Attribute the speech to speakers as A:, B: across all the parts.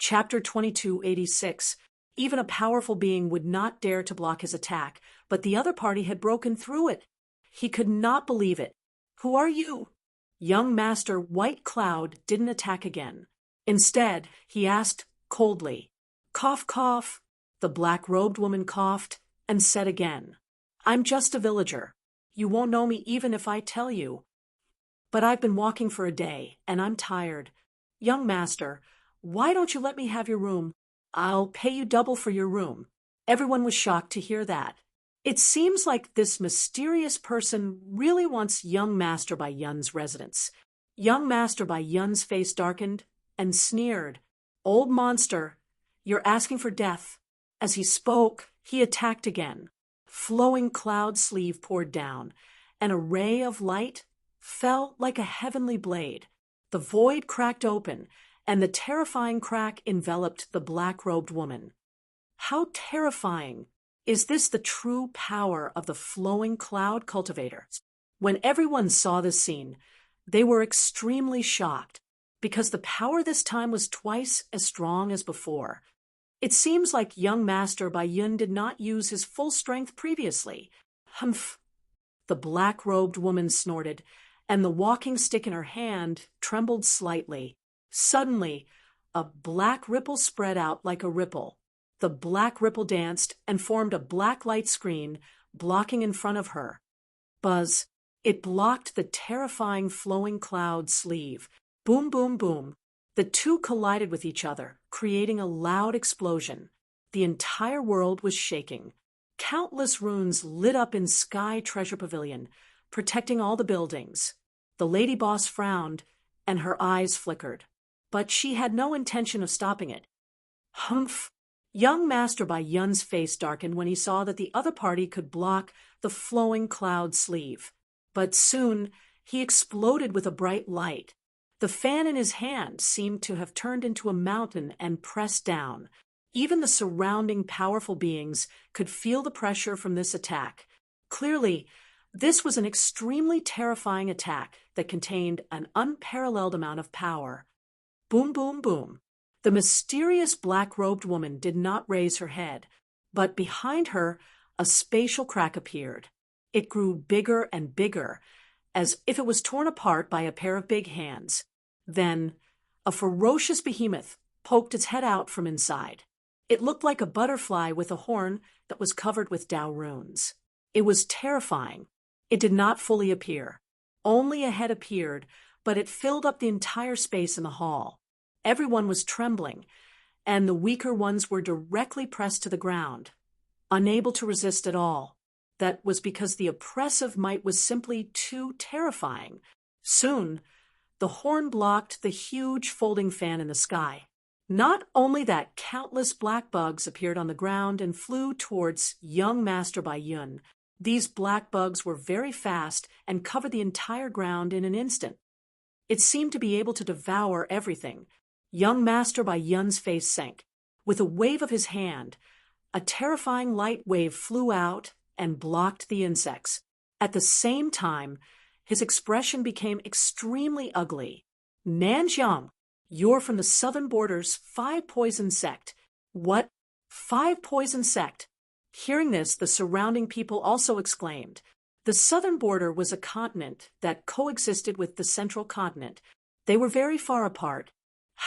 A: Chapter 2286. Even a powerful being would not dare to block his attack, but the other party had broken through it. He could not believe it. "Who are you?" Young Master White Cloud didn't attack again. Instead, he asked coldly. "Cough, cough." The black-robed woman coughed and said again, "I'm just a villager. You won't know me even if I tell you. But I've been walking for a day, and I'm tired. Young Master, why don't you let me have your room? I'll pay you double for your room." Everyone was shocked to hear that. It seems like this mysterious person really wants Young Master Bai Yun's residence. Young Master Bai Yun's face darkened and sneered. "Old monster, you're asking for death." As he spoke, he attacked again. Flowing cloud sleeve poured down, and a ray of light fell like a heavenly blade. The void cracked open, and the terrifying crack enveloped the black-robed woman. How terrifying! Is this the true power of the flowing cloud cultivator? When everyone saw this scene, they were extremely shocked, because the power this time was twice as strong as before. It seems like Young Master Bai Yun did not use his full strength previously. Humph! The black-robed woman snorted, and the walking stick in her hand trembled slightly. Suddenly, a black ripple spread out like a ripple. The black ripple danced and formed a black light screen, blocking in front of her. Buzz! It blocked the terrifying flowing cloud sleeve. Boom, boom, boom. The two collided with each other, creating a loud explosion. The entire world was shaking. Countless runes lit up in Sky Treasure Pavilion, protecting all the buildings. The lady boss frowned, and her eyes flickered. But she had no intention of stopping it. Humph! Young Master Bai Yun's face darkened when he saw that the other party could block the flowing cloud sleeve. But soon, he exploded with a bright light. The fan in his hand seemed to have turned into a mountain and pressed down. Even the surrounding powerful beings could feel the pressure from this attack. Clearly, this was an extremely terrifying attack that contained an unparalleled amount of power. Boom, boom, boom. The mysterious black-robed woman did not raise her head, but behind her, a spatial crack appeared. It grew bigger and bigger, as if it was torn apart by a pair of big hands. Then, a ferocious behemoth poked its head out from inside. It looked like a butterfly with a horn that was covered with Dao runes. It was terrifying. It did not fully appear. Only a head appeared, but it filled up the entire space in the hall. Everyone was trembling, and the weaker ones were directly pressed to the ground, unable to resist at all. That was because the oppressive might was simply too terrifying. Soon, the horn blocked the huge folding fan in the sky. Not only that, countless black bugs appeared on the ground and flew towards Young Master Bai Yun. These black bugs were very fast and covered the entire ground in an instant. It seemed to be able to devour everything. Young Master Bai Yun's face sank. With a wave of his hand, a terrifying light wave flew out and blocked the insects. At the same time, his expression became extremely ugly. "Nanjiang, you're from the southern border's 5 poison sect." "What? 5 poison sect?" Hearing this, the surrounding people also exclaimed. The southern border was a continent that coexisted with the central continent. They were very far apart.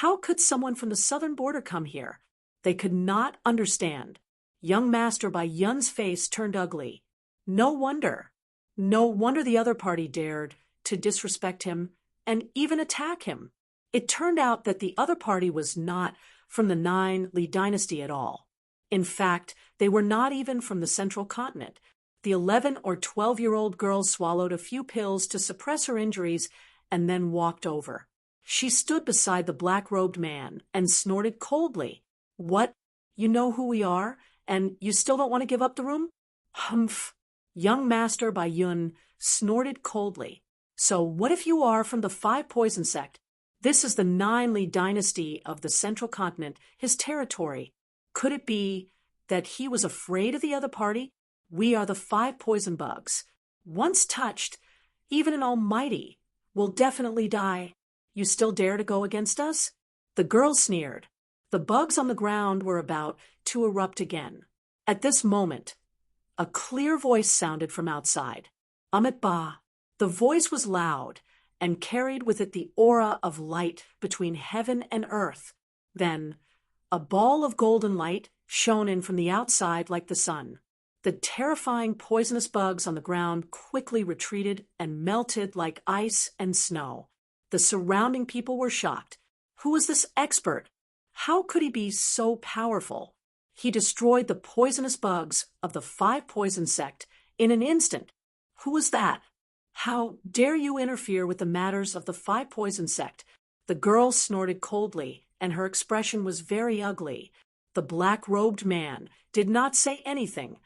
A: How could someone from the southern border come here? They could not understand. Young Master Bai Yun's face turned ugly. No wonder. No wonder the other party dared to disrespect him and even attack him. It turned out that the other party was not from the 9 Li dynasty at all. In fact, they were not even from the central continent. The 11 or 12-year-old girl swallowed a few pills to suppress her injuries and then walked over. She stood beside the black-robed man and snorted coldly. "What? You know who we are, and you still don't want to give up the room?" Humph! Young Master Bai Yun snorted coldly. "So what if you are from the 5 poison sect? This is the 9 Li dynasty of the central continent, his territory. Could it be that he was afraid of the other party? We are the 5 poison bugs. Once touched, even an almighty will definitely die. You still dare to go against us?" The girl sneered. The bugs on the ground were about to erupt again. At this moment, a clear voice sounded from outside. Amit Ba. The voice was loud and carried with it the aura of light between heaven and earth. Then, a ball of golden light shone in from the outside like the sun. The terrifying poisonous bugs on the ground quickly retreated and melted like ice and snow. The surrounding people were shocked. Who was this expert? How could he be so powerful? He destroyed the poisonous bugs of the 5 poison sect in an instant. Who was that? How dare you interfere with the matters of the 5 poison sect? The girl snorted coldly, and her expression was very ugly. The black-robed man did not say anything,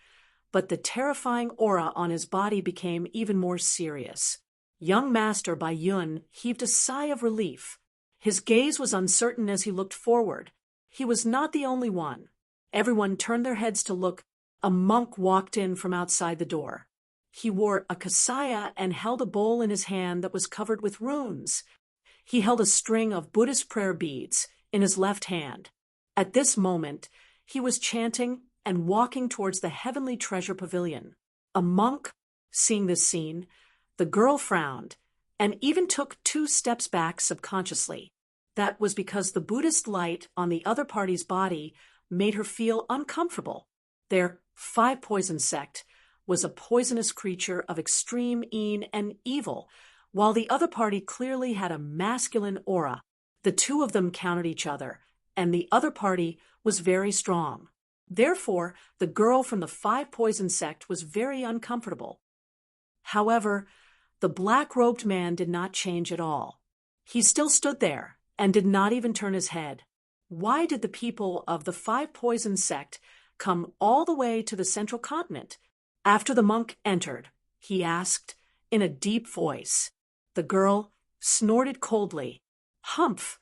A: but the terrifying aura on his body became even more serious. Young Master Bai Yun heaved a sigh of relief. His gaze was uncertain as he looked forward. He was not the only one. Everyone turned their heads to look. A monk walked in from outside the door. He wore a kasaya and held a bowl in his hand that was covered with runes. He held a string of Buddhist prayer beads in his left hand. At this moment, he was chanting and walking towards the heavenly treasure pavilion. A monk, seeing this scene, the girl frowned and even took 2 steps back subconsciously. That was because the Buddhist light on the other party's body made her feel uncomfortable. Their 5 poison sect was a poisonous creature of extreme and evil, while the other party clearly had a masculine aura. The 2 of them countered each other, and the other party was very strong. Therefore, the girl from the 5 poison sect was very uncomfortable. However, the black-robed man did not change at all. He still stood there and did not even turn his head. Why did the people of the 5 poison sect come all the way to the central continent? After the monk entered, he asked in a deep voice. The girl snorted coldly. Humph!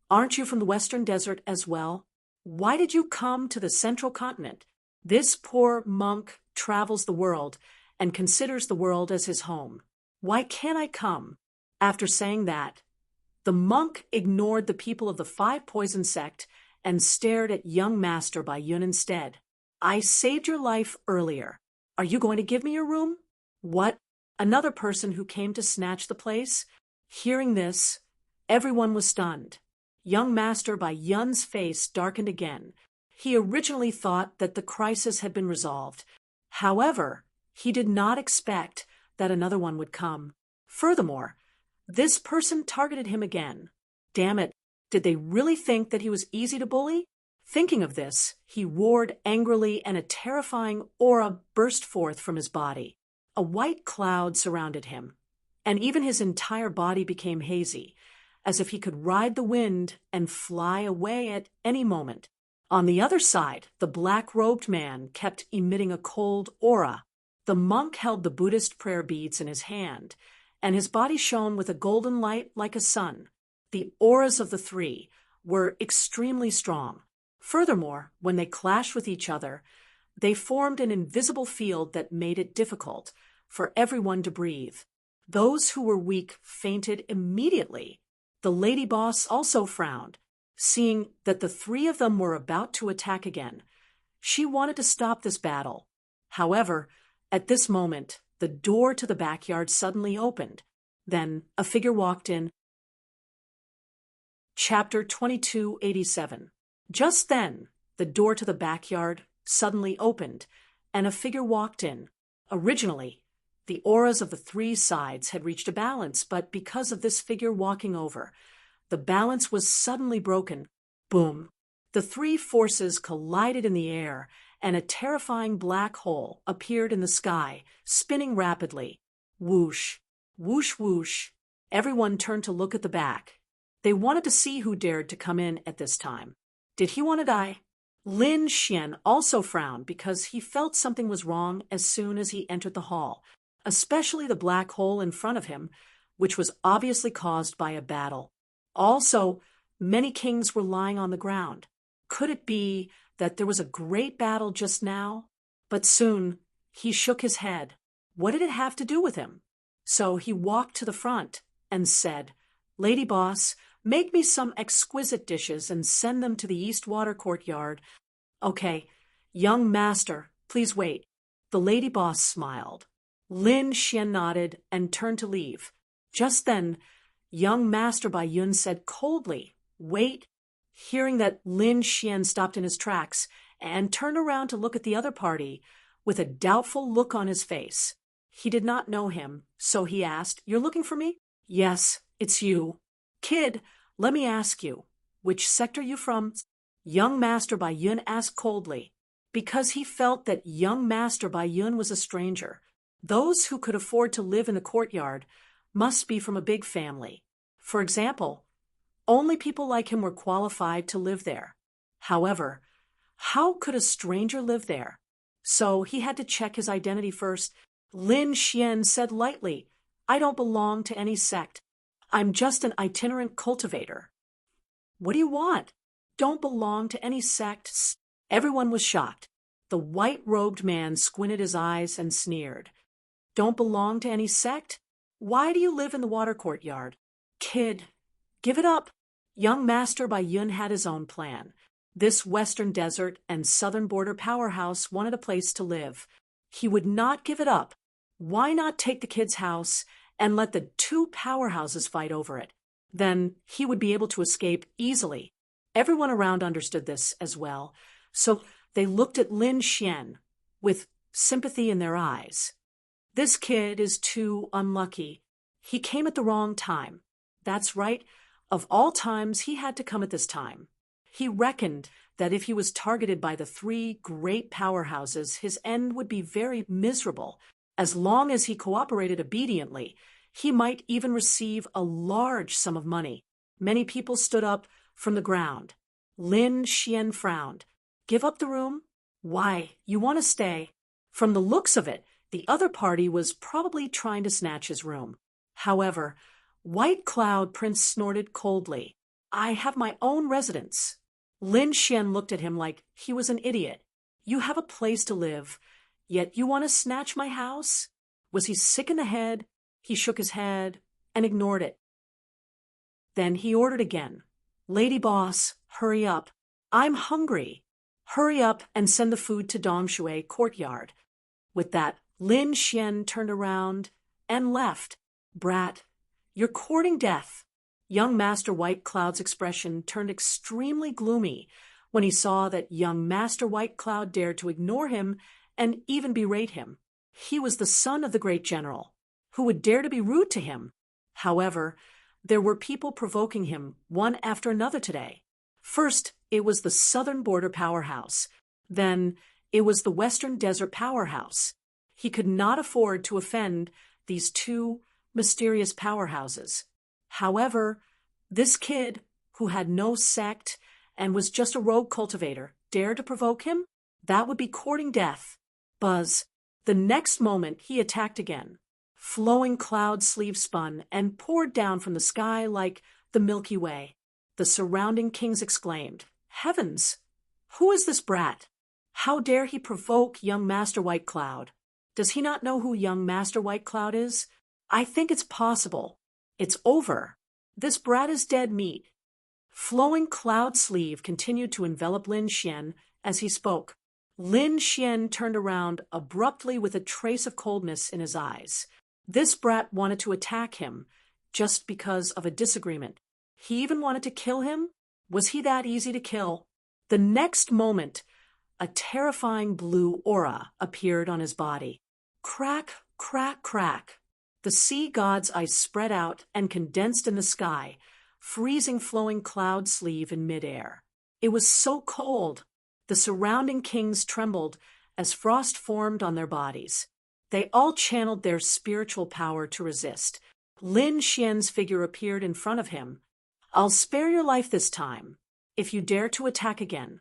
A: Aren't you from the western desert as well? Why did you come to the central continent? This poor monk travels the world and considers the world as his home. Why can't I come? After saying that, the monk ignored the people of the 5 poison sect and stared at young Master Bai Yun instead. I saved your life earlier. Are you going to give me your room? What? Another person who came to snatch the place? Hearing this, everyone was stunned. Young Master Bai Yun's face darkened again. He originally thought that the crisis had been resolved. However, he did not expect that another one would come. Furthermore, this person targeted him again. Damn it, did they really think that he was easy to bully? Thinking of this, he roared angrily and a terrifying aura burst forth from his body. A white cloud surrounded him, and even his entire body became hazy, as if he could ride the wind and fly away at any moment. On the other side, the black-robed man kept emitting a cold aura. The monk held the Buddhist prayer beads in his hand, and his body shone with a golden light like a sun. The auras of the 3 were extremely strong. Furthermore, when they clashed with each other, they formed an invisible field that made it difficult for everyone to breathe. Those who were weak fainted immediately. The lady boss also frowned, seeing that the 3 of them were about to attack again. She wanted to stop this battle. However, at this moment, the door to the backyard suddenly opened. Then a figure walked in. Chapter 2287. Just then, the door to the backyard suddenly opened, and a figure walked in. Originally, the auras of the 3 sides had reached a balance, but because of this figure walking over, the balance was suddenly broken. Boom! The 3 forces collided in the air, and a terrifying black hole appeared in the sky, spinning rapidly. Whoosh! Whoosh whoosh! Everyone turned to look at the back. They wanted to see who dared to come in at this time. Did he want to die? Lin Xian also frowned because he felt something was wrong as soon as he entered the hall, especially the black hole in front of him, which was obviously caused by a battle. Also, many kings were lying on the ground. Could it be that there was a great battle just now? But soon, he shook his head. What did it have to do with him? So he walked to the front and said, "Lady boss, Make me some exquisite dishes and send them to the East Water Courtyard. Okay, young master, please wait. The lady boss smiled. Lin Xian nodded and turned to leave. Just then, young master Bai Yun said coldly, "Wait." Hearing that, Lin Xian stopped in his tracks and turned around to look at the other party with a doubtful look on his face. He did not know him, so he asked, "You're looking for me?" "Yes, it's you." "Kid, let me ask you, which sector you from?" Young Master Bai Yun asked coldly, because he felt that young Master Bai Yun was a stranger. Those who could afford to live in the courtyard must be from a big family. For example, only people like him were qualified to live there. However, how could a stranger live there? So he had to check his identity first. Lin Xian said lightly, "I don't belong to any sect. I'm just an itinerant cultivator." "What do you want?" "Don't belong to any sects." Everyone was shocked. The white-robed man squinted his eyes and sneered. "Don't belong to any sect? Why do you live in the water courtyard?" "Kid, give it up." Young Master Bai Yun had his own plan. This western desert and southern border powerhouse wanted a place to live. He would not give it up. Why not take the kid's house and let the two powerhouses fight over it? Then he would be able to escape easily. Everyone around understood this as well, so they looked at Lin Xian with sympathy in their eyes. This kid is too unlucky. He came at the wrong time. That's right. Of all times, he had to come at this time. He reckoned that if he was targeted by the three great powerhouses, his end would be very miserable. As long as he cooperated obediently, he might even receive a large sum of money. Many people stood up from the ground. Lin Xian frowned. "Give up the room? Why, you want to stay." From the looks of it, the other party was probably trying to snatch his room. However, White Cloud Prince snorted coldly. "I have my own residence." Lin Xian looked at him like he was an idiot. "You have a place to live, yet you want to snatch my house?" Was he sick in the head? He shook his head and ignored it. Then he ordered again. "Lady boss, hurry up. I'm hungry. Hurry up and send the food to Dongshui courtyard." With that, Lin Xian turned around and left. "Brat, you're courting death." Young Master White Cloud's expression turned extremely gloomy when he saw that young Master White Cloud dared to ignore him and even berate him. He was the son of the great general. Who would dare to be rude to him? However, there were people provoking him one after another today. First, it was the southern border powerhouse. Then, it was the western desert powerhouse. He could not afford to offend these two mysterious powerhouses. However, this kid, who had no sect and was just a rogue cultivator, dared to provoke him? That would be courting death. Buzz. The next moment, he attacked again. Flowing cloud sleeve spun and poured down from the sky like the Milky Way. The surrounding kings exclaimed, "Heavens! Who is this brat? How dare he provoke young Master White Cloud? Does he not know who young Master White Cloud is? I think it's possible. It's over. This brat is dead meat." Flowing cloud sleeve continued to envelop Lin Xian as he spoke. Lin Xian turned around abruptly with a trace of coldness in his eyes. This brat wanted to attack him just because of a disagreement. He even wanted to kill him? Was he that easy to kill? The next moment, a terrifying blue aura appeared on his body. Crack, crack, crack. The sea god's ice spread out and condensed in the sky, freezing flowing cloud sleeve in midair. It was so cold. The surrounding kings trembled as frost formed on their bodies. They all channeled their spiritual power to resist. Lin Xian's figure appeared in front of him. "I'll spare your life this time, if you dare to attack again.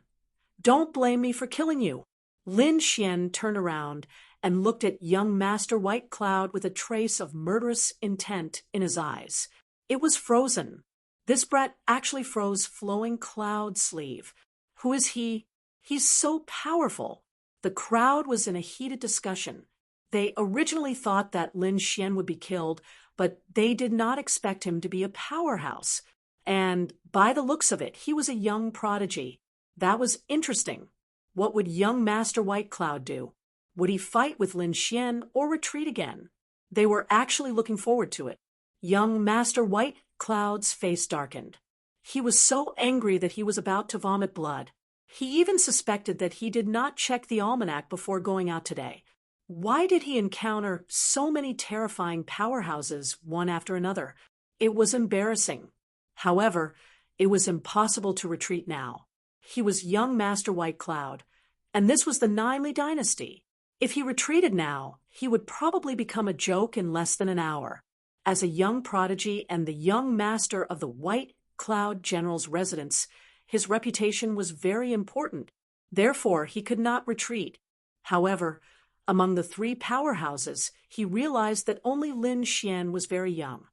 A: Don't blame me for killing you." Lin Xian turned around and looked at young Master White Cloud with a trace of murderous intent in his eyes. It was frozen. This brat actually froze flowing cloud sleeve. Who is he? He's so powerful. The crowd was in a heated discussion. They originally thought that Lin Xian would be killed, but they did not expect him to be a powerhouse. And by the looks of it, he was a young prodigy. That was interesting. What would young Master White Cloud do? Would he fight with Lin Xian or retreat again? They were actually looking forward to it. Young Master White Cloud's face darkened. He was so angry that he was about to vomit blood. He even suspected that he did not check the almanac before going out today. Why did he encounter so many terrifying powerhouses one after another? It was embarrassing. However, it was impossible to retreat now. He was young Master White Cloud, and this was the Ninely Dynasty. If he retreated now, he would probably become a joke in less than an hour. As a young prodigy and the young master of the White Cloud General's residence, his reputation was very important. Therefore, he could not retreat. However, among the three powerhouses, he realized that only Lin Xian was very young.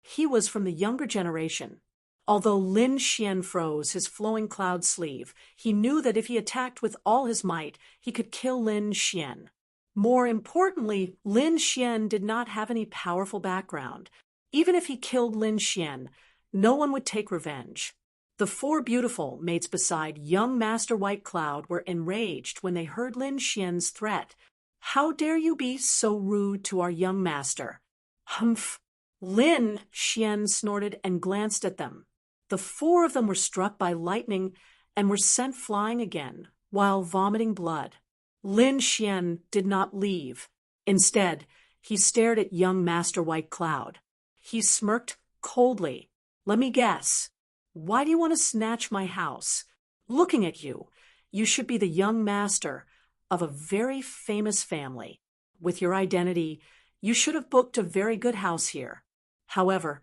A: He was from the younger generation. Although Lin Xian froze his flowing cloud sleeve, he knew that if he attacked with all his might, he could kill Lin Xian. More importantly, Lin Xian did not have any powerful background. Even if he killed Lin Xian, no one would take revenge. The four beautiful mates beside young Master White Cloud were enraged when they heard Lin Xian's threat. "How dare you be so rude to our young master?" "Humph!" Lin Xian snorted and glanced at them. The four of them were struck by lightning and were sent flying again, while vomiting blood. Lin Xian did not leave. Instead, he stared at young Master White Cloud. He smirked coldly. "Let me guess. Why do you want to snatch my house? Looking at you, you should be the young master of a very famous family. With your identity, you should have booked a very good house here. However,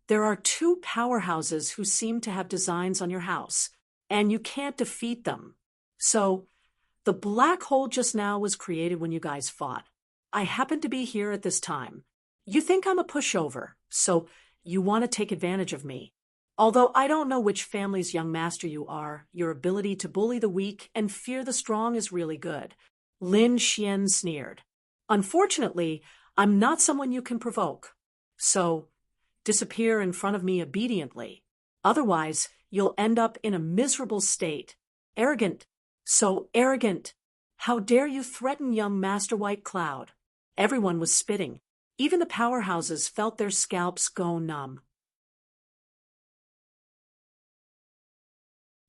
A: there are two powerhouses who seem to have designs on your house, and you can't defeat them. So, the black hole just now was created when you guys fought. I happen to be here at this time. You think I'm a pushover, so you want to take advantage of me. Although I don't know which family's young master you are, your ability to bully the weak and fear the strong is really good." Lin Xian sneered. "Unfortunately, I'm not someone you can provoke. So, disappear in front of me obediently. Otherwise, you'll end up in a miserable state. Arrogant. So arrogant. How dare you threaten young Master White Cloud?" Everyone was spitting. Even the powerhouses felt their scalps go numb.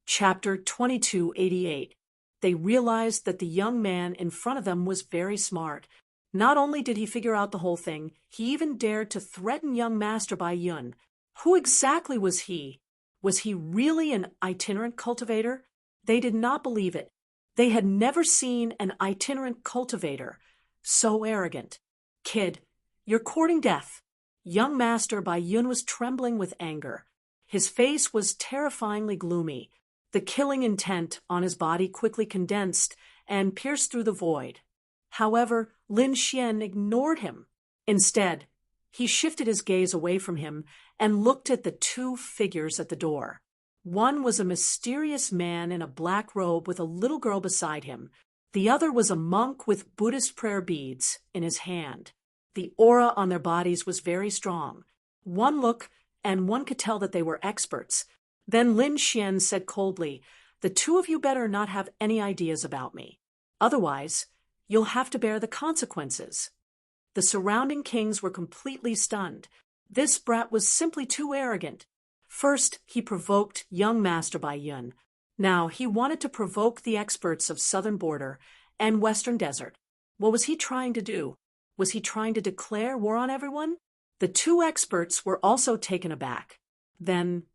A: Chapter 2288. They realized that the young man in front of them was very smart. Not only did he figure out the whole thing, he even dared to threaten young Master Bai Yun. Who exactly was he? Was he really an itinerant cultivator? They did not believe it. They had never seen an itinerant cultivator so arrogant. "Kid, you're courting death." Young Master Bai Yun was trembling with anger. His face was terrifyingly gloomy. The killing intent on his body quickly condensed and pierced through the void. However, Lin Xian ignored him. Instead, he shifted his gaze away from him and looked at the two figures at the door. One was a mysterious man in a black robe with a little girl beside him. The other was a monk with Buddhist prayer beads in his hand. The aura on their bodies was very strong. One look, and one could tell that they were experts. Then Lin Xian said coldly, "The two of you better not have any ideas about me. Otherwise, you'll have to bear the consequences." The surrounding kings were completely stunned. This brat was simply too arrogant. First, he provoked young Master Bai Yun. Now, he wanted to provoke the experts of Southern Border and Western Desert. What was he trying to do? Was he trying to declare war on everyone? The two experts were also taken aback. Then,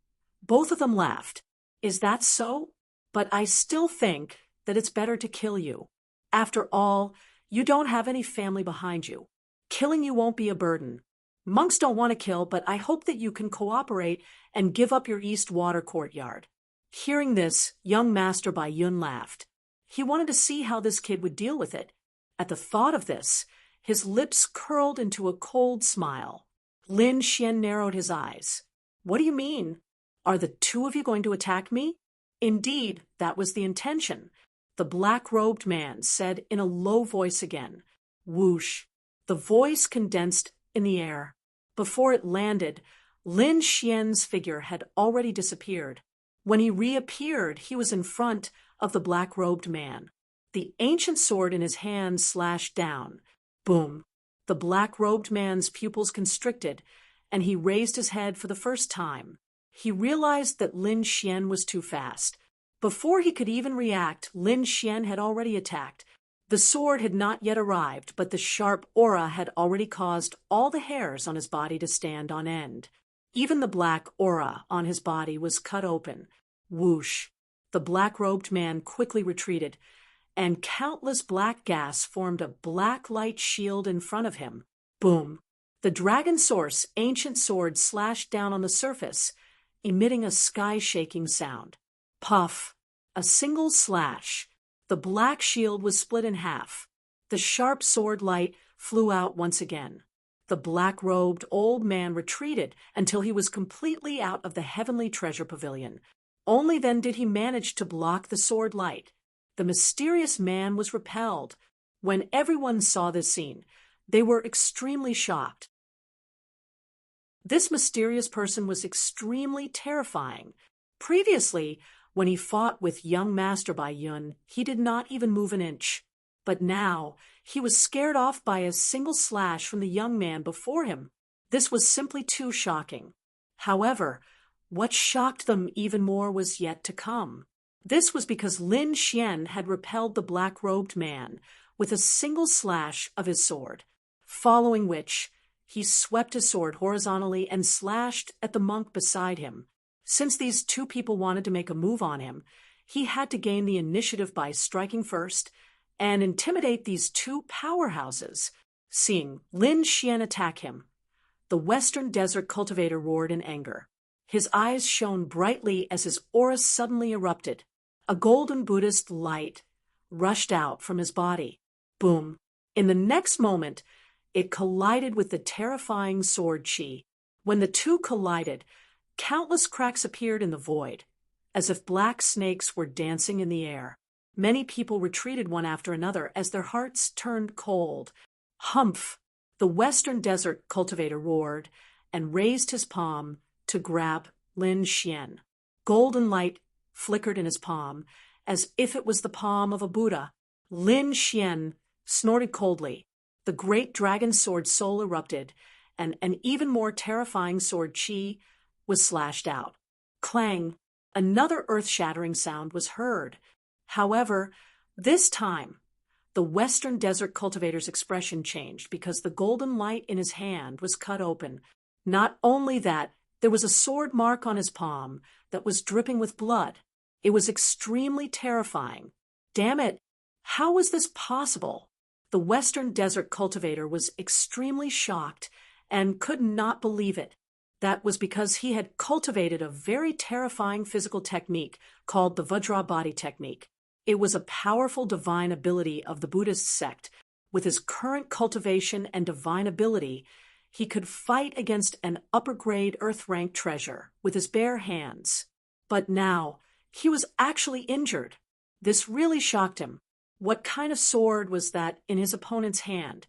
A: both of them laughed. "Is that so? But I still think that it's better to kill you. After all, you don't have any family behind you. Killing you won't be a burden. Monks don't want to kill, but I hope that you can cooperate and give up your East Water courtyard." Hearing this, young Master Bai Yun laughed. He wanted to see how this kid would deal with it. At the thought of this, his lips curled into a cold smile. Lin Xian narrowed his eyes. "What do you mean? Are the two of you going to attack me?" Indeed, that was the intention. The black-robed man said in a low voice again. Whoosh! The voice condensed in the air. Before it landed, Lin Xian's figure had already disappeared. When he reappeared, he was in front of the black-robed man. The ancient sword in his hand slashed down. Boom! The black-robed man's pupils constricted, and he raised his head for the first time. He realized that Lin Xian was too fast. Before he could even react, Lin Xian had already attacked. The sword had not yet arrived, but the sharp aura had already caused all the hairs on his body to stand on end. Even the black aura on his body was cut open. Whoosh! The black-robed man quickly retreated, and countless black gas formed a black light shield in front of him. Boom! The Dragon Source ancient sword slashed down on the surface, emitting a sky-shaking sound. Puff! A single slash. The black shield was split in half. The sharp sword light flew out once again. The black-robed old man retreated until he was completely out of the heavenly treasure pavilion. Only then did he manage to block the sword light. The mysterious man was repelled. When everyone saw this scene, they were extremely shocked. This mysterious person was extremely terrifying. Previously, when he fought with young Master Bai Yun, he did not even move an inch. But now, he was scared off by a single slash from the young man before him. This was simply too shocking. However, what shocked them even more was yet to come. This was because Lin Xian had repelled the black-robed man with a single slash of his sword, following which he swept his sword horizontally and slashed at the monk beside him. Since these two people wanted to make a move on him, he had to gain the initiative by striking first and intimidate these two powerhouses. Seeing Lin Xian attack him, the Western Desert cultivator roared in anger. His eyes shone brightly as his aura suddenly erupted. A golden Buddhist light rushed out from his body. Boom! In the next moment, it collided with the terrifying sword chi. When the two collided, countless cracks appeared in the void, as if black snakes were dancing in the air. Many people retreated one after another as their hearts turned cold. Humph! The Western Desert cultivator roared and raised his palm to grab Lin Xian. Golden light flickered in his palm, as if it was the palm of a Buddha. Lin Xian snorted coldly. The great dragon sword soul erupted, and an even more terrifying sword chi was slashed out. Clang! Another earth-shattering sound was heard. However, this time, the Western Desert cultivator's expression changed because the golden light in his hand was cut open. Not only that, there was a sword mark on his palm that was dripping with blood. It was extremely terrifying. Damn it! How was this possible? The Western Desert cultivator was extremely shocked and could not believe it. That was because he had cultivated a very terrifying physical technique called the Vajra body technique. It was a powerful divine ability of the Buddhist sect. With his current cultivation and divine ability, he could fight against an upper-grade earth-rank treasure with his bare hands. But now, he was actually injured. This really shocked him. What kind of sword was that in his opponent's hand?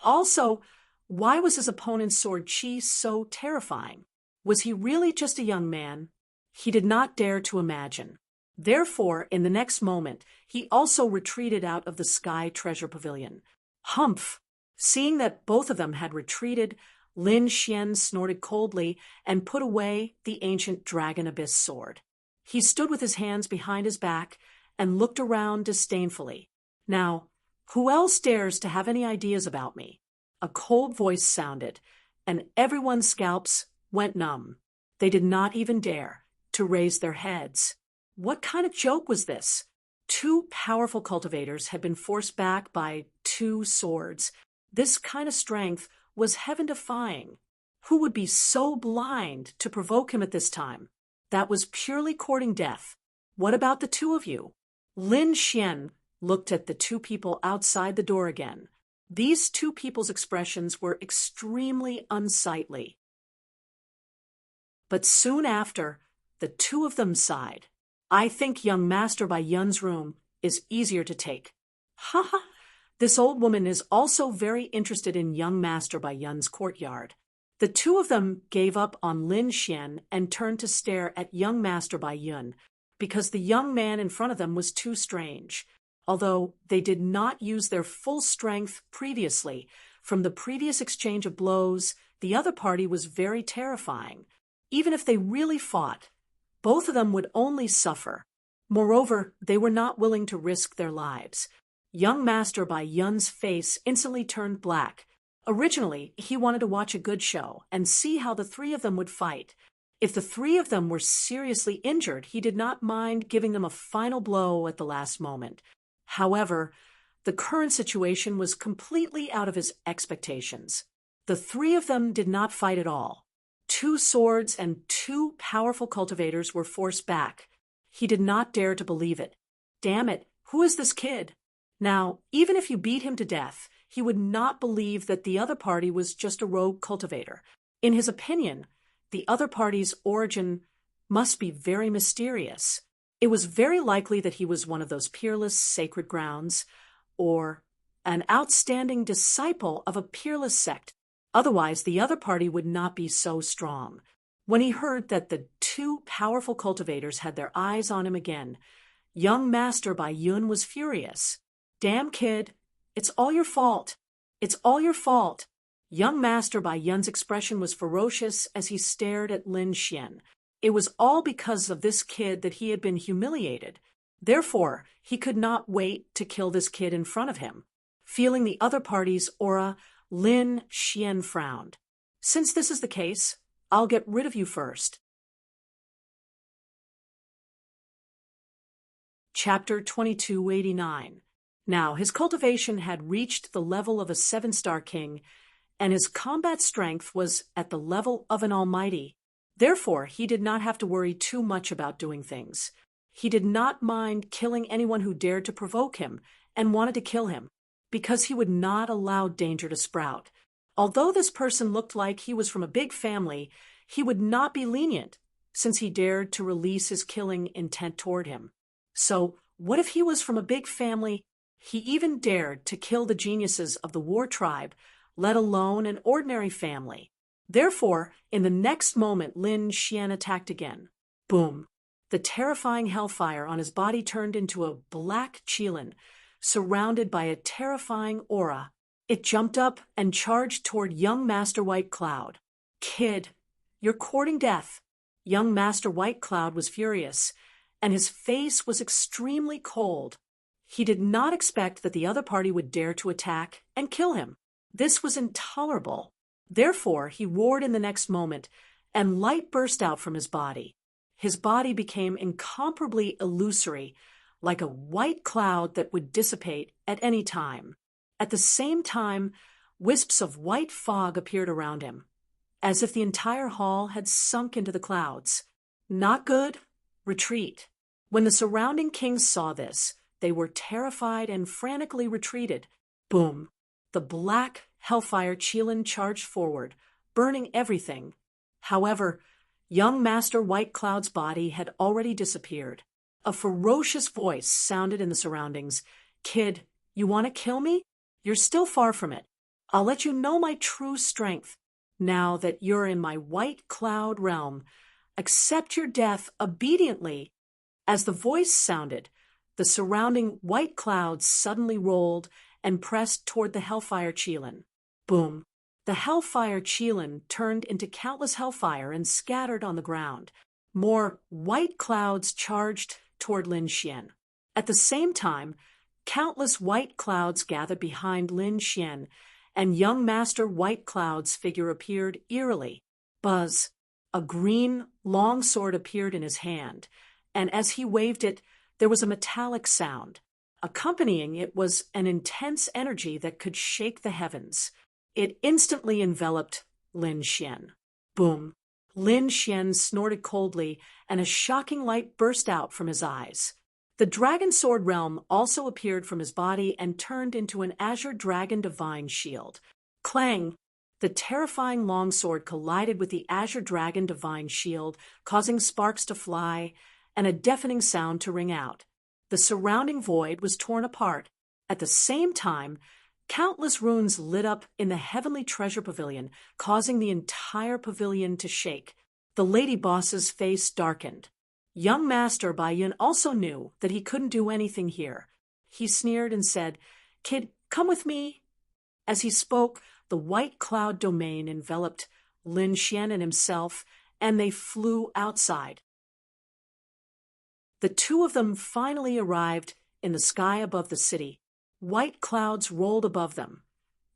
A: Also, why was his opponent's sword chi so terrifying? Was he really just a young man? He did not dare to imagine. Therefore, in the next moment, he also retreated out of the Sky Treasure Pavilion. Humph! Seeing that both of them had retreated, Lin Xian snorted coldly and put away the ancient Dragon Abyss sword. He stood with his hands behind his back and looked around disdainfully. Now, who else dares to have any ideas about me? A cold voice sounded, and everyone's scalps went numb. They did not even dare to raise their heads. What kind of joke was this? Two powerful cultivators had been forced back by two swords. This kind of strength was heaven-defying. Who would be so blind to provoke him at this time? That was purely courting death. What about the two of you? Lin Xian looked at the two people outside the door again. These two people's expressions were extremely unsightly. But soon after, the two of them sighed. I think young Master Bai Yun's room is easier to take. Ha ha! This old woman is also very interested in young Master Bai Yun's courtyard. The two of them gave up on Lin Xian and turned to stare at young Master Bai Yun, because the young man in front of them was too strange. Although they did not use their full strength previously, from the previous exchange of blows, the other party was very terrifying. Even if they really fought, both of them would only suffer. Moreover, they were not willing to risk their lives. Young Master Bai Yun's face instantly turned black. Originally, he wanted to watch a good show and see how the three of them would fight. If the three of them were seriously injured, he did not mind giving them a final blow at the last moment. However, the current situation was completely out of his expectations. The three of them did not fight at all. 2 swords and 2 powerful cultivators were forced back. He did not dare to believe it. Damn it, who is this kid? Now, even if you beat him to death, he would not believe that the other party was just a rogue cultivator. In his opinion, the other party's origin must be very mysterious. It was very likely that he was one of those peerless sacred grounds, or an outstanding disciple of a peerless sect. Otherwise, the other party would not be so strong. When he heard that the 2 powerful cultivators had their eyes on him again, young Master Bai Yun was furious. Damn kid, it's all your fault. It's all your fault. Young Master Bai Yun's expression was ferocious as he stared at Lin Xian. It was all because of this kid that he had been humiliated. Therefore, he could not wait to kill this kid in front of him. Feeling the other party's aura, Lin Xian frowned. Since this is the case, I'll get rid of you first. Chapter 2289. Now, his cultivation had reached the level of a 7-star king, and his combat strength was at the level of an almighty. Therefore, he did not have to worry too much about doing things. He did not mind killing anyone who dared to provoke him and wanted to kill him, because he would not allow danger to sprout. Although this person looked like he was from a big family, he would not be lenient, since he dared to release his killing intent toward him. So, what if he was from a big family? He even dared to kill the geniuses of the war tribe, let alone an ordinary family. Therefore, in the next moment, Lin Xian attacked again. Boom! The terrifying hellfire on his body turned into a black qilin, surrounded by a terrifying aura. It jumped up and charged toward young Master White Cloud. Kid, you're courting death. Young Master White Cloud was furious, and his face was extremely cold. He did not expect that the other party would dare to attack and kill him. This was intolerable. Therefore, he roared in the next moment, and light burst out from his body. His body became incomparably illusory, like a white cloud that would dissipate at any time. At the same time, wisps of white fog appeared around him, as if the entire hall had sunk into the clouds. Not good. Retreat. When the surrounding kings saw this, they were terrified and frantically retreated. Boom! The black hellfire qilin charged forward, burning everything. However, young Master White Cloud's body had already disappeared. A ferocious voice sounded in the surroundings. Kid, you want to kill me? You're still far from it. I'll let you know my true strength. Now that you're in my White Cloud realm, accept your death obediently. As the voice sounded, the surrounding white clouds suddenly rolled and pressed toward the hellfire qilin. Boom! The hellfire qilin turned into countless hellfire and scattered on the ground. More white clouds charged toward Lin Xian. At the same time, countless white clouds gathered behind Lin Xian, and young Master White Cloud's figure appeared eerily. Buzz! A green, long sword appeared in his hand, and as he waved it, there was a metallic sound. Accompanying it was an intense energy that could shake the heavens. It instantly enveloped Lin Xian. Boom! Lin Xian snorted coldly, and a shocking light burst out from his eyes. The dragon sword realm also appeared from his body and turned into an azure dragon divine shield. Clang! The terrifying longsword collided with the azure dragon divine shield, causing sparks to fly and a deafening sound to ring out. The surrounding void was torn apart. At the same time, Countless runes lit up in the heavenly treasure pavilion, causing the entire pavilion to shake. The lady boss's face darkened. Young Master Bai Yun also knew that he couldn't do anything here. He sneered and said, "Kid, come with me." As he spoke, the white cloud domain enveloped Lin Xian and himself, and they flew outside. The two of them finally arrived in the sky above the city. White clouds rolled above them,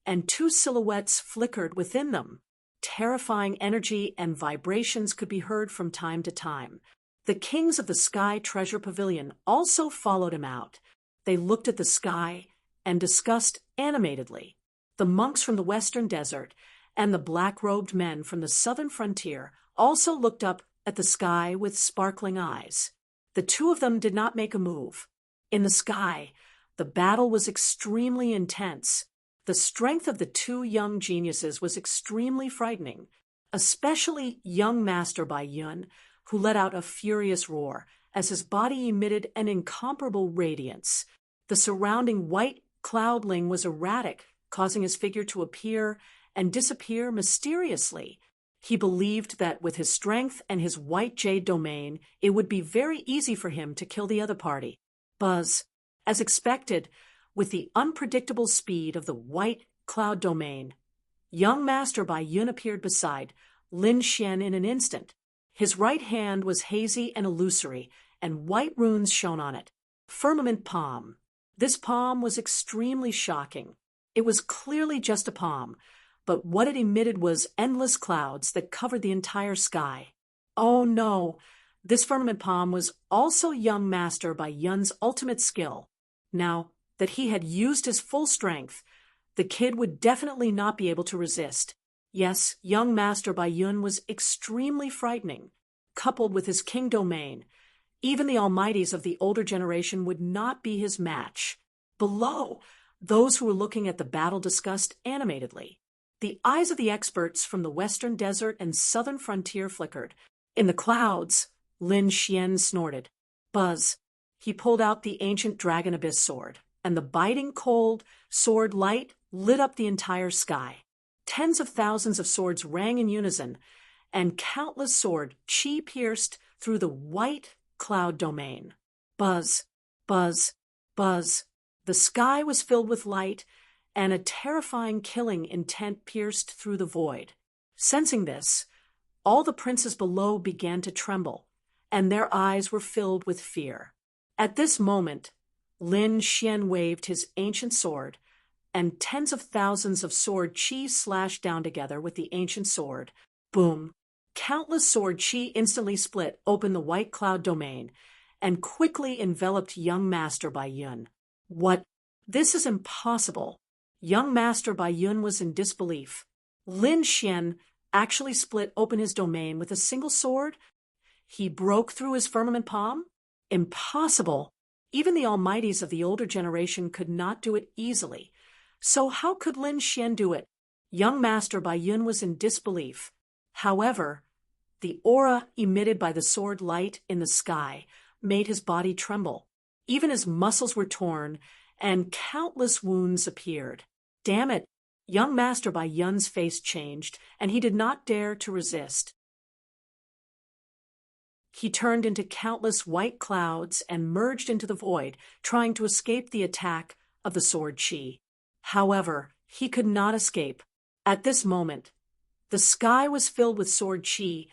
A: and two silhouettes flickered within them. Terrifying energy and vibrations could be heard from time to time. The kings of the Sky Treasure Pavilion also followed him out. They looked at the sky and discussed animatedly. The monks from the western desert and the black-robed men from the southern frontier also looked up at the sky with sparkling eyes. The two of them did not make a move. In the sky, the battle was extremely intense. The strength of the two young geniuses was extremely frightening, especially young Master Bai Yun, who let out a furious roar as his body emitted an incomparable radiance. The surrounding white cloudling was erratic, causing his figure to appear and disappear mysteriously. He believed that with his strength and his white jade domain, it would be very easy for him to kill the other party. Buzz. As expected, with the unpredictable speed of the white cloud domain, young Master Bai Yun appeared beside Lin Xian in an instant. His right hand was hazy and illusory, and white runes shone on it. Firmament palm. This palm was extremely shocking. It was clearly just a palm, but what it emitted was endless clouds that covered the entire sky. Oh no! This firmament palm was also young Master Bai Yun's ultimate skill. Now that he had used his full strength, the kid would definitely not be able to resist. Yes, young Master Bai Yun was extremely frightening. Coupled with his king domain, even the almighties of the older generation would not be his match. Below, those who were looking at the battle discussed animatedly. The eyes of the experts from the western desert and southern frontier flickered. In the clouds, Lin Xian snorted. Buzz. He pulled out the ancient dragon abyss sword, and the biting cold sword light lit up the entire sky. Tens of thousands of swords rang in unison, and countless sword chi pierced through the white cloud domain. Buzz, buzz, buzz. The sky was filled with light, and a terrifying killing intent pierced through the void. Sensing this, all the princes below began to tremble, and their eyes were filled with fear. At this moment, Lin Xian waved his ancient sword, and tens of thousands of sword chi slashed down together with the ancient sword. Boom! Countless sword chi instantly split open the white cloud domain and quickly enveloped young Master Bai Yun. What? This is impossible. Young Master Bai Yun was in disbelief. Lin Xian actually split open his domain with a single sword? He broke through his firmament palm? Impossible. Even the almighties of the older generation could not do it easily. So how could Lin Xian do it? Young Master Bai Yun was in disbelief. However, the aura emitted by the sword light in the sky made his body tremble. Even his muscles were torn, and countless wounds appeared. Damn it! Young Master Bai Yun's face changed, and he did not dare to resist. He turned into countless white clouds and merged into the void, trying to escape the attack of the sword chi. However, he could not escape. At this moment, the sky was filled with sword chi,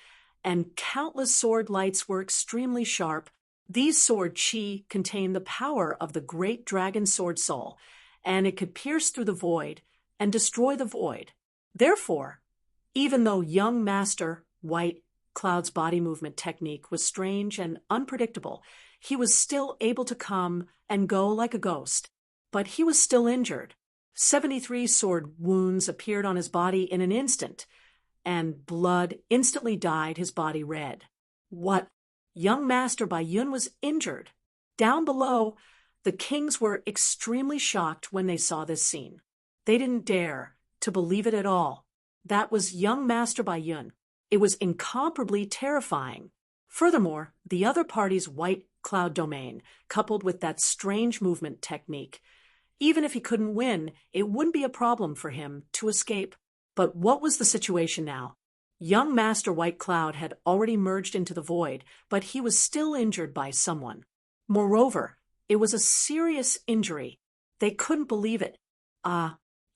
A: and countless sword lights were extremely sharp. These sword chi contained the power of the great dragon sword soul, and it could pierce through the void and destroy the void. Therefore, even though young Master White Cloud's body movement technique was strange and unpredictable, he was still able to come and go like a ghost. But he was still injured. 73 sword wounds appeared on his body in an instant, and blood instantly dyed his body red. What? Young Master Bai Yun was injured. Down below, the kings were extremely shocked when they saw this scene. They didn't dare to believe it at all. That was young Master Bai Yun. It was incomparably terrifying. Furthermore, the other party's white cloud domain, coupled with that strange movement technique, Even if he couldn't win, it wouldn't be a problem for him to escape. But what was the situation now? Young Master White Cloud had already merged into the void, but he was still injured by someone. Moreover, it was a serious injury. They couldn't believe it.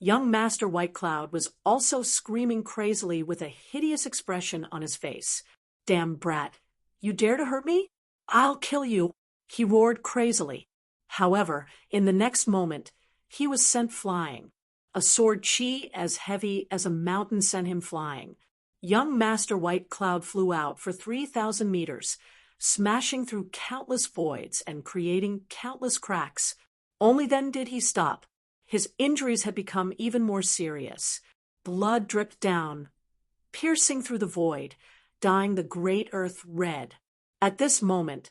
A: Young Master White Cloud was also screaming crazily with a hideous expression on his face. Damn brat! You dare to hurt me? I'll kill you! He roared crazily. However, in the next moment, he was sent flying. A sword chi as heavy as a mountain sent him flying. Young Master White Cloud flew out for 3,000 meters, smashing through countless voids and creating countless cracks. Only then did he stop. His injuries had become even more serious. Blood dripped down, piercing through the void, dyeing the great earth red. At this moment,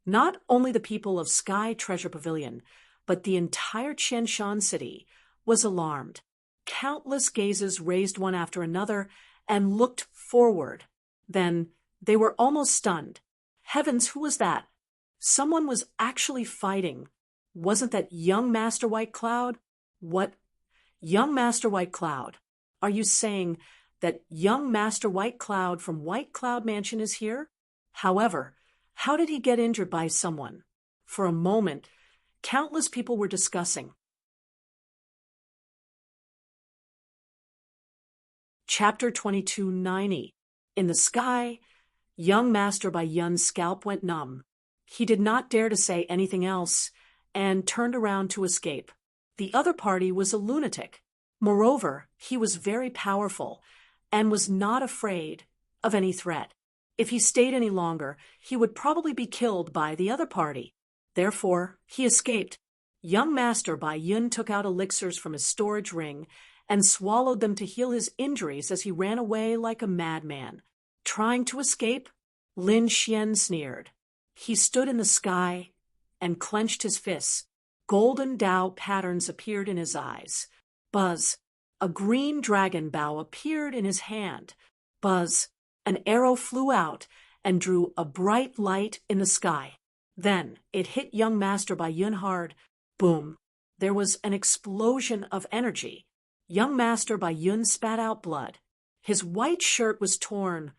A: not only the people of Sky Treasure Pavilion, but the entire Qianshan city was alarmed. Countless gazes raised one after another and looked forward. Then they were almost stunned. Heavens, who was that? Someone was actually fighting. Wasn't that young Master White Cloud? What? Young Master White Cloud? Are you saying that young Master White Cloud from White Cloud Mansion is here? However, how did he get injured by someone? For a moment, countless people were discussing. Chapter 2290. In the sky, young Master Bai Yun's scalp went numb. He did not dare to say anything else and turned around to escape. The other party was a lunatic. Moreover, he was very powerful and was not afraid of any threat. If he stayed any longer, he would probably be killed by the other party. Therefore, he escaped. Young Master Bai Yun took out elixirs from his storage ring and swallowed them to heal his injuries as he ran away like a madman. Trying to escape? Lin Xian sneered. He stood in the sky and clenched his fists. Golden Tao patterns appeared in his eyes. Buzz. A green dragon bow appeared in his hand. Buzz. An arrow flew out and drew a bright light in the sky. Then it hit young Master Bai Yun hard. Boom. There was an explosion of energy. Young Master Bai Yun spat out blood. His white shirt was torn,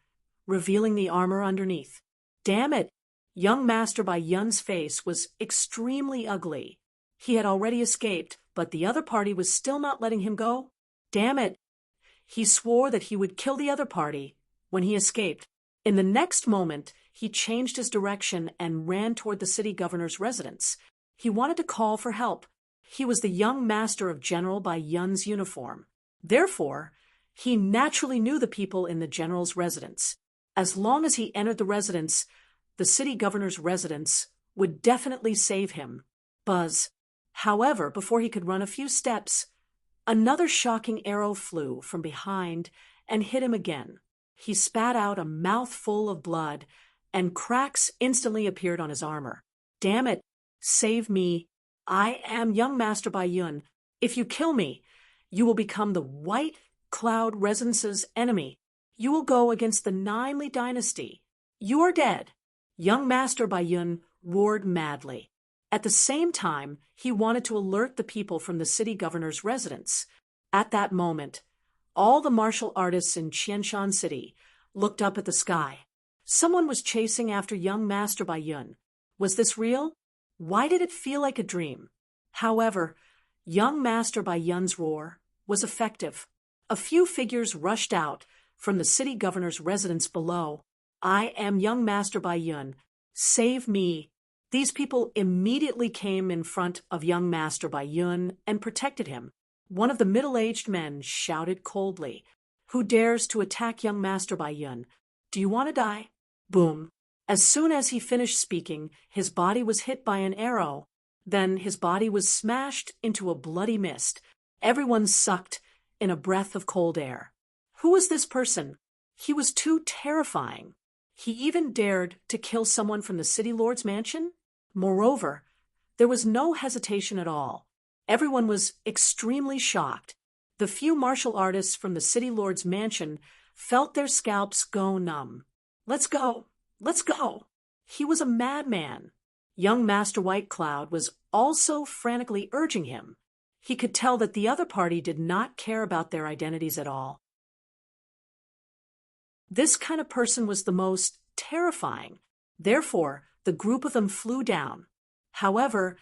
A: revealing the armor underneath. Damn it! Young Master Bai Yun's face was extremely ugly. He had already escaped, but the other party was still not letting him go. Damn it! He swore that he would kill the other party when he escaped. In the next moment, he changed his direction and ran toward the city governor's residence. He wanted to call for help. He was the young master of General Bai Yun's uniform. Therefore, he naturally knew the people in the general's residence. As long as he entered the residence, the city governor's residence would definitely save him. Buzz. However, before he could run a few steps, another shocking arrow flew from behind and hit him again. He spat out a mouthful of blood, and cracks instantly appeared on his armor. Damn it! Save me! I am young Master Bai Yun. If you kill me, you will become the White Cloud Residence's enemy. You will go against the Ninely Dynasty. You are dead. Young Master Bai Yun roared madly. At the same time, he wanted to alert the people from the city governor's residence. At that moment, all the martial artists in Qianshan City looked up at the sky. Someone was chasing after young Master Bai Yun. Was this real? Why did it feel like a dream? However, young Master Bai Yun's roar was effective. A few figures rushed out from the city governor's residence below. I am young Master Bai Yun. Save me. These people immediately came in front of young Master Bai Yun and protected him. One of the middle-aged men shouted coldly, "Who dares to attack young Master Bai Yun? Do you want to die?" Boom. As soon as he finished speaking, his body was hit by an arrow. Then his body was smashed into a bloody mist. Everyone sucked in a breath of cold air. Who was this person? He was too terrifying. He even dared to kill someone from the city lord's mansion? Moreover, there was no hesitation at all. Everyone was extremely shocked. The few martial artists from the city lord's mansion felt their scalps go numb. Let's go! Let's go! He was a madman. Young Master White Cloud was also frantically urging him. He could tell that the other party did not care about their identities at all. This kind of person was the most terrifying. Therefore, the group of them flew down. However,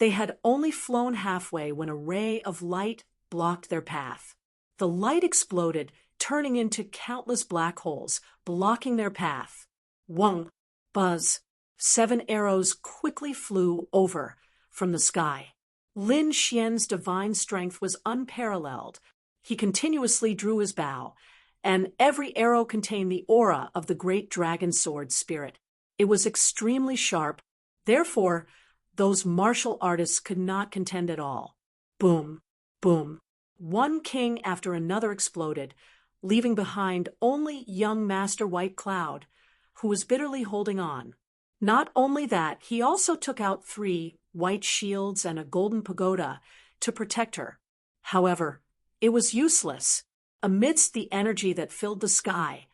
A: they had only flown halfway when a ray of light blocked their path. The light exploded, turning into countless black holes, blocking their path. Whong, buzz. 7 arrows quickly flew over from the sky. Lin Xian's divine strength was unparalleled. He continuously drew his bow, and every arrow contained the aura of the great dragon sword spirit. It was extremely sharp. Therefore, those martial artists could not contend at all. Boom, boom. One king after another exploded, leaving behind only young Master White Cloud, who was bitterly holding on. Not only that, he also took out 3 white shields and a golden pagoda to protect her. However, it was useless. Amidst the energy that filled the sky,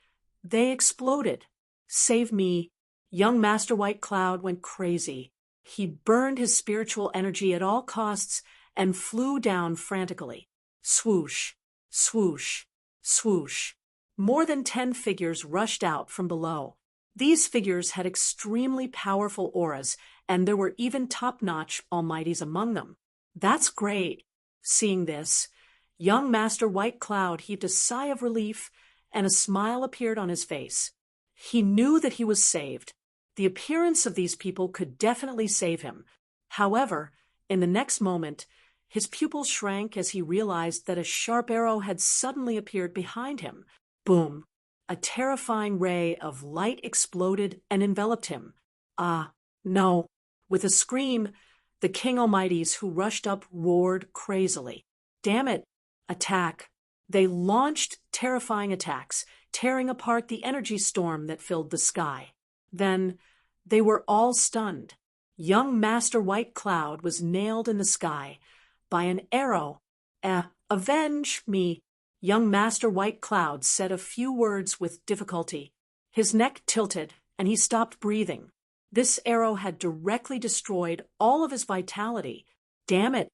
A: they exploded. Save me. Young Master White Cloud went crazy. He burned his spiritual energy at all costs and flew down frantically. Swoosh, swoosh, swoosh. More than 10 figures rushed out from below. These figures had extremely powerful auras, and there were even top-notch almighties among them. That's great. Seeing this, young Master White Cloud heaved a sigh of relief, and a smile appeared on his face. He knew that he was saved. The appearance of these people could definitely save him. However, in the next moment, his pupils shrank as he realized that a sharp arrow had suddenly appeared behind him. Boom! A terrifying ray of light exploded and enveloped him. Ah, no! With a scream, the King Almighties who rushed up roared crazily. Damn it! Attack! They launched terrifying attacks, tearing apart the energy storm that filled the sky. Then, they were all stunned. Young Master White Cloud was nailed in the sky by an arrow. Avenge me! Young Master White Cloud said a few words with difficulty. His neck tilted, and he stopped breathing. This arrow had directly destroyed all of his vitality. Damn it!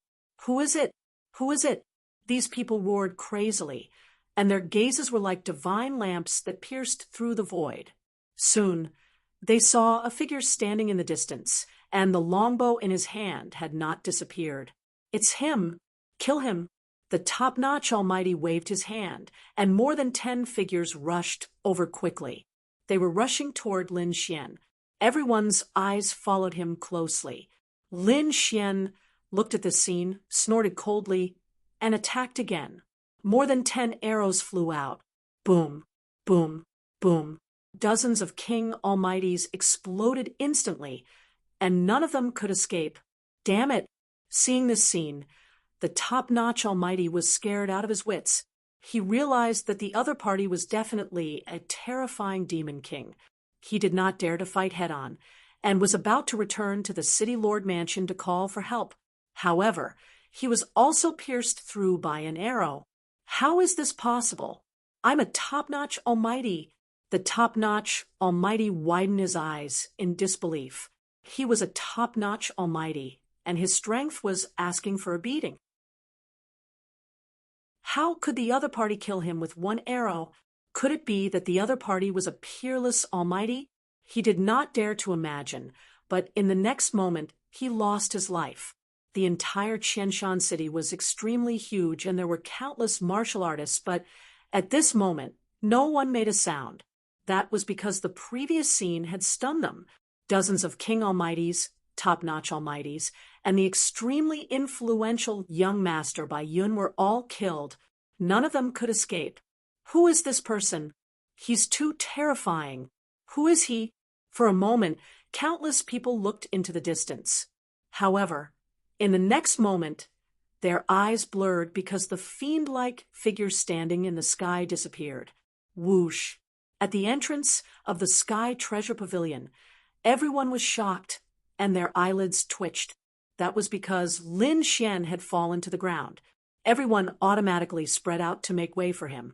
A: Who is it? Who is it? These people roared crazily, and their gazes were like divine lamps that pierced through the void. Soon, they saw a figure standing in the distance, and the longbow in his hand had not disappeared. It's him! Kill him! The top-notch Almighty waved his hand, and more than 10 figures rushed over quickly. They were rushing toward Lin Xian. Everyone's eyes followed him closely. Lin Xian looked at the scene, snorted coldly, and attacked again. More than 10 arrows flew out. Boom, boom, boom. Dozens of King Almighties exploded instantly, and none of them could escape. Damn it! Seeing this scene, the top-notch Almighty was scared out of his wits. He realized that the other party was definitely a terrifying demon king. He did not dare to fight head-on, and was about to return to the City Lord Mansion to call for help. However, he was also pierced through by an arrow. How is this possible? I'm a top-notch Almighty. The top-notch Almighty widened his eyes in disbelief. He was a top-notch Almighty, and his strength was asking for a beating. How could the other party kill him with one arrow? Could it be that the other party was a peerless Almighty? He did not dare to imagine, but in the next moment, he lost his life. The entire Qianshan city was extremely huge, and there were countless martial artists, but at this moment, no one made a sound. That was because the previous scene had stunned them. Dozens of King Almighties, top-notch Almighties, and the extremely influential young master Bai Yun were all killed. None of them could escape. Who is this person? He's too terrifying. Who is he? For a moment, countless people looked into the distance. However, in the next moment, their eyes blurred because the fiend-like figure standing in the sky disappeared. Whoosh! At the entrance of the Sky Treasure Pavilion, everyone was shocked, and their eyelids twitched. That was because Lin Xian had fallen to the ground. Everyone automatically spread out to make way for him,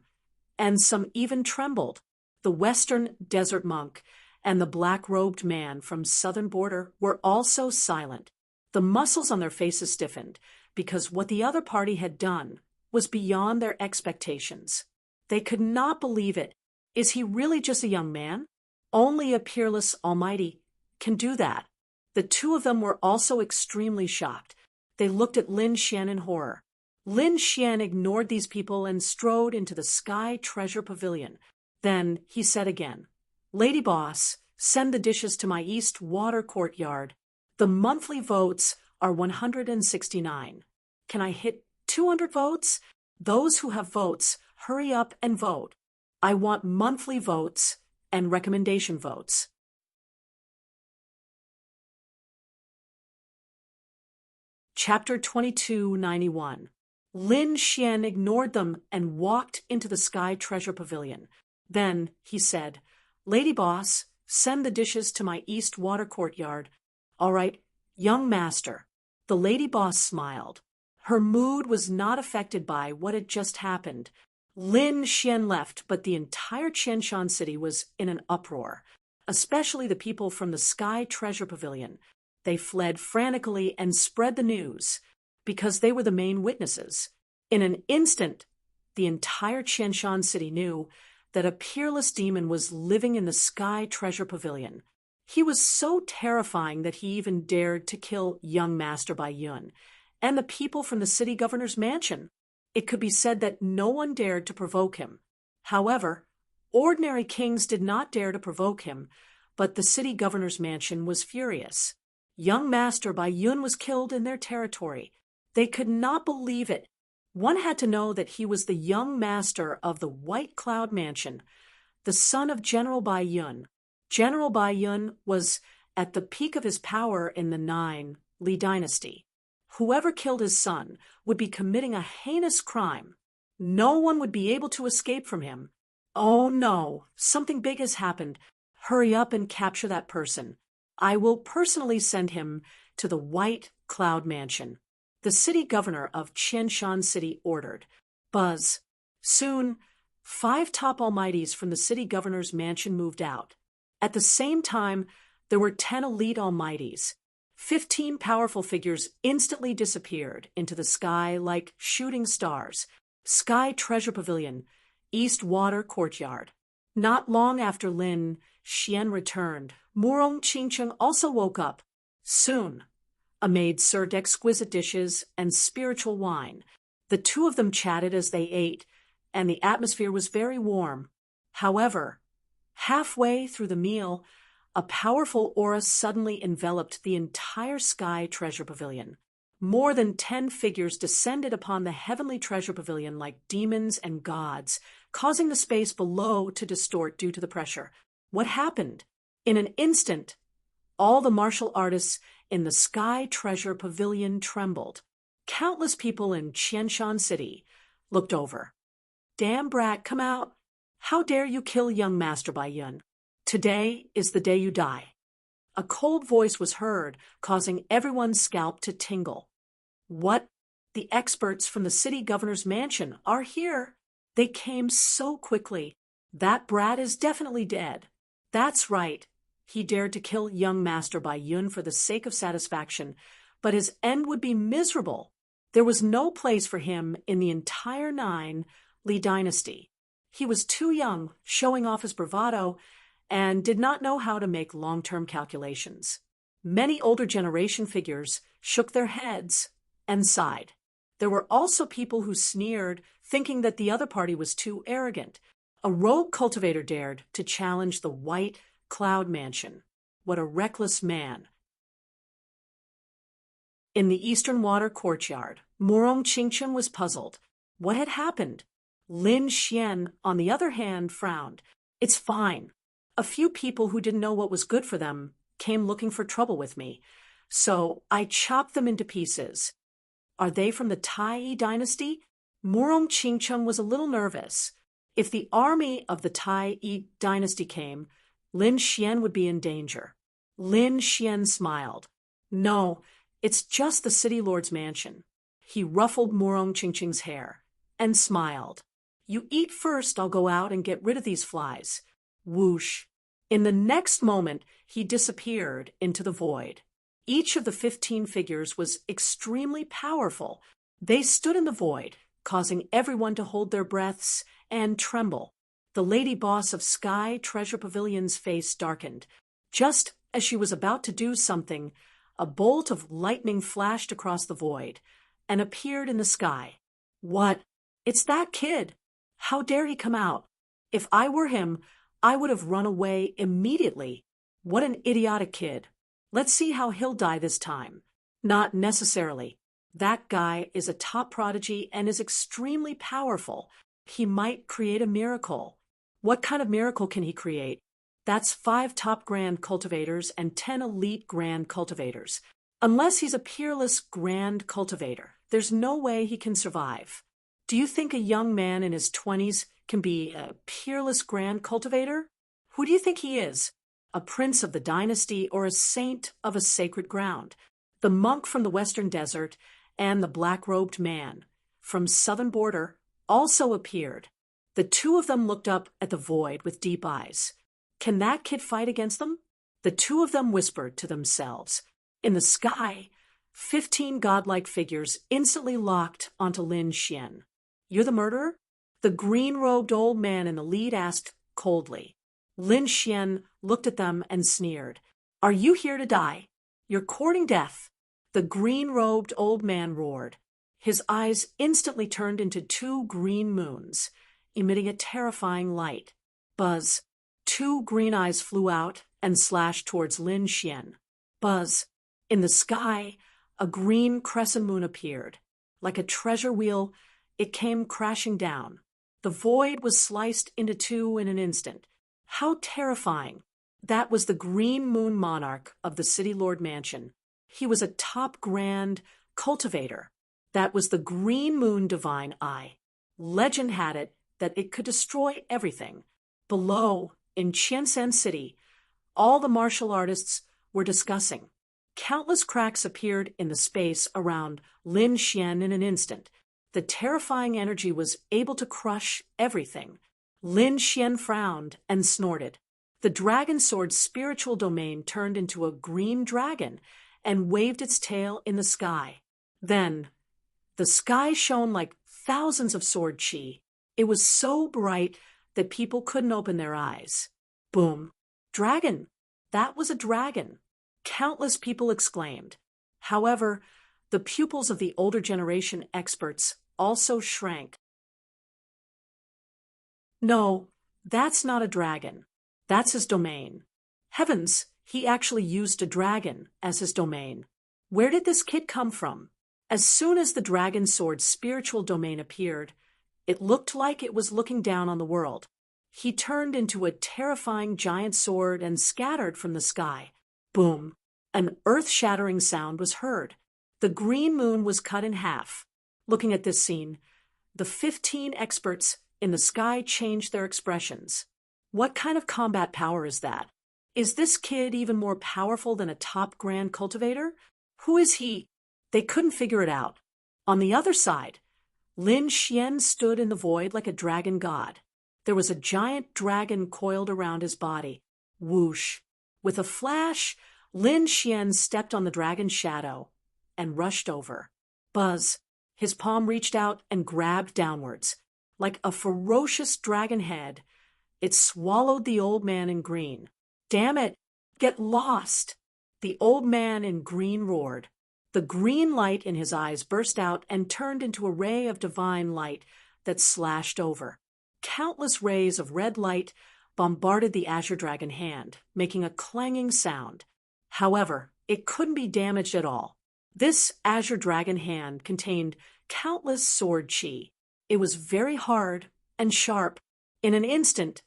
A: and some even trembled. The Western desert monk and the black-robed man from southern border were also silent. The muscles on their faces stiffened. because what the other party had done was beyond their expectations. They could not believe it. Is he really just a young man? Only a peerless almighty can do that. The two of them were also extremely shocked. They looked at Lin Xian in horror. Lin Xian ignored these people and strode into the Sky Treasure Pavilion. Then he said again, "Lady Boss, send the dishes to my East Water Courtyard. The monthly votes are 169. Can I hit 200 votes? Those who have votes, hurry up and vote. I want monthly votes and recommendation votes." Chapter 2291. Lin Xian ignored them and walked into the Sky Treasure Pavilion. Then he said, "Lady Boss, send the dishes to my East Water Courtyard." "All right, young master." The Lady Boss smiled. Her mood was not affected by what had just happened. Lin Xian left, but the entire Qianshan city was in an uproar, especially the people from the Sky Treasure Pavilion. They fled frantically and spread the news, because they were the main witnesses. In an instant, the entire Qianshan city knew that a peerless demon was living in the Sky Treasure Pavilion. He was so terrifying that he even dared to kill young Master Bai Yun and the people from the city governor's mansion. It could be said that no one dared to provoke him. However, ordinary kings did not dare to provoke him, but the city governor's mansion was furious. Young Master Bai Yun was killed in their territory. They could not believe it. One had to know that he was the young master of the White Cloud Mansion, the son of General Bai Yun. General Bai Yun was at the peak of his power in the Li dynasty. Whoever killed his son would be committing a heinous crime. No one would be able to escape from him. "Oh no, something big has happened. Hurry up and capture that person. I will personally send him to the White Cloud Mansion," the city governor of Qianshan City ordered. Buzz. Soon, 5 top almighties from the city governor's mansion moved out. At the same time, there were 10 elite almighties. 15 powerful figures instantly disappeared into the sky like shooting stars. Sky Treasure Pavilion, East Water Courtyard. Not long after Lin Xian returned, Murong Qingcheng also woke up. Soon, a maid served exquisite dishes and spiritual wine. The two of them chatted as they ate, and the atmosphere was very warm. However, halfway through the meal, a powerful aura suddenly enveloped the entire Sky Treasure Pavilion. More than 10 figures descended upon the heavenly treasure pavilion like demons and gods, causing the space below to distort due to the pressure. What happened? In an instant, all the martial artists in the Sky Treasure Pavilion trembled. Countless people in Qianshan City looked over. "Damn brat, come out! How dare you kill young Master Bai Yun? Today is the day you die." A cold voice was heard, causing everyone's scalp to tingle. "What? The experts from the city governor's mansion are here. They came so quickly. That brat is definitely dead." That's right. He dared to kill young Master Bai Yun for the sake of satisfaction, but his end would be miserable. There was no place for him in the entire Li dynasty. He was too young, showing off his bravado, and did not know how to make long-term calculations. Many older generation figures shook their heads and sighed. There were also people who sneered, thinking that the other party was too arrogant. A rogue cultivator dared to challenge the White Cloud Mansion. What a reckless man. In the Eastern Water Courtyard, Murong Qingcheng was puzzled. What had happened? Lin Xian, on the other hand, frowned. "It's fine. A few people who didn't know what was good for them came looking for trouble with me, so I chopped them into pieces." "Are they from the Tai dynasty?" Murong Qingcheng was a little nervous. If the army of the Tai dynasty came, Lin Xian would be in danger. Lin Xian smiled. "No, it's just the city lord's mansion." He ruffled Murong Qingcheng's hair and smiled. "You eat first, I'll go out and get rid of these flies." Whoosh. In the next moment, he disappeared into the void. Each of the 15 figures was extremely powerful. They stood in the void, causing everyone to hold their breaths and tremble. The lady boss of Sky Treasure Pavilion's face darkened. Just as she was about to do something, a bolt of lightning flashed across the void and appeared in the sky. What? It's that kid! How dare he come out? If I were him, I would have run away immediately. What an idiotic kid. Let's see how he'll die this time. Not necessarily. That guy is a top prodigy and is extremely powerful. He might create a miracle. What kind of miracle can he create? That's 5 top grand cultivators and 10 elite grand cultivators. Unless he's a peerless grand cultivator, there's no way he can survive. Do you think a young man in his 20s can be a peerless grand cultivator? Who do you think he is? A prince of the dynasty or a saint of a sacred ground? The monk from the western desert and the black-robed man from southern border also appeared. The two of them looked up at the void with deep eyes. Can that kid fight against them? The two of them whispered to themselves. In the sky, 15 godlike figures instantly locked onto Lin Xian. You're the murderer? The green-robed old man in the lead asked coldly. Lin Xian looked at them and sneered. Are you here to die? You're courting death. The green-robed old man roared. His eyes instantly turned into 2 green moons, emitting a terrifying light. Buzz. 2 green eyes flew out and slashed towards Lin Xian. Buzz. In the sky, a green crescent moon appeared. Like a treasure wheel, it came crashing down. The void was sliced into 2 in an instant. How terrifying! That was the Green Moon Monarch of the City Lord Mansion. He was a top grand cultivator. That was the Green Moon Divine Eye. Legend had it that it could destroy everything. Below, in Qiansan City, all the martial artists were discussing. Countless cracks appeared in the space around Lin Xian in an instant. The terrifying energy was able to crush everything. Lin Xian frowned and snorted. The dragon sword's spiritual domain turned into a green dragon and waved its tail in the sky. Then, the sky shone like thousands of sword chi. It was so bright that people couldn't open their eyes. Boom. Dragon! That was a dragon! Countless people exclaimed. However, the pupils of the older generation experts also shrank. No, that's not a dragon. That's his domain. Heavens, he actually used a dragon as his domain. Where did this kid come from? As soon as the dragon sword's spiritual domain appeared, it looked like it was looking down on the world. He turned into a terrifying giant sword and scattered from the sky. Boom! An earth-shattering sound was heard. The green moon was cut in half. Looking at this scene, the 15 experts in the sky changed their expressions. What kind of combat power is that? Is this kid even more powerful than a top grand cultivator? Who is he? They couldn't figure it out. On the other side, Lin Xian stood in the void like a dragon god. There was a giant dragon coiled around his body. Whoosh! With a flash, Lin Xian stepped on the dragon's shadow and rushed over. Buzz! His palm reached out and grabbed downwards. Like a ferocious dragon head, it swallowed the old man in green. Damn it! Get lost! The old man in green roared. The green light in his eyes burst out and turned into a ray of divine light that slashed over. Countless rays of red light bombarded the Azure Dragon hand, making a clanging sound. However, it couldn't be damaged at all. This Azure Dragon hand contained countless sword chi. It was very hard and sharp. In an instant,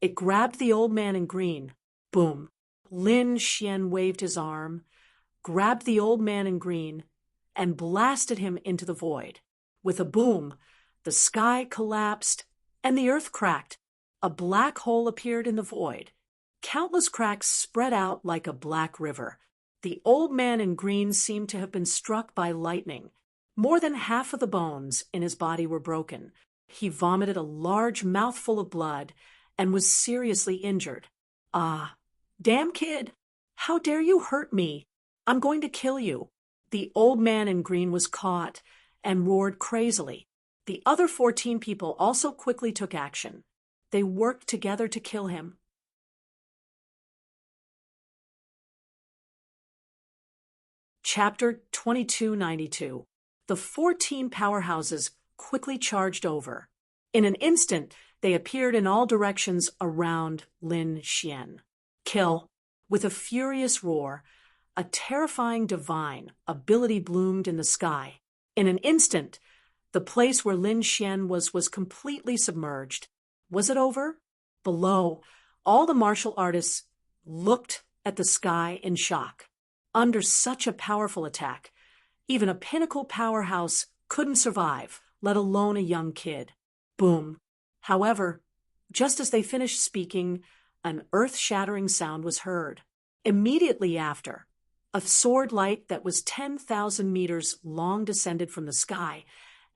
A: it grabbed the old man in green. Boom! Lin Xian waved his arm, grabbed the old man in green, and blasted him into the void. With a boom, the sky collapsed and the earth cracked. A black hole appeared in the void. Countless cracks spread out like a black river. The old man in green seemed to have been struck by lightning. More than half of the bones in his body were broken. He vomited a large mouthful of blood and was seriously injured. Ah, damn kid! How dare you hurt me? I'm going to kill you." The old man in green was caught and roared crazily. The other 14 people also quickly took action. They worked together to kill him. Chapter 2292. The 14 powerhouses quickly charged over. In an instant, they appeared in all directions around Lin Xian. Kill! With a furious roar, a terrifying divine ability bloomed in the sky. In an instant, the place where Lin Xian was completely submerged. Was it over? Below, all the martial artists looked at the sky in shock. Under such a powerful attack, even a pinnacle powerhouse couldn't survive, let alone a young kid. Boom. However, just as they finished speaking, an earth-shattering sound was heard. Immediately after, a sword light that was 10,000 meters long descended from the sky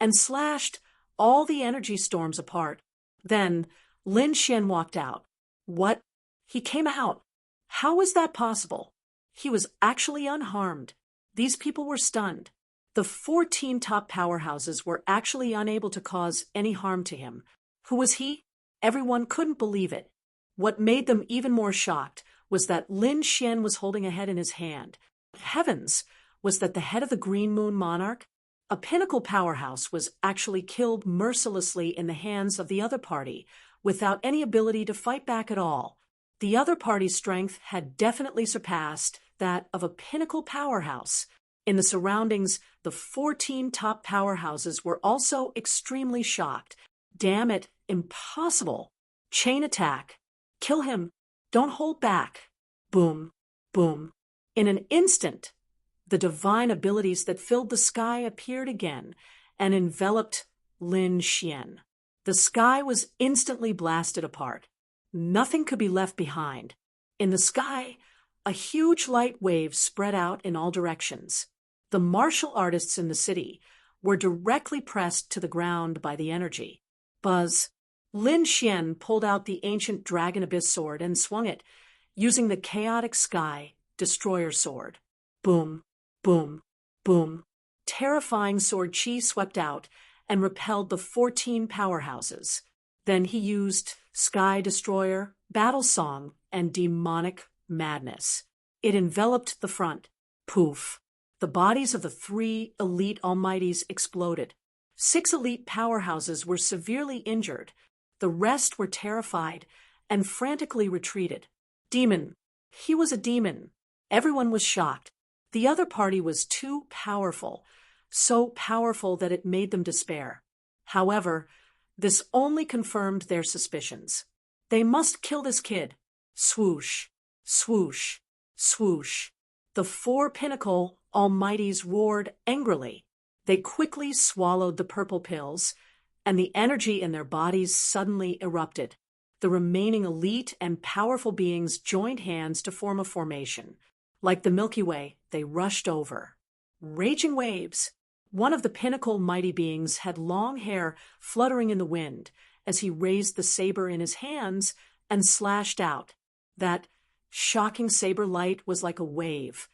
A: and slashed all the energy storms apart. Then, Lin Xian walked out. What? He came out. How was that possible? He was actually unharmed. These people were stunned. The 14 top powerhouses were actually unable to cause any harm to him. Who was he? Everyone couldn't believe it. What made them even more shocked was that Lin Xian was holding a head in his hand. Heavens! Was that the head of the Green Moon Monarch? A pinnacle powerhouse was actually killed mercilessly in the hands of the other party, without any ability to fight back at all. The other party's strength had definitely surpassed that of a pinnacle powerhouse. In the surroundings, the 14 top powerhouses were also extremely shocked. Damn it, impossible. Chain attack. Kill him. Don't hold back. Boom, boom. In an instant, the divine abilities that filled the sky appeared again and enveloped Lin Xian. The sky was instantly blasted apart. Nothing could be left behind. In the sky, a huge light wave spread out in all directions. The martial artists in the city were directly pressed to the ground by the energy. Buzz. Lin Xian pulled out the ancient Dragon Abyss sword and swung it, using the chaotic sky destroyer sword. Boom, boom, boom. Terrifying sword chi swept out and repelled the 14 powerhouses. Then he used Sky Destroyer, Battle Song, and Demonic Madness. It enveloped the front. Poof. The bodies of the 3 elite almighties exploded. 6 elite powerhouses were severely injured. The rest were terrified and frantically retreated. Demon. He was a demon. Everyone was shocked. The other party was too powerful, so powerful that it made them despair. However, this only confirmed their suspicions. They must kill this kid. Swoosh, swoosh, swoosh. The 4 pinnacle almighties roared angrily. They quickly swallowed the purple pills, and the energy in their bodies suddenly erupted. The remaining elite and powerful beings joined hands to form a formation. Like the Milky Way, they rushed over. Raging waves. One of the pinnacle mighty beings had long hair fluttering in the wind as he raised the saber in his hands and slashed out. That shocking saber light was like a wave,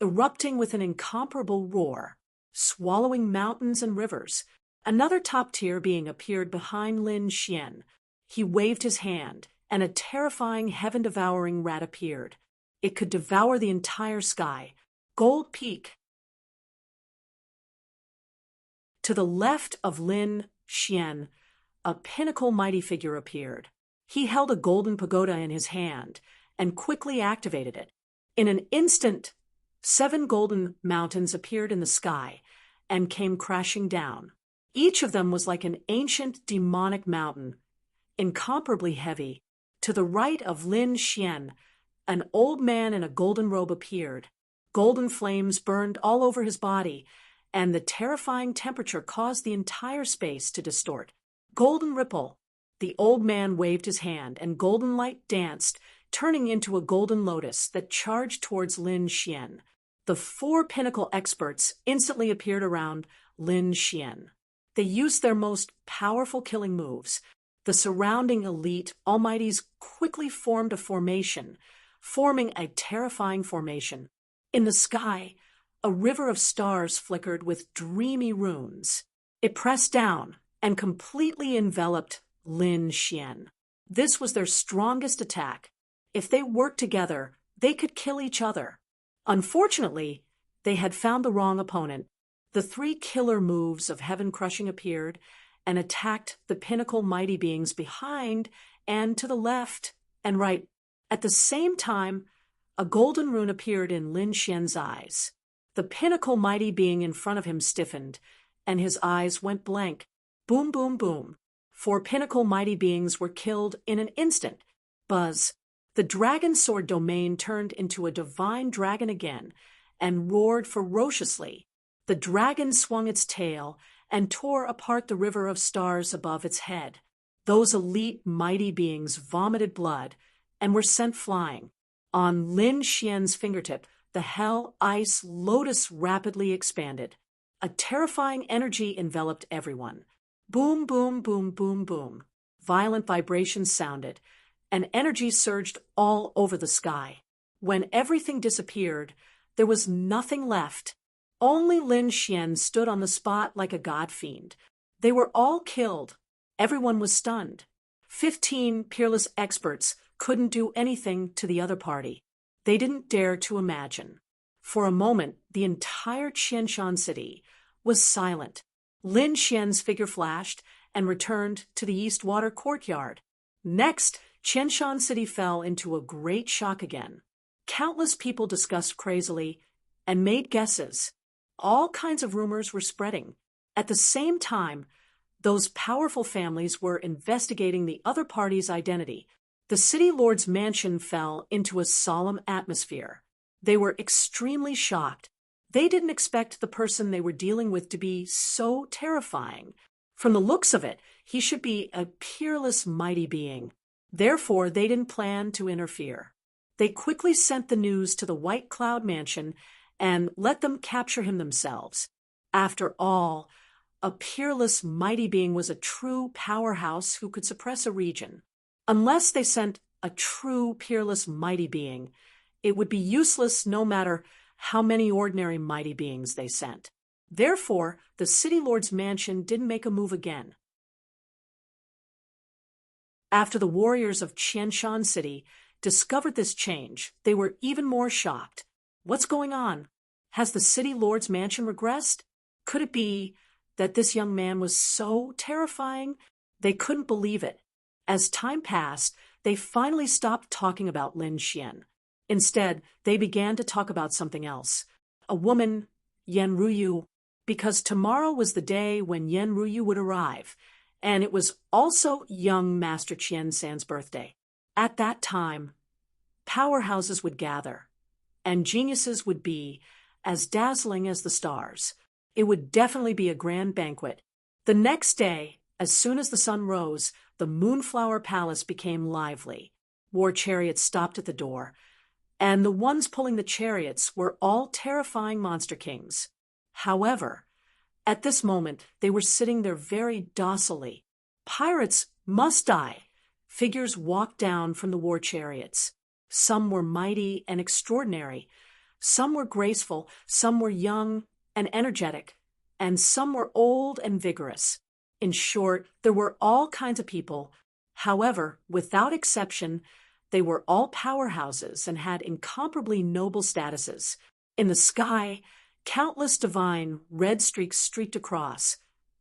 A: erupting with an incomparable roar, swallowing mountains and rivers. Another top-tier being appeared behind Lin Xian. He waved his hand, and a terrifying heaven-devouring rat appeared. It could devour the entire sky. Gold Peak. To the left of Lin Xian, a pinnacle mighty figure appeared. He held a golden pagoda in his hand and quickly activated it. In an instant, 7 golden mountains appeared in the sky and came crashing down. Each of them was like an ancient demonic mountain, incomparably heavy. To the right of Lin Xian, an old man in a golden robe appeared. Golden flames burned all over his body, and the terrifying temperature caused the entire space to distort. Golden ripple. The old man waved his hand, and golden light danced, turning into a golden lotus that charged towards Lin Xian. The 4 pinnacle experts instantly appeared around Lin Xian. They used their most powerful killing moves. The surrounding elite almighties quickly formed a formation, forming a terrifying formation. In the sky, a river of stars flickered with dreamy runes. It pressed down and completely enveloped Lin Xian. This was their strongest attack. If they worked together, they could kill each other. Unfortunately, they had found the wrong opponent. The three killer moves of Heaven Crushing appeared and attacked the pinnacle mighty beings behind and to the left and right. At the same time, a golden rune appeared in Lin Xian's eyes. The pinnacle mighty being in front of him stiffened, and his eyes went blank. Boom, boom, boom. 4 pinnacle mighty beings were killed in an instant. Buzz. The dragon sword domain turned into a divine dragon again and roared ferociously. The dragon swung its tail and tore apart the river of stars above its head. Those elite mighty beings vomited blood and were sent flying. On Lin Xian's fingertip, the hell ice lotus rapidly expanded. A terrifying energy enveloped everyone. Boom, boom, boom, boom, boom. Violent vibrations sounded, and energy surged all over the sky. When everything disappeared, there was nothing left. Only Lin Xian stood on the spot like a god fiend. They were all killed. Everyone was stunned. 15 peerless experts couldn't do anything to the other party. They didn't dare to imagine. For a moment, the entire Qianshan city was silent. Lin Xian's figure flashed and returned to the East Water courtyard. Next, Qianshan city fell into a great shock again. Countless people discussed crazily and made guesses. All kinds of rumors were spreading. At the same time, those powerful families were investigating the other party's identity. The city lord's mansion fell into a solemn atmosphere. They were extremely shocked. They didn't expect the person they were dealing with to be so terrifying. From the looks of it, he should be a peerless mighty being. Therefore, they didn't plan to interfere. They quickly sent the news to the White Cloud Mansion and let them capture him themselves. After all, a peerless mighty being was a true powerhouse who could suppress a region. Unless they sent a true peerless mighty being, it would be useless no matter how many ordinary mighty beings they sent. Therefore, the city lord's mansion didn't make a move again. After the warriors of Qianshan City discovered this change, they were even more shocked. What's going on? Has the city lord's mansion regressed? Could it be that this young man was so terrifying? They couldn't believe it. As time passed, they finally stopped talking about Lin Xian. Instead, they began to talk about something else. A woman, Yan Ruyu, because tomorrow was the day when Yan Ruyu would arrive, and it was also young Master Qiansan's birthday. At that time, powerhouses would gather, and geniuses would be as dazzling as the stars. It would definitely be a grand banquet. The next day, as soon as the sun rose, the Moonflower Palace became lively. War chariots stopped at the door, and the ones pulling the chariots were all terrifying monster kings. However, at this moment, they were sitting there very docilely. Pirates must die. Figures walked down from the war chariots. Some were mighty and extraordinary. Some were graceful. Some were young and energetic. And some were old and vigorous. In short, there were all kinds of people. However, without exception, they were all powerhouses and had incomparably noble statuses. In the sky, countless divine red streaks streaked across,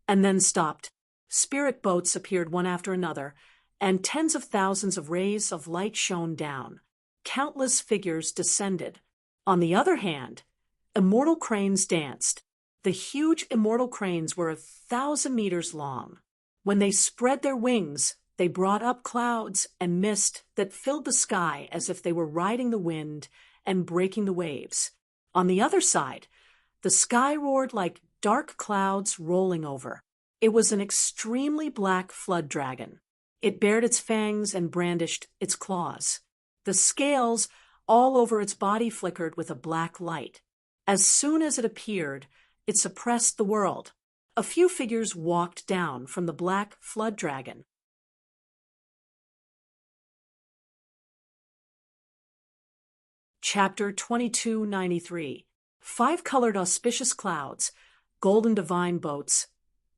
A: and then stopped. Spirit boats appeared one after another, and tens of thousands of rays of light shone down. Countless figures descended. On the other hand, immortal cranes danced. The huge immortal cranes were 1,000 meters long. When they spread their wings, they brought up clouds and mist that filled the sky as if they were riding the wind and breaking the waves. On the other side, the sky roared like dark clouds rolling over. It was an extremely black flood dragon. It bared its fangs and brandished its claws. The scales all over its body flickered with a black light. As soon as it appeared, it suppressed the world. A few figures walked down from the black flood dragon. Chapter 2293. 5-colored auspicious clouds, golden divine boats,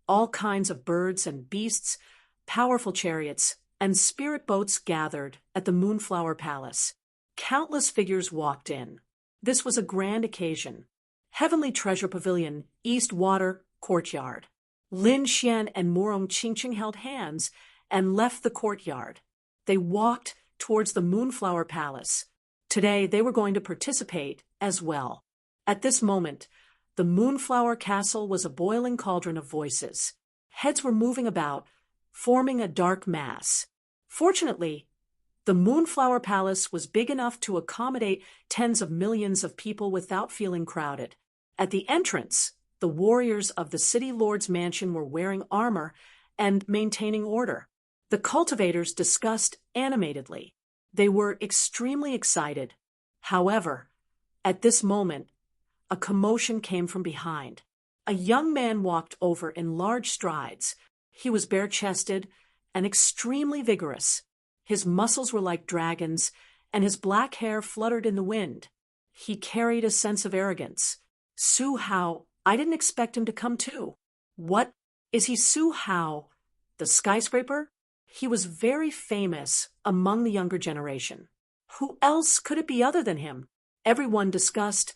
A: all kinds of birds and beasts, powerful chariots, and spirit boats gathered at the Moonflower Palace. Countless figures walked in. This was a grand occasion. Heavenly Treasure Pavilion, East Water Courtyard. Lin Xian and Morong Qingqing held hands and left the courtyard. They walked towards the Moonflower Palace. Today they were going to participate as well. At this moment, the Moonflower Castle was a boiling cauldron of voices. Heads were moving about, forming a dark mass. Fortunately, the Moonflower Palace was big enough to accommodate tens of millions of people without feeling crowded. At the entrance, the warriors of the city lord's mansion were wearing armor and maintaining order. The cultivators discussed animatedly. They were extremely excited. However, at this moment, a commotion came from behind. A young man walked over in large strides. He was bare-chested and extremely vigorous. His muscles were like dragons, and his black hair fluttered in the wind. He carried a sense of arrogance. Su Hao, I didn't expect him to come too. What? Is he Su Hao, the skyscraper? He was very famous among the younger generation. Who else could it be other than him? Everyone discussed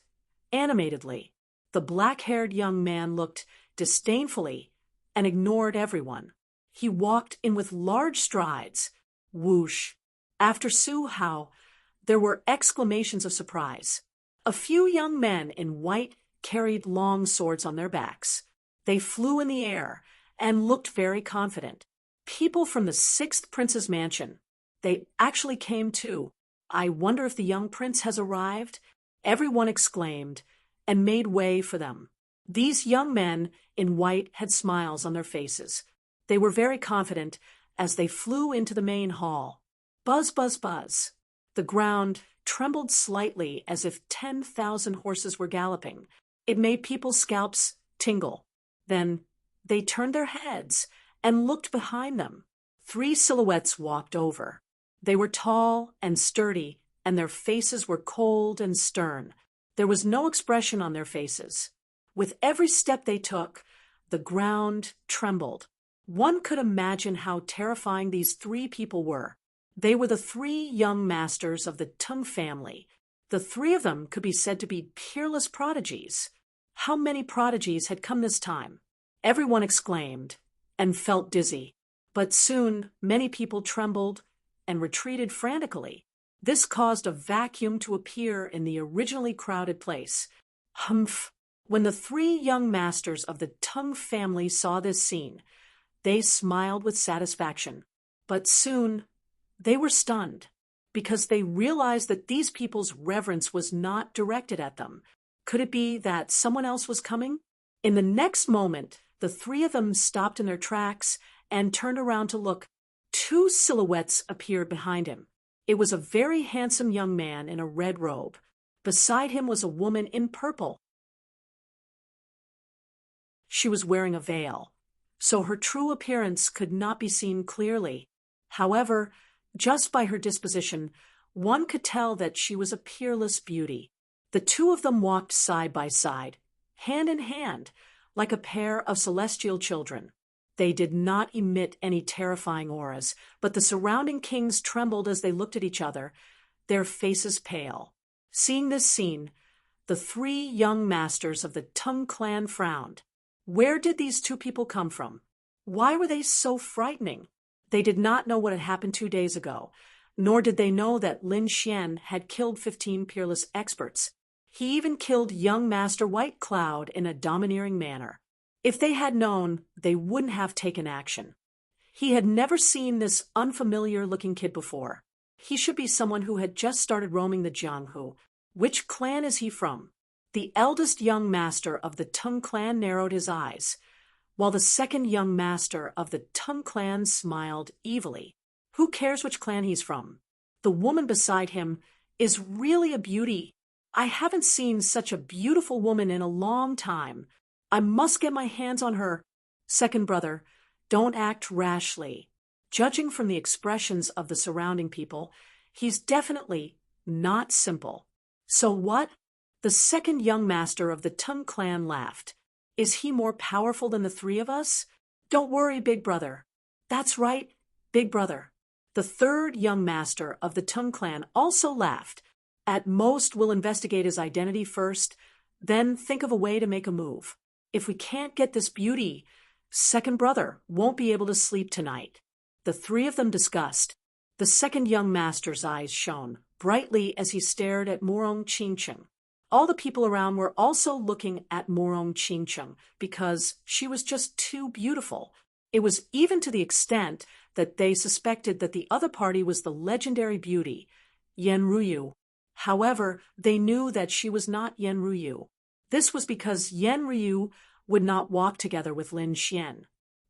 A: animatedly. The black-haired young man looked disdainfully and ignored everyone. He walked in with large strides. Whoosh! After Su Hao, there were exclamations of surprise. A few young men in white carried long swords on their backs. They flew in the air and looked very confident. People from the 6th Prince's mansion. They actually came too. I wonder if the young prince has arrived? Everyone exclaimed and made way for them. These young men in white had smiles on their faces. They were very confident as they flew into the main hall. Buzz, buzz, buzz. The ground trembled slightly as if 10,000 horses were galloping. It made people's scalps tingle. Then they turned their heads and looked behind them. 3 silhouettes walked over. They were tall and sturdy, and their faces were cold and stern. There was no expression on their faces. With every step they took, the ground trembled. One could imagine how terrifying these 3 people were. They were the 3 young masters of the Tung family. The 3 of them could be said to be peerless prodigies. How many prodigies had come this time? Everyone exclaimed and felt dizzy. But soon many people trembled and retreated frantically. This caused a vacuum to appear in the originally crowded place. Humph! When the 3 young masters of the Tung family saw this scene, they smiled with satisfaction. But soon they were stunned, because they realized that these people's reverence was not directed at them. Could it be that someone else was coming? In the next moment, the 3 of them stopped in their tracks and turned around to look. 2 silhouettes appeared behind him. It was a very handsome young man in a red robe. Beside him was a woman in purple. She was wearing a veil, so her true appearance could not be seen clearly. However, just by her disposition, one could tell that she was a peerless beauty. The 2 of them walked side by side, hand in hand, like a pair of celestial children. They did not emit any terrifying auras, but the surrounding kings trembled as they looked at each other, their faces pale. Seeing this scene, the 3 young masters of the Tung clan frowned. Where did these 2 people come from? Why were they so frightening? They did not know what had happened 2 days ago, nor did they know that Lin Xian had killed 15 peerless experts. He even killed young Master White Cloud in a domineering manner. If they had known, they wouldn't have taken action. He had never seen this unfamiliar-looking kid before. He should be someone who had just started roaming the Jianghu. Which clan is he from? The eldest young master of the Tung clan narrowed his eyes, while the second young master of the Tung clan smiled evilly. Who cares which clan he's from? The woman beside him is really a beauty. I haven't seen such a beautiful woman in a long time. I must get my hands on her. Second brother, don't act rashly. Judging from the expressions of the surrounding people, he's definitely not simple. So what? The second young master of the Tung clan laughed. Is he more powerful than the three of us? Don't worry, big brother. That's right, big brother. The third young master of the Tung clan also laughed. At most, we'll investigate his identity first, then think of a way to make a move. If we can't get this beauty, second brother won't be able to sleep tonight. The three of them discussed. The second young master's eyes shone brightly as he stared at Morong Chingcheng. All the people around were also looking at Morong Chingcheng because she was just too beautiful. It was even to the extent that they suspected that the other party was the legendary beauty, Yen Ruyu. However, they knew that she was not Yen Ruyu. This was because Yen Ryu would not walk together with Lin Xian.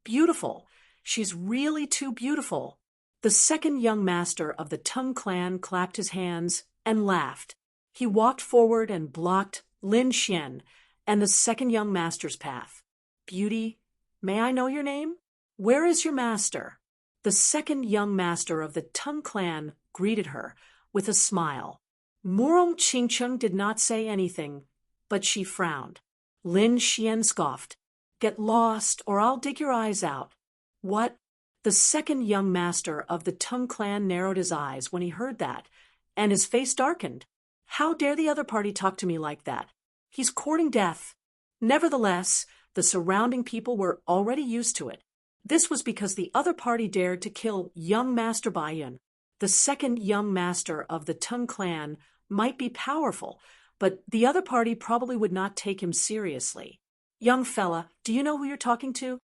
A: Beautiful. She's really too beautiful. The second young master of the Tung clan clapped his hands and laughed. He walked forward and blocked Lin Xian and the second young master's path. Beauty, may I know your name? Where is your master? The second young master of the Tung clan greeted her with a smile. Morong Chingcheng did not say anything, but she frowned. Lin Xian scoffed. Get lost, or I'll dig your eyes out. What? The second young master of the Tung clan narrowed his eyes when he heard that, and his face darkened. How dare the other party talk to me like that? He's courting death. Nevertheless, the surrounding people were already used to it. This was because the other party dared to kill young Master Baiyun. The second young master of the Tung clan might be powerful, but the other party probably would not take him seriously. Young fella, do you know who you're talking to?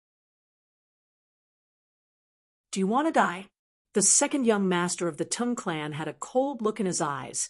A: Do you want to die? The second young master of the Tung clan had a cold look in his eyes,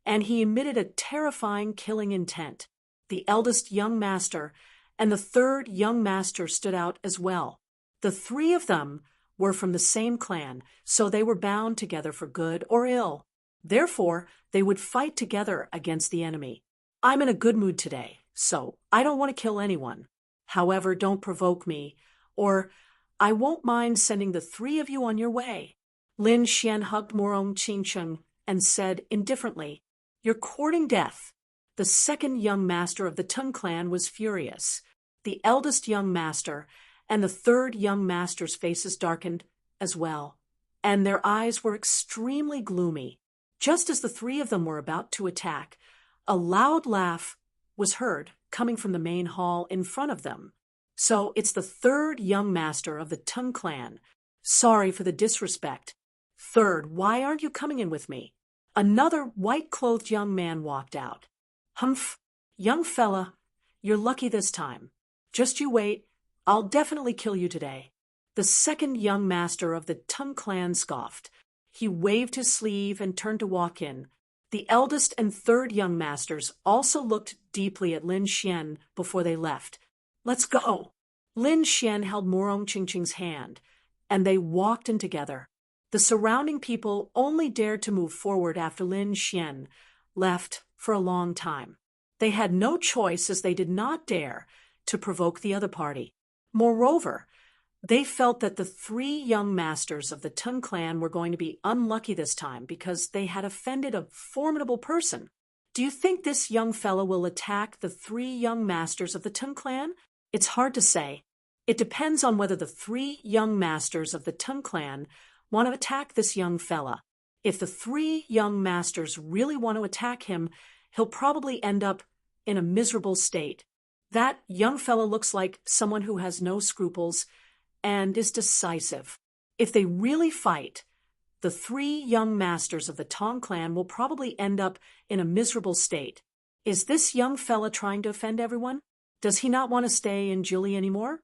A: and he emitted a terrifying killing intent. The eldest young master and the third young master stood out as well. The three of them were from the same clan, so they were bound together for good or ill. Therefore, they would fight together against the enemy. I'm in a good mood today, so I don't want to kill anyone. However, don't provoke me, or I won't mind sending the three of you on your way. Lin Xian hugged Morong Chingcheng and said indifferently, You're courting death. The second young master of the Tung clan was furious. The eldest young master and the third young master's faces darkened as well, and their eyes were extremely gloomy. Just as the three of them were about to attack, a loud laugh was heard coming from the main hall in front of them. So it's the third young master of the Tung clan. Sorry for the disrespect. Third, why aren't you coming in with me? Another white-clothed young man walked out. Humph, young fella, you're lucky this time. Just you wait, I'll definitely kill you today. The second young master of the Tung clan scoffed. He waved his sleeve and turned to walk in. The eldest and third young masters also looked deeply at Lin Xian before they left. Let's go. Lin Xian held Morong Chingcheng's hand, and they walked in together. The surrounding people only dared to move forward after Lin Xian left for a long time. They had no choice as they did not dare to provoke the other party. Moreover, they felt that the three young masters of the Tung clan were going to be unlucky this time because they had offended a formidable person. Do you think this young fellow will attack the three young masters of the Tung clan? It's hard to say. It depends on whether the three young masters of the Tung clan want to attack this young fella. If the three young masters really want to attack him, he'll probably end up in a miserable state. That young fella looks like someone who has no scruples and is decisive. If they really fight, the three young masters of the Tong clan will probably end up in a miserable state. Is this young fella trying to offend everyone? Does he not want to stay in Jili anymore?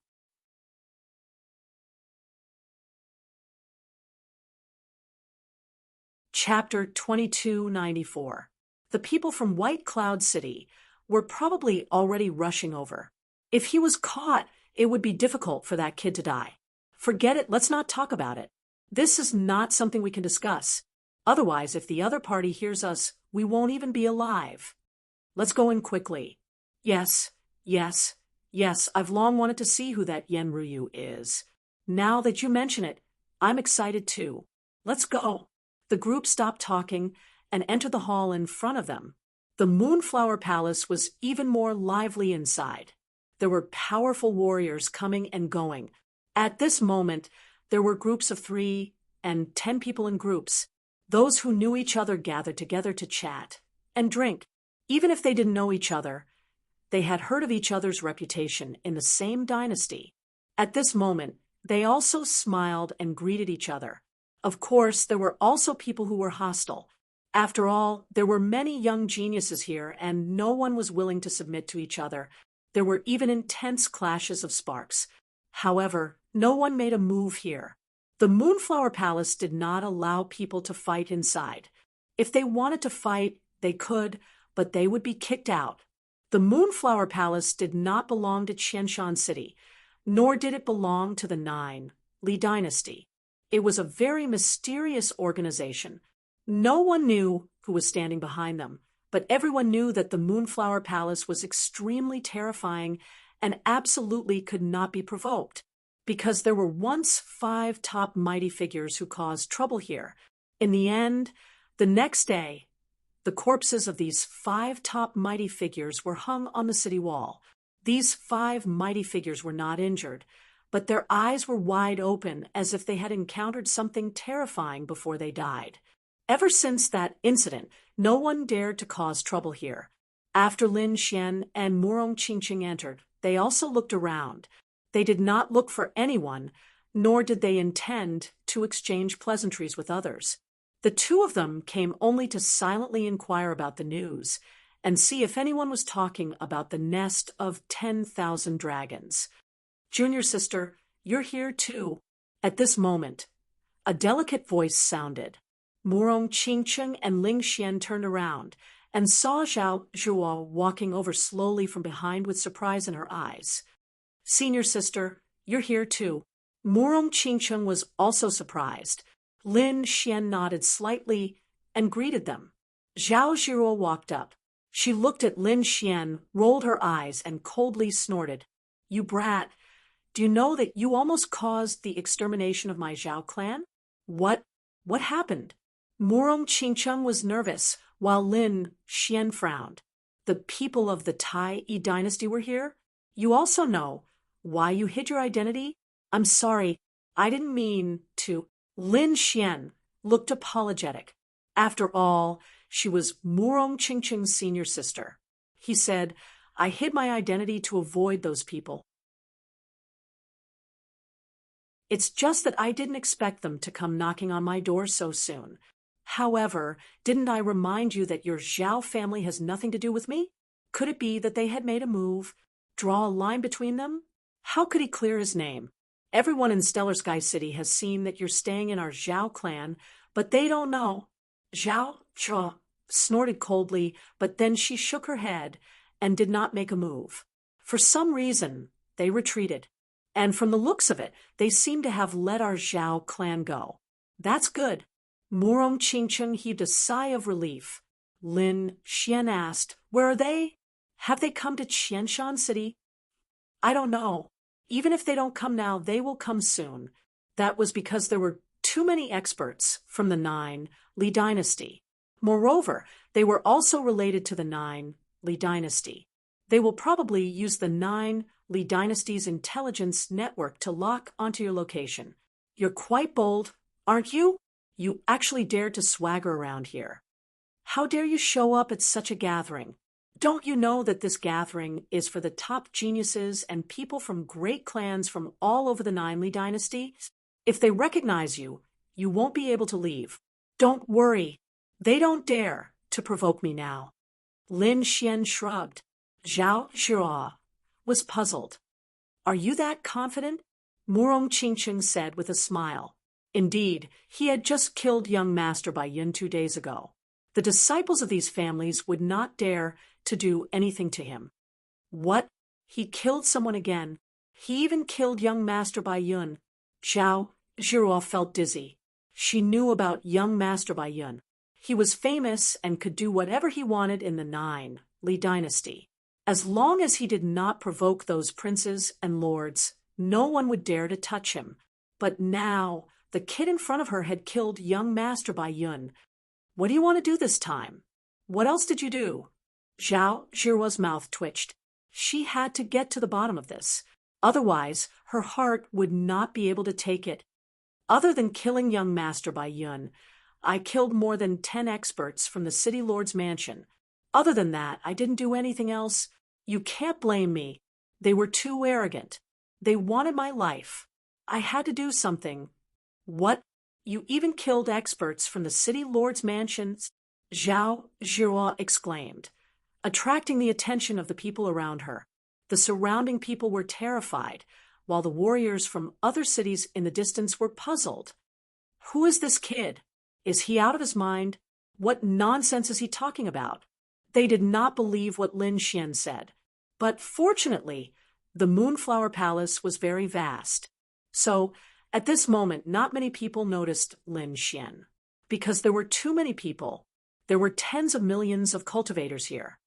A: Chapter 2294. The people from White Cloud City were probably already rushing over. If he was caught, it would be difficult for that kid to die. Forget it, let's not talk about it. This is not something we can discuss. Otherwise, if the other party hears us, we won't even be alive. Let's go in quickly. Yes, I've long wanted to see who that Yen Ryu is. Now that you mention it, I'm excited too. Let's go. The group stopped talking and entered the hall in front of them. The Moonflower Palace was even more lively inside. There were powerful warriors coming and going. At this moment, there were groups of 3 and 10 people in groups. Those who knew each other gathered together to chat and drink. Even if they didn't know each other, they had heard of each other's reputation in the same dynasty. At this moment, they also smiled and greeted each other. Of course, there were also people who were hostile. After all, there were many young geniuses here, and no one was willing to submit to each other. There were even intense clashes of sparks. However, no one made a move here. The Moonflower Palace did not allow people to fight inside. If they wanted to fight, they could, but they would be kicked out. The Moonflower Palace did not belong to Qianshan City, nor did it belong to the Nine Li Dynasty. It was a very mysterious organization. No one knew who was standing behind them, but everyone knew that the Moonflower Palace was extremely terrifying and absolutely could not be provoked, because there were once 5 top mighty figures who caused trouble here. In the end, the next day, the corpses of these 5 top mighty figures were hung on the city wall. These 5 mighty figures were not injured, but their eyes were wide open as if they had encountered something terrifying before they died. Ever since that incident, no one dared to cause trouble here. After Lin Xian and Murong Qingqing entered, they also looked around. They did not look for anyone, nor did they intend to exchange pleasantries with others. The 2 of them came only to silently inquire about the news and see if anyone was talking about the nest of 10,000 dragons. Junior sister, you're here too. At this moment, a delicate voice sounded. Murong Qingqing and Ling Xian turned around and saw Zhao Zhuo walking over slowly from behind with surprise in her eyes. Senior sister, you're here too. Murong Qingqing was also surprised. Lin Xian nodded slightly and greeted them. Zhao Zhuo walked up. She looked at Lin Xian, rolled her eyes, and coldly snorted. You brat, do you know that you almost caused the extermination of my Zhao clan? What happened? Murong Qingqing was nervous, while Lin Xian frowned. The people of the Tai Yi dynasty were here? You also know why you hid your identity? I'm sorry, I didn't mean to. Lin Xian looked apologetic. After all, she was Murong Qingqing's senior sister. He said, I hid my identity to avoid those people. It's just that I didn't expect them to come knocking on my door so soon. However, didn't I remind you that your Zhao family has nothing to do with me? Could it be that they had made a move, draw a line between them? How could he clear his name? Everyone in Stellar Sky City has seen that you're staying in our Zhao clan, but they don't know. Zhao Zhuo snorted coldly, but then she shook her head and did not make a move. For some reason, they retreated. And from the looks of it, they seem to have let our Zhao clan go. That's good. Murong Qingqing heaved a sigh of relief. Lin Xian asked, where are they? Have they come to Qianshan City? I don't know. Even if they don't come now, they will come soon. That was because there were too many experts from the Nine Li Dynasty. Moreover, they were also related to the Nine Li Dynasty. They will probably use the Nine Li Dynasty's intelligence network to lock onto your location. You're quite bold, aren't you? You actually dared to swagger around here. How dare you show up at such a gathering? Don't you know that this gathering is for the top geniuses and people from great clans from all over the Nine Li Dynasty? If they recognize you, you won't be able to leave. Don't worry. They don't dare to provoke me now. Lin Xian shrugged. Zhao Zhuo was puzzled. Are you that confident? Murong Qingqing said with a smile. Indeed, he had just killed young Master Bai Yun 2 days ago. The disciples of these families would not dare to do anything to him. What? He killed someone again. He even killed young Master Bai Yun. Zhao Zhuo felt dizzy. She knew about young Master Bai Yun. He was famous and could do whatever he wanted in the Nine Li Dynasty. As long as he did not provoke those princes and lords, no one would dare to touch him. But now, the kid in front of her had killed young Master Bai Yun. What do you want to do this time? What else did you do? Zhao Zhiruo's mouth twitched. She had to get to the bottom of this. Otherwise, her heart would not be able to take it. Other than killing young master Bai Yun, I killed more than 10 experts from the city lord's mansion. Other than that, I didn't do anything else. You can't blame me. They were too arrogant. They wanted my life. I had to do something. What? You even killed experts from the city lord's mansions? Zhao Zhiruo exclaimed, attracting the attention of the people around her. The surrounding people were terrified, while the warriors from other cities in the distance were puzzled. Who is this kid? Is he out of his mind? What nonsense is he talking about? They did not believe what Lin Xian said. But fortunately, the Moonflower Palace was very vast. So, at this moment, not many people noticed Lin Xian. Because there were too many people. There were tens of millions of cultivators here.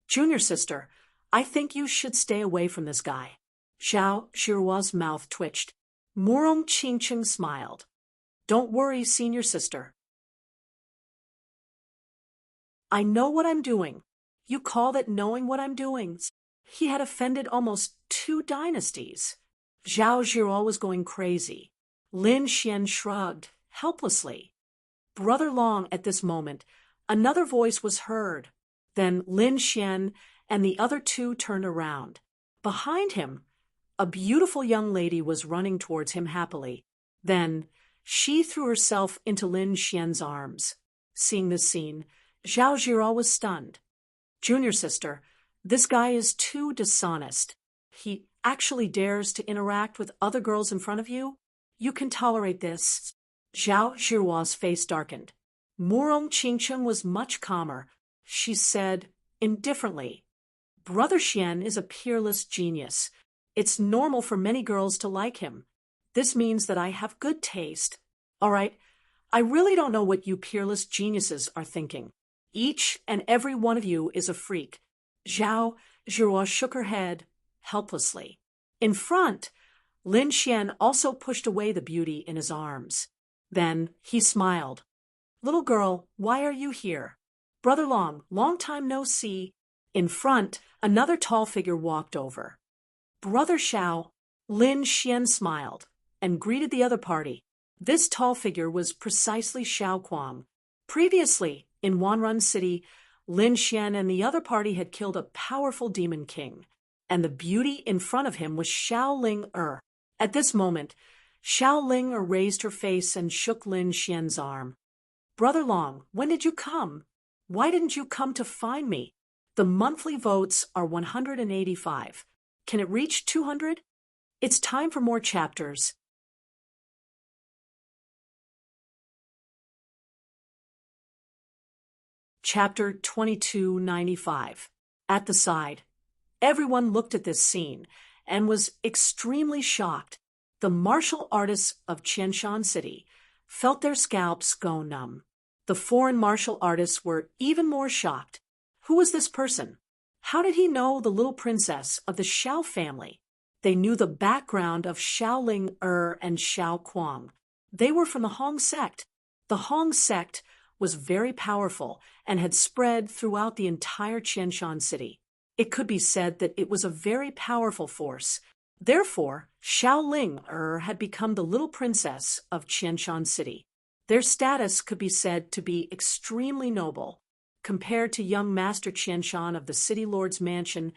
A: Junior sister, I think you should stay away from this guy. Zhao Zhiruo's mouth twitched. Murong Qingqing smiled. Don't worry, senior sister. I know what I'm doing. You call that knowing what I'm doing? He had offended almost 2 dynasties. Zhao Zhiruo was going crazy. Lin Xian shrugged, helplessly. Brother Long, at this moment, another voice was heard. Then Lin Xian and the other 2 turned around. Behind him, a beautiful young lady was running towards him happily. Then, she threw herself into Lin Xian's arms. Seeing this scene, Zhao Zhiruo was stunned. Junior sister, this guy is too dishonest. He actually dares to interact with other girls in front of you? You can tolerate this. Zhao Zhiruo's face darkened. Murong Qingqing was much calmer. She said, indifferently, Brother Xian is a peerless genius. It's normal for many girls to like him. This means that I have good taste. All right, I really don't know what you peerless geniuses are thinking. Each and every one of you is a freak. Zhao Zhiruo shook her head helplessly. In front, Lin Xian also pushed away the beauty in his arms. Then he smiled. Little girl, why are you here? Brother Long, long time no see. In front, another tall figure walked over. Brother Xiao. Lin Xian smiled and greeted the other party. This tall figure was precisely Xiao Kuang. Previously, in Wanrun City, Lin Xian and the other party had killed a powerful demon king, and the beauty in front of him was Xiao Ling Er. At this moment, Xiao Ling Er raised her face and shook Lin Xian's arm. Brother Long, when did you come? Why didn't you come to find me? The monthly votes are 185. Can it reach 200? It's time for more chapters. Chapter 2295. At the side. Everyone looked at this scene and was extremely shocked. The martial artists of Qianshan City felt their scalps go numb. The foreign martial artists were even more shocked. Who was this person? How did he know the little princess of the Xiao family? They knew the background of Xiao Ling Er and Xiao Kuang. They were from the Hong sect. The Hong sect was very powerful and had spread throughout the entire Qianshan City. It could be said that it was a very powerful force. Therefore, Xiao Ling Er had become the little princess of Qianshan City. Their status could be said to be extremely noble. Compared to young Master Qianshan of the City Lord's Mansion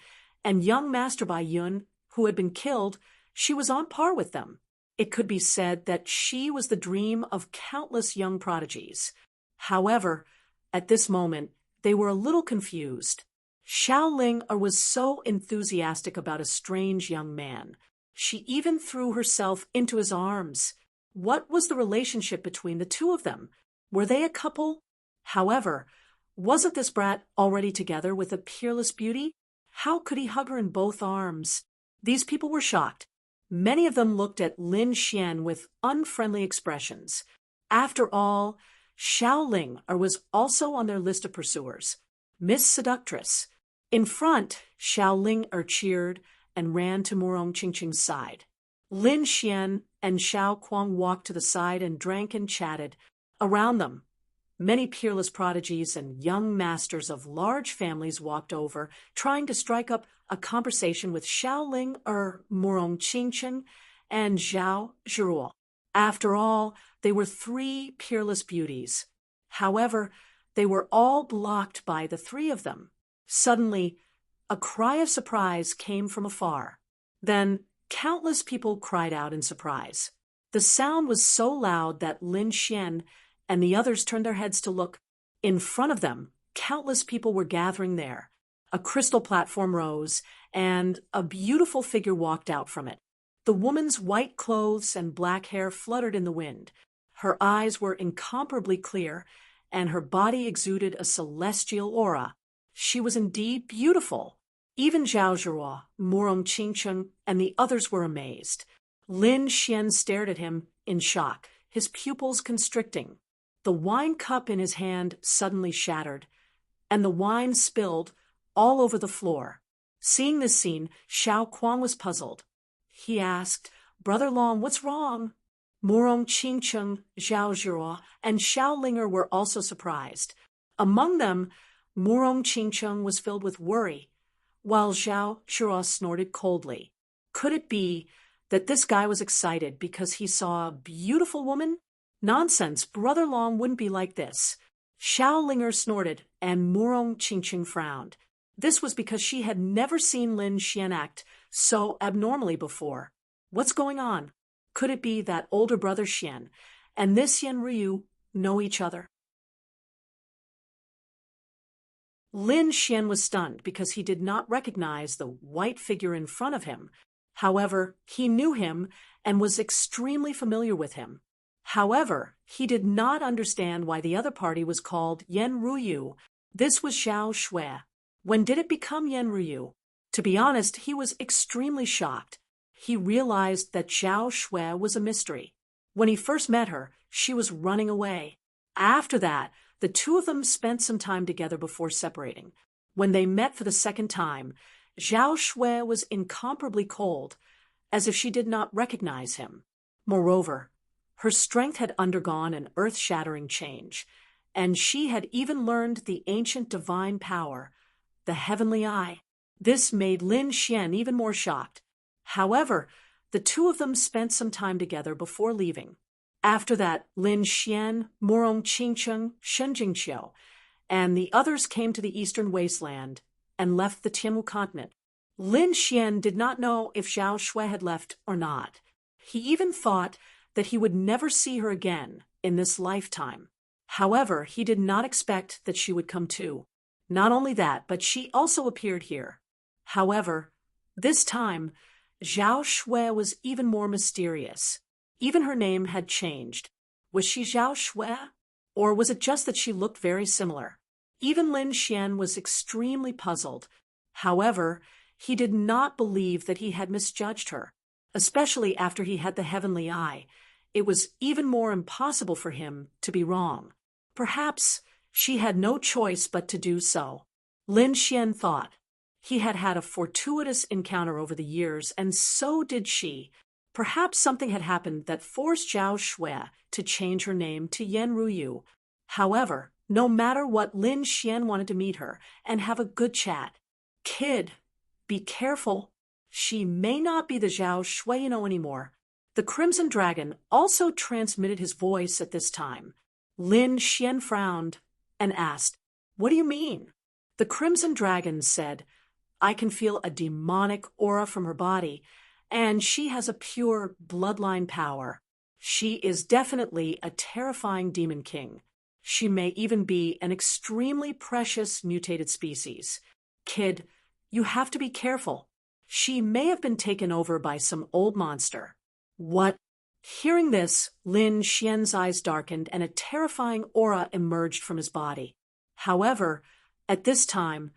A: and young Master Bai Yun, who had been killed, she was on par with them. It could be said that she was the dream of countless young prodigies. However, at this moment, they were a little confused. Xiao Ling was so enthusiastic about a strange young man. She even threw herself into his arms. What was the relationship between the two of them? Were they a couple? However, wasn't this brat already together with a peerless beauty? How could he hug her in both arms? These people were shocked. Many of them looked at Lin Xian with unfriendly expressions. After all, Xiao Ling was also on their list of pursuers. Miss Seductress. In front, Xiao Ling cheered and ran to Murong Qingqing's side. Lin Xian and Xiao Kuang walked to the side and drank and chatted. Around them, Many peerless prodigies and young masters of large families walked over, trying to strike up a conversation with Xiao Ling Murong Qingcheng and Zhao Zhiruo. After all, they were three peerless beauties. However, they were all blocked by the three of them. Suddenly, a cry of surprise came from afar. Then, countless people cried out in surprise. The sound was so loud that Lin Xian and the others turned their heads to look. In front of them, countless people were gathering there. A crystal platform rose, and a beautiful figure walked out from it. The woman's white clothes and black hair fluttered in the wind. Her eyes were incomparably clear, and her body exuded a celestial aura. She was indeed beautiful. Even Zhao Zhiruo, Murong Qingcheng, and the others were amazed. Lin Xian stared at him in shock, his pupils constricting. The wine cup in his hand suddenly shattered, and the wine spilled all over the floor. Seeing this scene, Xiao Kuang was puzzled. He asked, "Brother Long, what's wrong?" Murong Qingcheng, Zhao Zhiruo, and Xiao Linger were also surprised. Among them, Murong Qingcheng was filled with worry, while Zhao Zhiruo snorted coldly. Could it be that this guy was excited because he saw a beautiful woman? Nonsense, Brother Long wouldn't be like this. Xiao Linger snorted, and Murong Qingcheng frowned. This was because she had never seen Lin Xian act so abnormally before. What's going on? Could it be that older brother Xian and this Yen Ryu know each other? Lin Xian was stunned because he did not recognize the white figure in front of him. However, he knew him and was extremely familiar with him. However, he did not understand why the other party was called Yen Ryu. This was Zhao Shui. When did it become Yen Ryu? To be honest, he was extremely shocked. He realized that Zhao Shui was a mystery. When he first met her, she was running away. After that, the two of them spent some time together before separating. When they met for the second time, Zhao Shui was incomparably cold, as if she did not recognize him. Moreover, her strength had undergone an earth-shattering change, and she had even learned the ancient divine power, the heavenly eye. This made Lin Xian even more shocked. However, the two of them spent some time together before leaving. After that, Lin Xian, Murong Qingcheng, Shen Jingqiu, and the others came to the eastern wasteland and left the Tianwu continent. Lin Xian did not know if Zhao Shui had left or not. He even thought that he would never see her again in this lifetime. However, he did not expect that she would come too. Not only that, but she also appeared here. However, this time, Zhao Shui was even more mysterious. Even her name had changed. Was she Zhao Shui? Or was it just that she looked very similar? Even Lin Xian was extremely puzzled. However, he did not believe that he had misjudged her, especially after he had the heavenly eye. It was even more impossible for him to be wrong. Perhaps she had no choice but to do so. Lin Xian thought. He had had a fortuitous encounter over the years, and so did she. Perhaps something had happened that forced Zhao Shui to change her name to Yen Ryu. However, no matter what, Lin Xian wanted to meet her and have a good chat. "Kid, be careful. She may not be the Zhao Shui you know anymore." The Crimson Dragon also transmitted his voice at this time. Lin Xian frowned and asked, "What do you mean?" The Crimson Dragon said, "I can feel a demonic aura from her body, and she has a pure bloodline power. She is definitely a terrifying demon king. She may even be an extremely precious mutated species. Kid, you have to be careful. She may have been taken over by some old monster." "What?" Hearing this, Lin Xian's eyes darkened and a terrifying aura emerged from his body. However, at this time,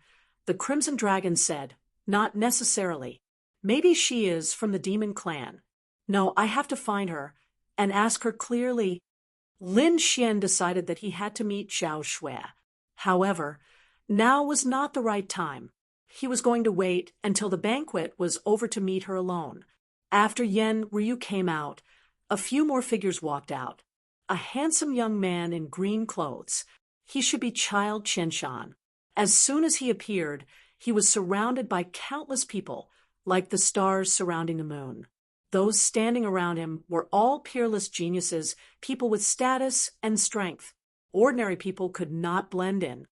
A: the Crimson Dragon said, "Not necessarily. Maybe she is from the demon clan. No, I have to find her and ask her clearly." Lin Xian decided that he had to meet Zhao Shui. However, now was not the right time. He was going to wait until the banquet was over to meet her alone. After Yen Ryu came out, a few more figures walked out. a handsome young man in green clothes. He should be Child Qianshan. As soon as he appeared, he was surrounded by countless people, like the stars surrounding the moon. Those standing around him were all peerless geniuses, people with status and strength. Ordinary people could not blend in.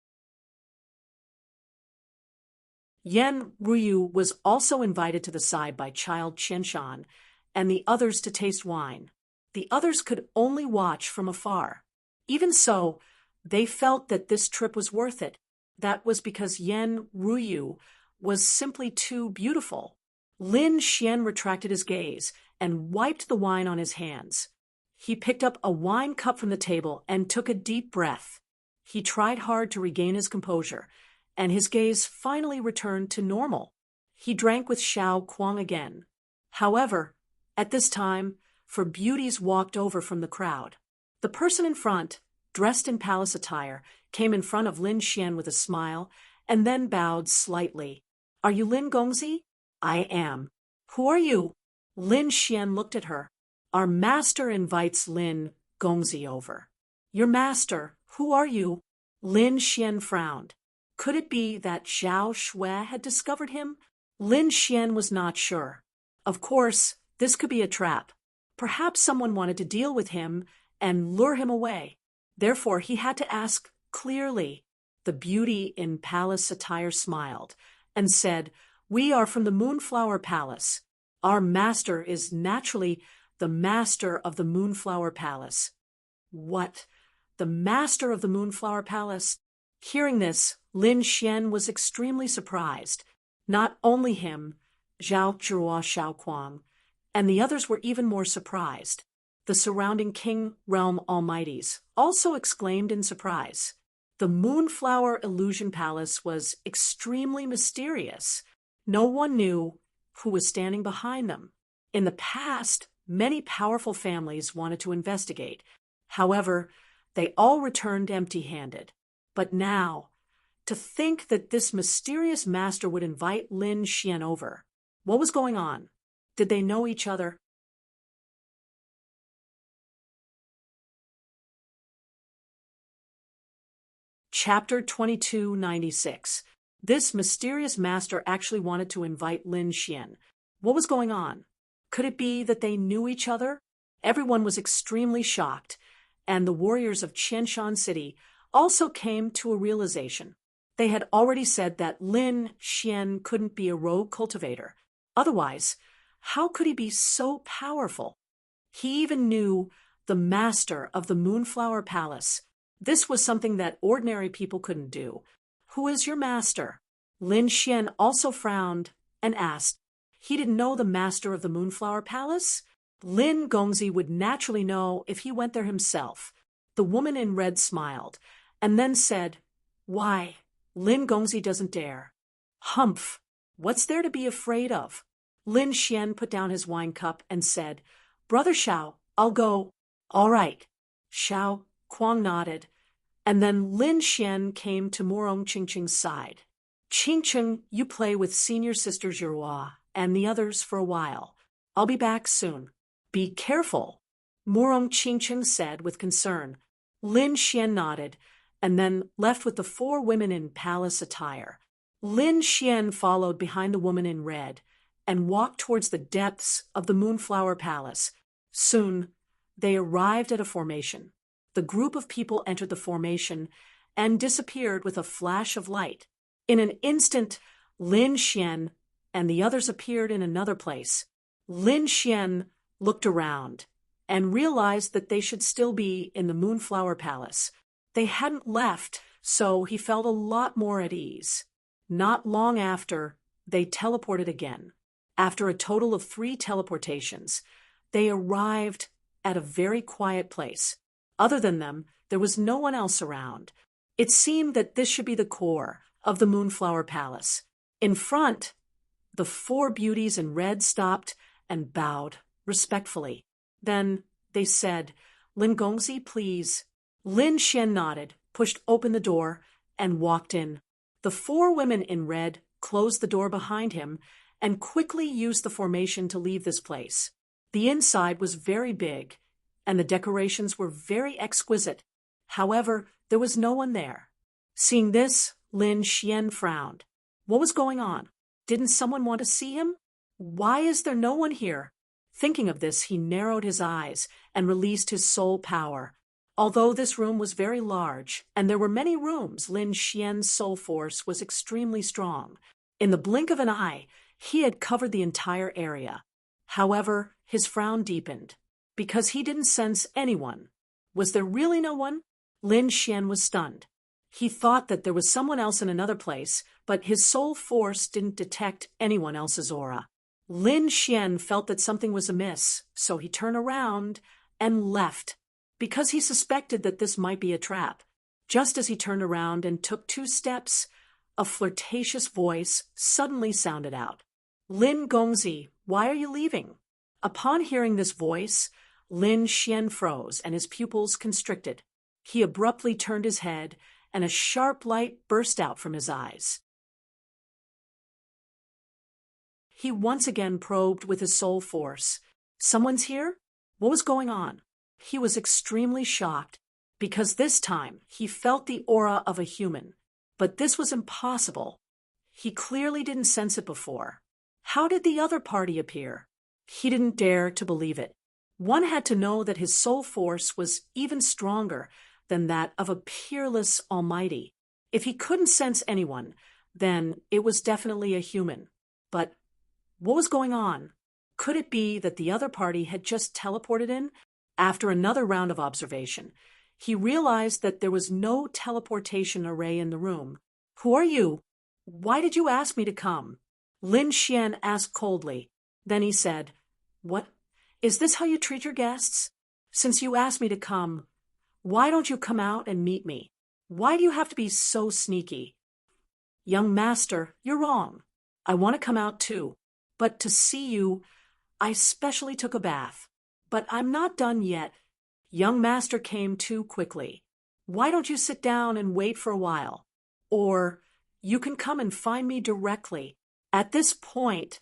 A: Yan Ruyu was also invited to the side by Child Qianshan and the others to taste wine. The others could only watch from afar. Even so, they felt that this trip was worth it. That was because Yan Ruyu was simply too beautiful. Lin Xian retracted his gaze and wiped the wine on his hands. He picked up a wine cup from the table and took a deep breath. He tried hard to regain his composure, and his gaze finally returned to normal. He drank with Xiao Kuang again. However, at this time, four beauties walked over from the crowd. The person in front, dressed in palace attire, came in front of Lin Xian with a smile and then bowed slightly. "Are you Lin Gongzi?" "I am." "Who are you?" Lin Xian looked at her. "Our master invites Lin Gongzi over." "Your master? Who are you?" Lin Xian frowned. Could it be that Zhao Shui had discovered him? Lin Xian was not sure. Of course, this could be a trap. Perhaps someone wanted to deal with him and lure him away. Therefore, he had to ask clearly. The beauty in palace attire smiled and said, "We are from the Moonflower Palace. Our master is naturally the master of the Moonflower Palace." "What? The master of the Moonflower Palace?" Hearing this, Lin Xian was extremely surprised. Not only him, Zhao Zhihua Xiao Kuang, and the others were even more surprised. The surrounding King Realm Almighties also exclaimed in surprise. The Moonflower Illusion Palace was extremely mysterious. No one knew who was standing behind them. In the past, many powerful families wanted to investigate. However, they all returned empty-handed. But now, to think that this mysterious master would invite Lin Xian over. What was going on? Did they know each other? Chapter 2296. This mysterious master actually wanted to invite Lin Xian. What was going on? Could it be that they knew each other? Everyone was extremely shocked, and the warriors of Qianshan City also came to a realization. They had already said that Lin Xian couldn't be a rogue cultivator. Otherwise, how could he be so powerful? He even knew the master of the Moonflower Palace. This was something that ordinary people couldn't do. "Who is your master?" Lin Xian also frowned and asked. He didn't know the master of the Moonflower Palace? Lin Gongzi would naturally know if he went there himself. The woman in red smiled and then said, "Why, Lin Gongzi doesn't dare." "Humph! What's there to be afraid of?" Lin Xian put down his wine cup and said, "Brother Xiao, I'll go." "All right." Xiao Kuang nodded, and then Lin Xian came to Morong Qingqing's side. "Qingqing, you play with senior sister Zhihua and the others for a while. I'll be back soon." "Be careful," Morong Qingqing said with concern. Lin Xian nodded, and then left with the four women in palace attire. Lin Xian followed behind the woman in red and walked towards the depths of the Moonflower Palace. Soon, they arrived at a formation. The group of people entered the formation and disappeared with a flash of light. In an instant, Lin Xian and the others appeared in another place. Lin Xian looked around and realized that they should still be in the Moonflower Palace. They hadn't left, so he felt a lot more at ease. Not long after, they teleported again. After a total of 3 teleportations, they arrived at a very quiet place. Other than them, there was no one else around. It seemed that this should be the core of the Moonflower Palace. In front, the 4 beauties in red stopped and bowed respectfully. Then they said, "Lin Gongzi, please." Lin Xian nodded, pushed open the door, and walked in. The 4 women in red closed the door behind him and quickly used the formation to leave this place. The inside was very big. and the decorations were very exquisite. However, there was no one there. Seeing this, Lin Xian frowned. What was going on? Didn't someone want to see him? Why is there no one here? Thinking of this, he narrowed his eyes and released his soul power. Although this room was very large, and there were many rooms, Lin Xian's soul force was extremely strong. In the blink of an eye, he had covered the entire area. However, his frown deepened, because he didn't sense anyone. Was there really no one? Lin Xian was stunned. He thought that there was someone else in another place, but his soul force didn't detect anyone else's aura. Lin Xian felt that something was amiss, so he turned around and left, because he suspected that this might be a trap. Just as he turned around and took 2 steps, a flirtatious voice suddenly sounded out. Lin Gongzi, why are you leaving? Upon hearing this voice, Lin Xian froze and his pupils constricted. He abruptly turned his head, and a sharp light burst out from his eyes. He once again probed with his soul force. Someone's here? What was going on? He was extremely shocked, because this time he felt the aura of a human. But this was impossible. He clearly didn't sense it before. How did the other party appear? He didn't dare to believe it. One had to know that his soul force was even stronger than that of a peerless almighty. If he couldn't sense anyone, then it was definitely a human. But what was going on? Could it be that the other party had just teleported in? After another round of observation, he realized that there was no teleportation array in the room. Who are you? Why did you ask me to come? Lin Xian asked coldly. Then he said, What? Is this how you treat your guests? Since you asked me to come, why don't you come out and meet me? Why do you have to be so sneaky? Young master, you're wrong. I want to come out too. But to see you, I specially took a bath. But I'm not done yet. Young master came too quickly. Why don't you sit down and wait for a while? Or you can come and find me directly. At this point,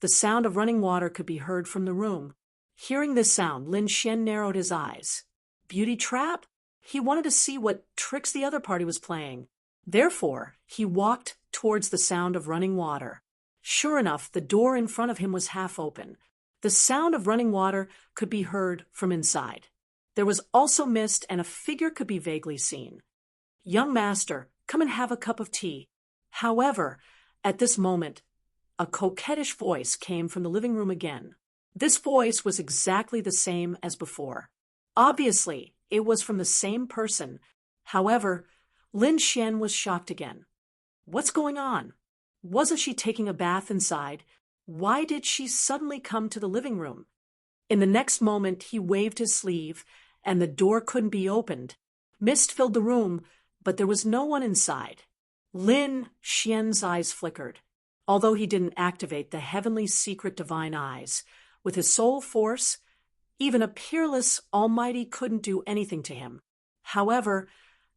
A: the sound of running water could be heard from the room. Hearing this sound, Lin Xian narrowed his eyes. Beauty trap? He wanted to see what tricks the other party was playing. Therefore, he walked towards the sound of running water. Sure enough, the door in front of him was half open. The sound of running water could be heard from inside. There was also mist, and a figure could be vaguely seen. Young master, come and have a cup of tea. However, at this moment, a coquettish voice came from the living room again. This voice was exactly the same as before. Obviously, it was from the same person. However, Lin Xian was shocked again. What's going on? Wasn't she taking a bath inside? Why did she suddenly come to the living room? In the next moment, he waved his sleeve, and the door couldn't be opened. Mist filled the room, but there was no one inside. Lin Xian's eyes flickered. Although he didn't activate the heavenly secret divine eyes, with his soul force, even a peerless almighty couldn't do anything to him. However,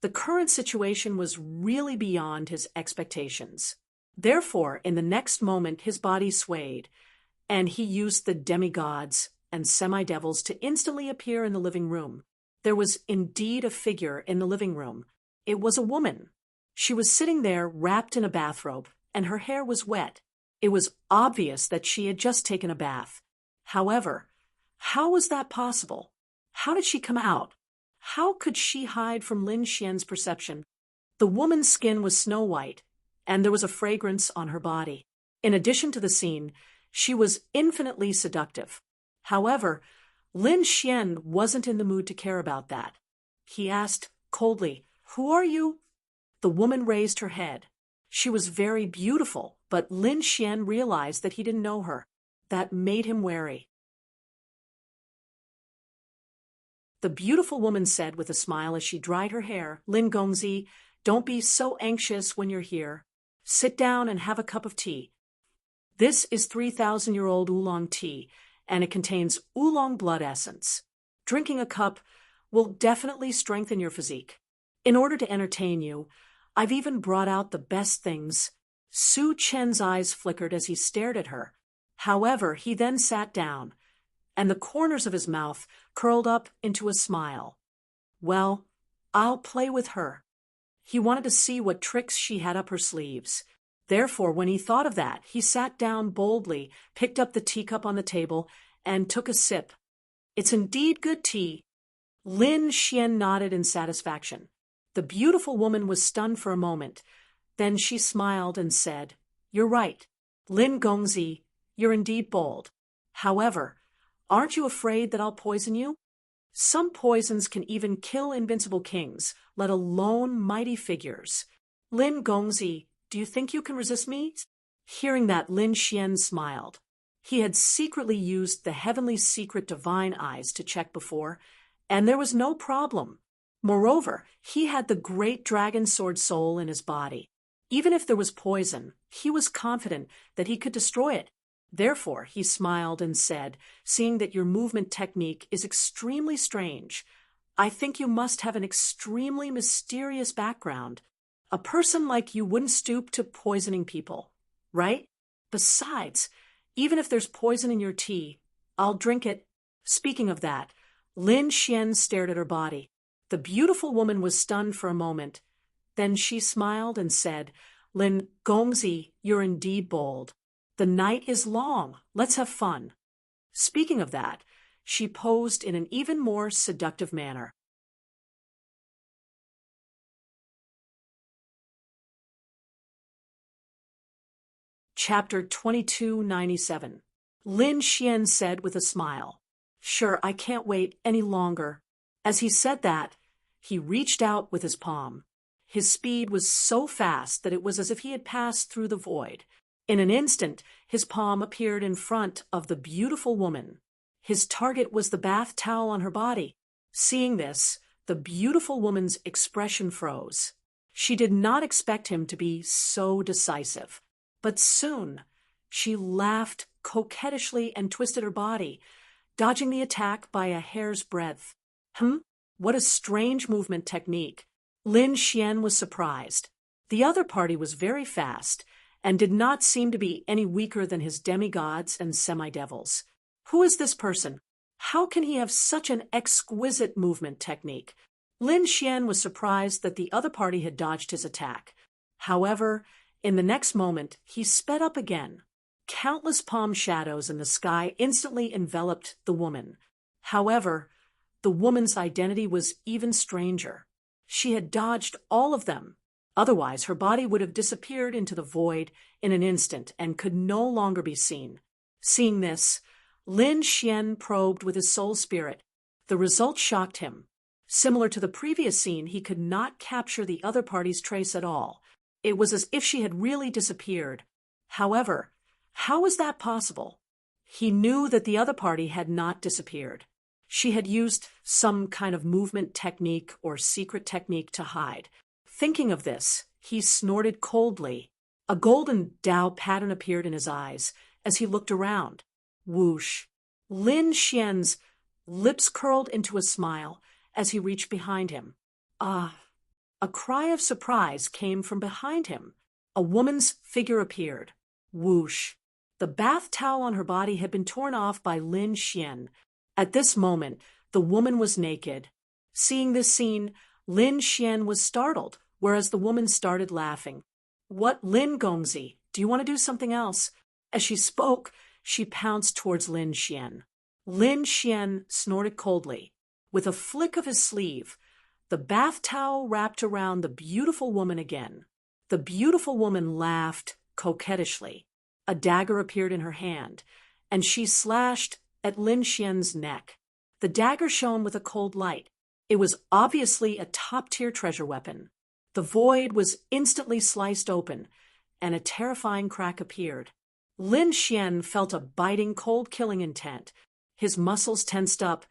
A: the current situation was really beyond his expectations. Therefore, in the next moment, his body swayed, and he used the demigods and semi-devils to instantly appear in the living room. There was indeed a figure in the living room. It was a woman. She was sitting there wrapped in a bathrobe, and her hair was wet. It was obvious that she had just taken a bath. However, how was that possible? How did she come out? How could she hide from Lin Xian's perception? The woman's skin was snow white, and there was a fragrance on her body. In addition to the scene, she was infinitely seductive. However, Lin Xian wasn't in the mood to care about that. He asked coldly, "Who are you?" The woman raised her head. She was very beautiful, but Lin Xian realized that he didn't know her. That made him wary. The beautiful woman said with a smile as she dried her hair, "Lin Gongzi, don't be so anxious when you're here. Sit down and have a cup of tea. This is 3,000-year-old oolong tea, and it contains oolong blood essence. Drinking a cup will definitely strengthen your physique. In order to entertain you, I've even brought out the best things." Su Chen's eyes flickered as he stared at her. However, he then sat down, and the corners of his mouth curled up into a smile. Well, I'll play with her. He wanted to see what tricks she had up her sleeves. Therefore, when he thought of that, he sat down boldly, picked up the teacup on the table, and took a sip. It's indeed good tea. Lin Xian nodded in satisfaction. The beautiful woman was stunned for a moment. Then she smiled and said, You're right. Lin Gongzi, you're indeed bold. However, aren't you afraid that I'll poison you? Some poisons can even kill invincible kings, let alone mighty figures. Lin Gongzi, do you think you can resist me? Hearing that, Lin Xian smiled. He had secretly used the heavenly secret divine eyes to check before, and there was no problem. Moreover, he had the great dragon sword soul in his body. Even if there was poison, he was confident that he could destroy it. Therefore, he smiled and said, Seeing that your movement technique is extremely strange, I think you must have an extremely mysterious background. A person like you wouldn't stoop to poisoning people, right? Besides, even if there's poison in your tea, I'll drink it. Speaking of that, Lin Xian stared at her body. The beautiful woman was stunned for a moment. Then she smiled and said, Lin Gongzi, you're indeed bold. The night is long. Let's have fun. Speaking of that, she posed in an even more seductive manner. Chapter 2297. Lin Xian said with a smile, Sure, I can't wait any longer. As he said that, he reached out with his palm. His speed was so fast that it was as if he had passed through the void. In an instant, his palm appeared in front of the beautiful woman. His target was the bath towel on her body. Seeing this, the beautiful woman's expression froze. She did not expect him to be so decisive. But soon, she laughed coquettishly and twisted her body, dodging the attack by a hair's breadth. What a strange movement technique. Lin Xian was surprised. The other party was very fast, and did not seem to be any weaker than his demigods and semi-devils. Who is this person? How can he have such an exquisite movement technique? Lin Xian was surprised that the other party had dodged his attack. However, in the next moment, he sped up again. Countless palm shadows in the sky instantly enveloped the woman. However, the woman's identity was even stranger. She had dodged all of them. Otherwise, her body would have disappeared into the void in an instant and could no longer be seen. Seeing this, Lin Xian probed with his soul spirit. The result shocked him. Similar to the previous scene, he could not capture the other party's trace at all. It was as if she had really disappeared. However, how was that possible? He knew that the other party had not disappeared. She had used some kind of movement technique or secret technique to hide. Thinking of this, he snorted coldly. A golden Dao pattern appeared in his eyes as he looked around. Whoosh! Lin Xian's lips curled into a smile as he reached behind him. Ah! A cry of surprise came from behind him. A woman's figure appeared. Whoosh! The bath towel on her body had been torn off by Lin Xian. At this moment, the woman was naked. Seeing this scene, Lin Xian was startled, whereas the woman started laughing. What, Lin Gongzi? Do you want to do something else? As she spoke, she pounced towards Lin Xian. Lin Xian snorted coldly. With a flick of his sleeve, the bath towel wrapped around the beautiful woman again. The beautiful woman laughed coquettishly. A dagger appeared in her hand, and she slashed at Lin Xian's neck. The dagger shone with a cold light. It was obviously a top-tier treasure weapon. The void was instantly sliced open, and a terrifying crack appeared. Lin Xian felt a biting, cold-killing intent. His muscles tensed up,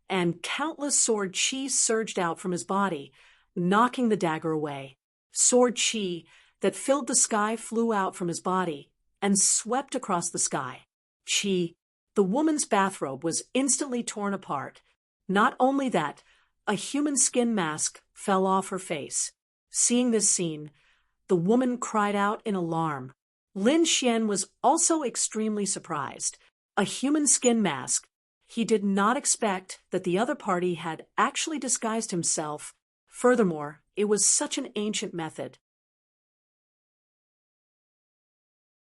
A: and countless sword chi surged out from his body, knocking the dagger away. Sword chi that filled the sky flew out from his body and swept across the sky. Chi. The woman's bathrobe was instantly torn apart. Not only that, a human skin mask fell off her face. Seeing this scene, the woman cried out in alarm. Lin Xian was also extremely surprised. A human skin mask. He did not expect that the other party had actually disguised himself. Furthermore, it was such an ancient method.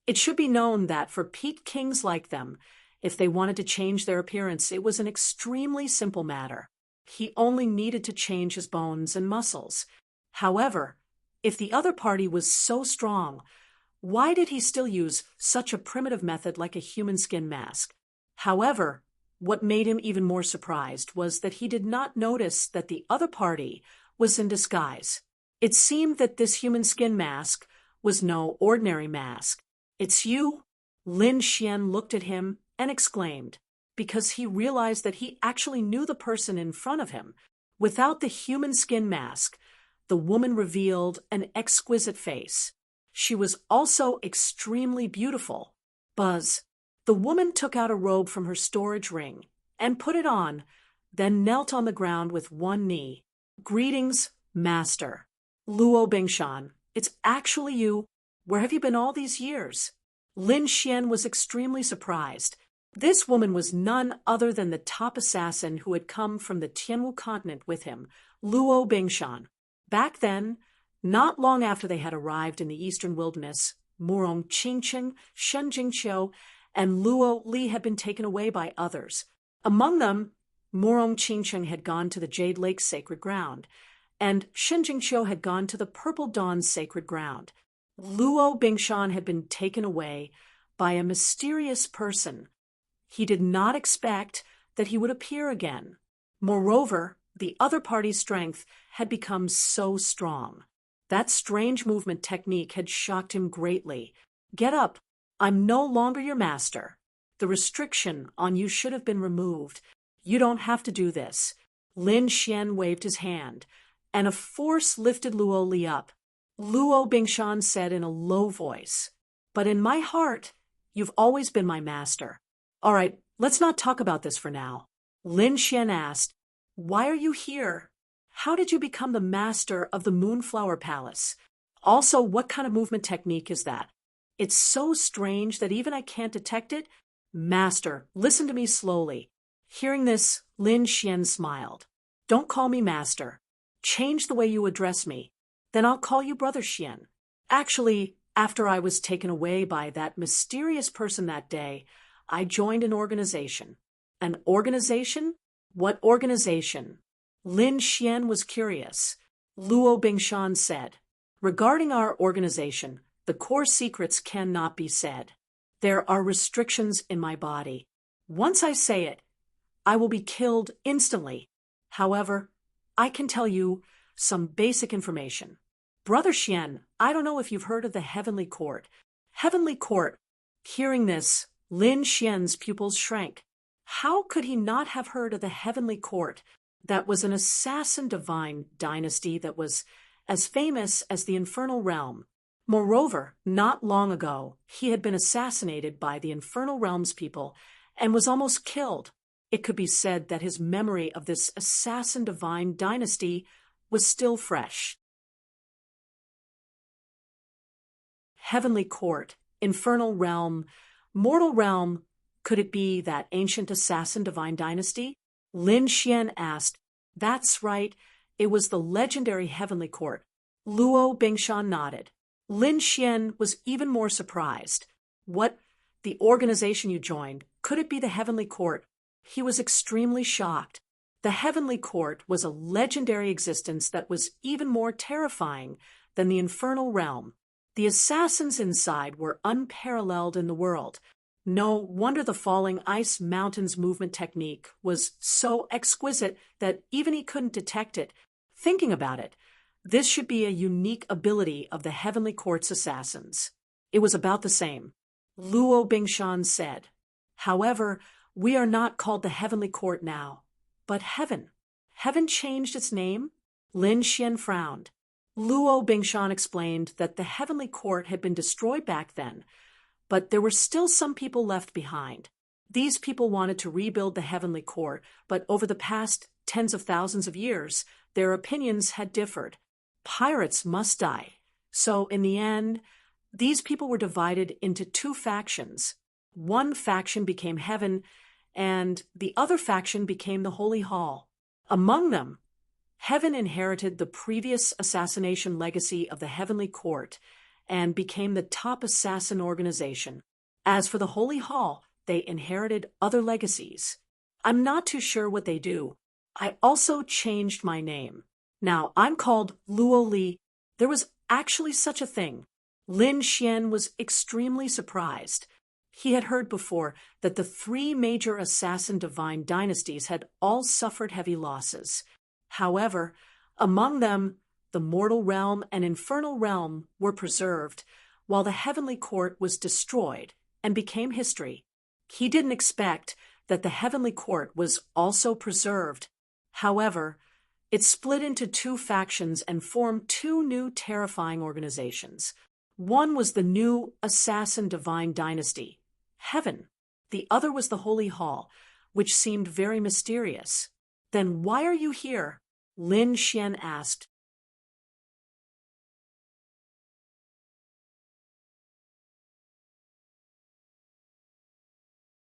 A: It should be known that for Pete Kings like them, if they wanted to change their appearance, it was an extremely simple matter. He only needed to change his bones and muscles. However, if the other party was so strong, why did he still use such a primitive method like a human skin mask? However, what made him even more surprised was that he did not notice that the other party was in disguise. It seemed that this human skin mask was no ordinary mask. "It's you?" Lin Xian looked at him and exclaimed, because he realized that he actually knew the person in front of him. Without the human skin mask, the woman revealed an exquisite face. She was also extremely beautiful. Buzz. The woman took out a robe from her storage ring and put it on, then knelt on the ground with one knee. "Greetings, Master. Luo Bingshan, it's actually you. Where have you been all these years?" Lin Xian was extremely surprised. This woman was none other than the top assassin who had come from the Tianwu continent with him, Luo Bingshan. Back then, not long after they had arrived in the eastern wilderness, Murong Qingcheng, Shen Jingqiu, and Luo Li had been taken away by others. Among them, Murong Qingcheng had gone to the Jade Lake sacred ground, and Shen Jingqiu had gone to the Purple Dawn's sacred ground. Luo Bingshan had been taken away by a mysterious person. He did not expect that he would appear again. Moreover, the other party's strength had become so strong. That strange movement technique had shocked him greatly. "Get up. I'm no longer your master. The restriction on you should have been removed. You don't have to do this." Lin Xian waved his hand, and a force lifted Luo Li up. Luo Bingshan said in a low voice, "But in my heart, you've always been my master." "All right, let's not talk about this for now." Lin Xian asked, "Why are you here? How did you become the master of the Moonflower Palace? Also, what kind of movement technique is that? It's so strange that even I can't detect it." "Master, listen to me slowly." Hearing this, Lin Xian smiled. "Don't call me master. Change the way you address me. Then I'll call you Brother Xian. Actually, after I was taken away by that mysterious person that day, I joined an organization." "An organization? What organization?" Lin Xian was curious. Luo Bingshan said, "Regarding our organization, the core secrets cannot be said. There are restrictions in my body. Once I say it, I will be killed instantly. However, I can tell you some basic information. Brother Xian, I don't know if you've heard of the Heavenly Court." "Heavenly Court." Hearing this, Lin Xian's pupils shrank. How could he not have heard of the Heavenly Court? That was an assassin divine dynasty that was as famous as the Infernal Realm. Moreover, not long ago, he had been assassinated by the Infernal Realm's people and was almost killed. It could be said that his memory of this assassin divine dynasty was still fresh. Heavenly Court, Infernal Realm, Mortal Realm, could it be that ancient assassin divine dynasty? Lin Xian asked. "That's right, it was the legendary Heavenly Court." Luo Bingshan nodded. Lin Xian was even more surprised. "What? The organization you joined, could it be the Heavenly Court?" He was extremely shocked. The Heavenly Court was a legendary existence that was even more terrifying than the Infernal Realm. The assassins inside were unparalleled in the world. No wonder the falling ice mountains movement technique was so exquisite that even he couldn't detect it. Thinking about it, this should be a unique ability of the Heavenly Court's assassins. It was about the same. Luo Bingshan said, "However, we are not called the Heavenly Court now, but Heaven." "Heaven changed its name?" Lin Xian frowned. Luo Bingshan explained that the Heavenly Court had been destroyed back then, but there were still some people left behind. These people wanted to rebuild the Heavenly Court, but over the past tens of thousands of years, their opinions had differed. Pirates must die. So in the end, these people were divided into two factions. One faction became Heaven, and the other faction became the Holy Hall. Among them, Heaven inherited the previous assassination legacy of the Heavenly Court and became the top assassin organization. As for the Holy Hall, they inherited other legacies. I'm not too sure what they do. I also changed my name. Now I'm called Luo Li. There was actually such a thing. Lin Xian was extremely surprised. He had heard before that the three major assassin divine dynasties had all suffered heavy losses. However, among them, the mortal realm and infernal realm were preserved, while the heavenly court was destroyed and became history. He didn't expect that the heavenly court was also preserved. However, it split into two factions and formed two new terrifying organizations. One was the new assassin divine dynasty, Heaven. The other was the Holy Hall, which seemed very mysterious. Then why are you here? Lin Xian asked.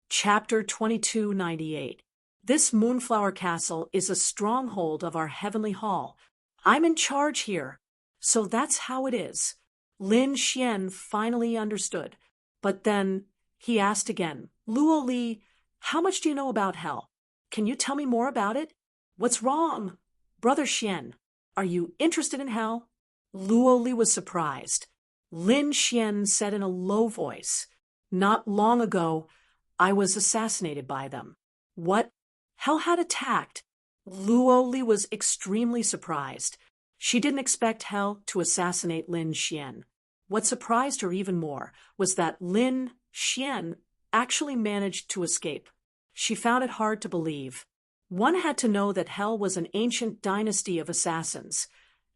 A: Chapter 2298. This Moonflower Castle is a stronghold of our Heavenly Hall. I'm in charge here. So that's how it is. Lin Xian finally understood. But then he asked again, Luo Li, how much do you know about hell? Can you tell me more about it? What's wrong? Brother Xian, are you interested in hell? Luo Li was surprised. Lin Xian said in a low voice, Not long ago, I was assassinated by them. What? Hell had attacked. Luo Li was extremely surprised. She didn't expect Hell to assassinate Lin Xian. What surprised her even more was that Lin Xian actually managed to escape. She found it hard to believe. One had to know that Hell was an ancient dynasty of assassins,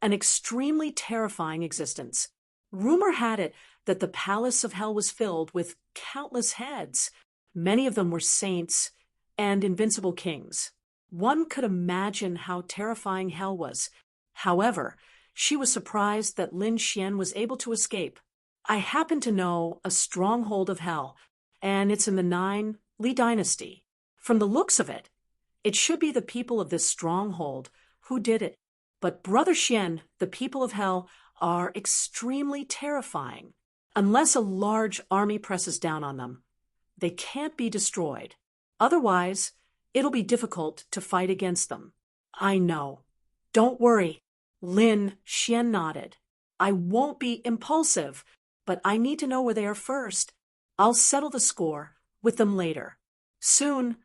A: an extremely terrifying existence. Rumor had it that the palace of Hell was filled with countless heads. Many of them were saints and invincible kings. One could imagine how terrifying Hell was. However, she was surprised that Lin Xian was able to escape. I happen to know a stronghold of Hell, and it's in the 9 Li dynasty. From the looks of it, it should be the people of this stronghold who did it. But Brother Xian, the people of Hell, are extremely terrifying. Unless a large army presses down on them, they can't be destroyed. Otherwise, it'll be difficult to fight against them. I know. Don't worry. Lin Xian nodded. I won't be impulsive, but I need to know where they are first. I'll settle the score with them later. Soon,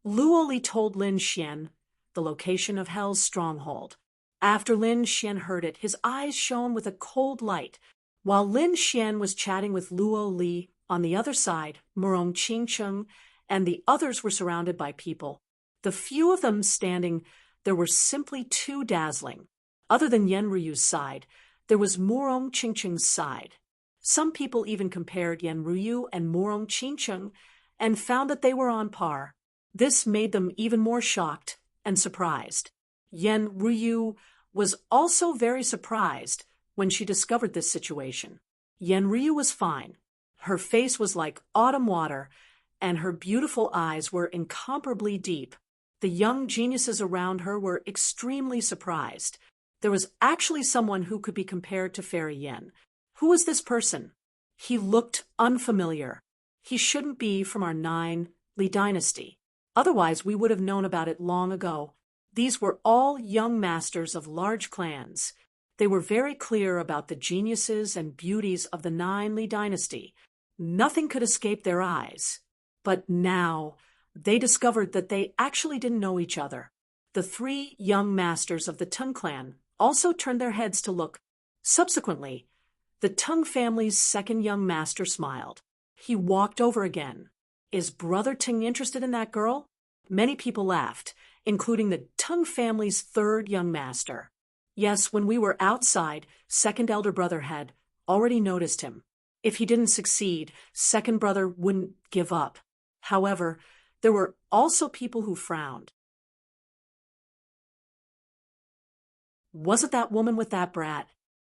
A: Luo Li told Lin Xian the location of Hell's stronghold. After Lin Xian heard it, his eyes shone with a cold light. While Lin Xian was chatting with Luo Li, on the other side, Murong Qingcheng and the others were surrounded by people. The few of them standing, there were simply too dazzling. Other than Yan Ruyu's side, there was Murong Qingcheng's side. Some people even compared Yan Ruyu and Murong Qingcheng and found that they were on par. This made them even more shocked and surprised. Yan Ruyu was also very surprised when she discovered this situation. Yan Ryu was fine. Her face was like autumn water, and her beautiful eyes were incomparably deep. The young geniuses around her were extremely surprised. There was actually someone who could be compared to Fairy Yen. Who was this person? He looked unfamiliar. He shouldn't be from our 9 Li dynasty. Otherwise, we would have known about it long ago. These were all young masters of large clans. They were very clear about the geniuses and beauties of the 9 Li dynasty. Nothing could escape their eyes. But now, they discovered that they actually didn't know each other. The 3 young masters of the Teng clan also turned their heads to look. Subsequently, the Teng family's second young master smiled. He walked over again. Is Brother Teng interested in that girl? Many people laughed, including the Teng family's 3rd young master. Yes, when we were outside, second elder brother had already noticed him. If he didn't succeed, second brother wouldn't give up. However, there were also people who frowned. Was it that woman with that brat?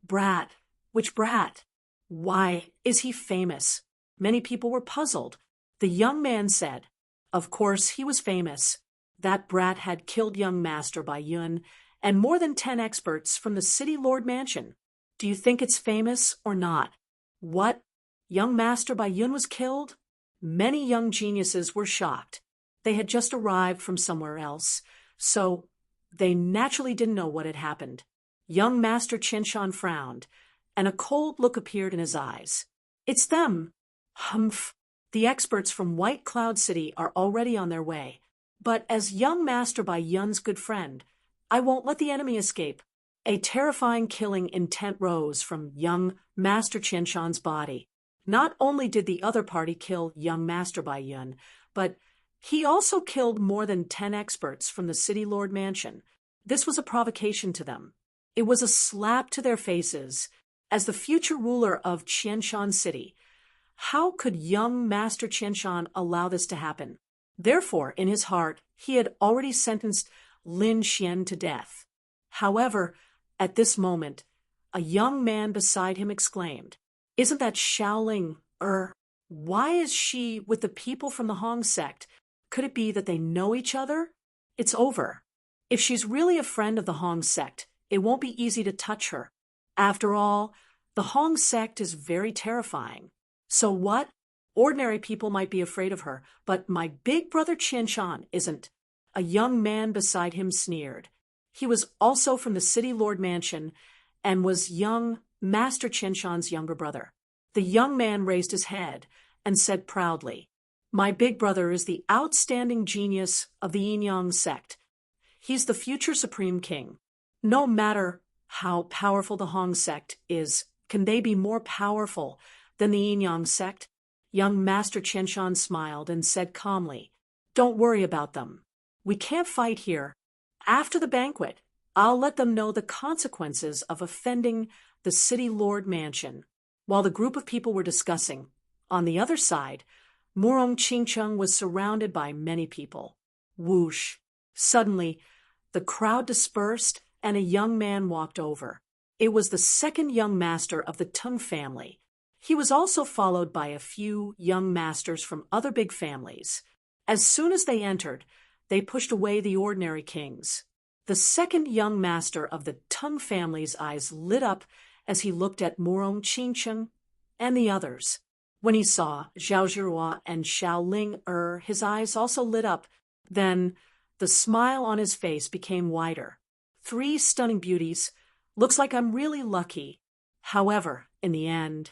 A: Brat? Which brat? Why is he famous? Many people were puzzled. The young man said, Of course, he was famous. That brat had killed young Master Bai Yun and more than 10 experts from the city lord mansion. Do you think it's famous or not? What? Young Master Bai Yun was killed? Many young geniuses were shocked. They had just arrived from somewhere else, so they naturally didn't know what had happened. Young Master Qinshan frowned, and a cold look appeared in his eyes. It's them. Humph. The experts from White Cloud City are already on their way. But as young Master Bai Yun's good friend, I won't let the enemy escape. A terrifying killing intent rose from young Master Qinshan's body. Not only did the other party kill young Master Bai Yun, but he also killed more than 10 experts from the city lord mansion. This was a provocation to them. It was a slap to their faces. As the future ruler of Qianshan City, how could young Master Qianshan allow this to happen? Therefore, in his heart, he had already sentenced Lin Xian to death. However, at this moment, a young man beside him exclaimed, "Isn't that Xiaoling? Why is she with the people from the Hong sect? Could it be that they know each other? It's over. If she's really a friend of the Hong sect, it won't be easy to touch her. After all, the Hong sect is very terrifying. So what? Ordinary people might be afraid of her, but my big brother Qianshan isn't." A young man beside him sneered. He was also from the city lord mansion and was young Master Qianshan's younger brother. The young man raised his head and said proudly, "My big brother is the outstanding genius of the Yin-Yang sect. He's the future supreme king. No matter how powerful the Hong sect is, can they be more powerful than the Yin-Yang sect?" Young Master Qianshan smiled and said calmly, "Don't worry about them. We can't fight here. After the banquet, I'll let them know the consequences of offending the city lord mansion." While the group of people were discussing, on the other side, Murong Qingcheng was surrounded by many people. Whoosh! Suddenly, the crowd dispersed and a young man walked over. It was the second young master of the Tung family. He was also followed by a few young masters from other big families. As soon as they entered, they pushed away the ordinary kings. The second young master of the Tung family's eyes lit up as he looked at Murong Qingcheng and the others. When he saw Zhao Zhihua and Xiaoling his eyes also lit up. Then the smile on his face became wider. 3 stunning beauties. Looks like I'm really lucky. However, in the end,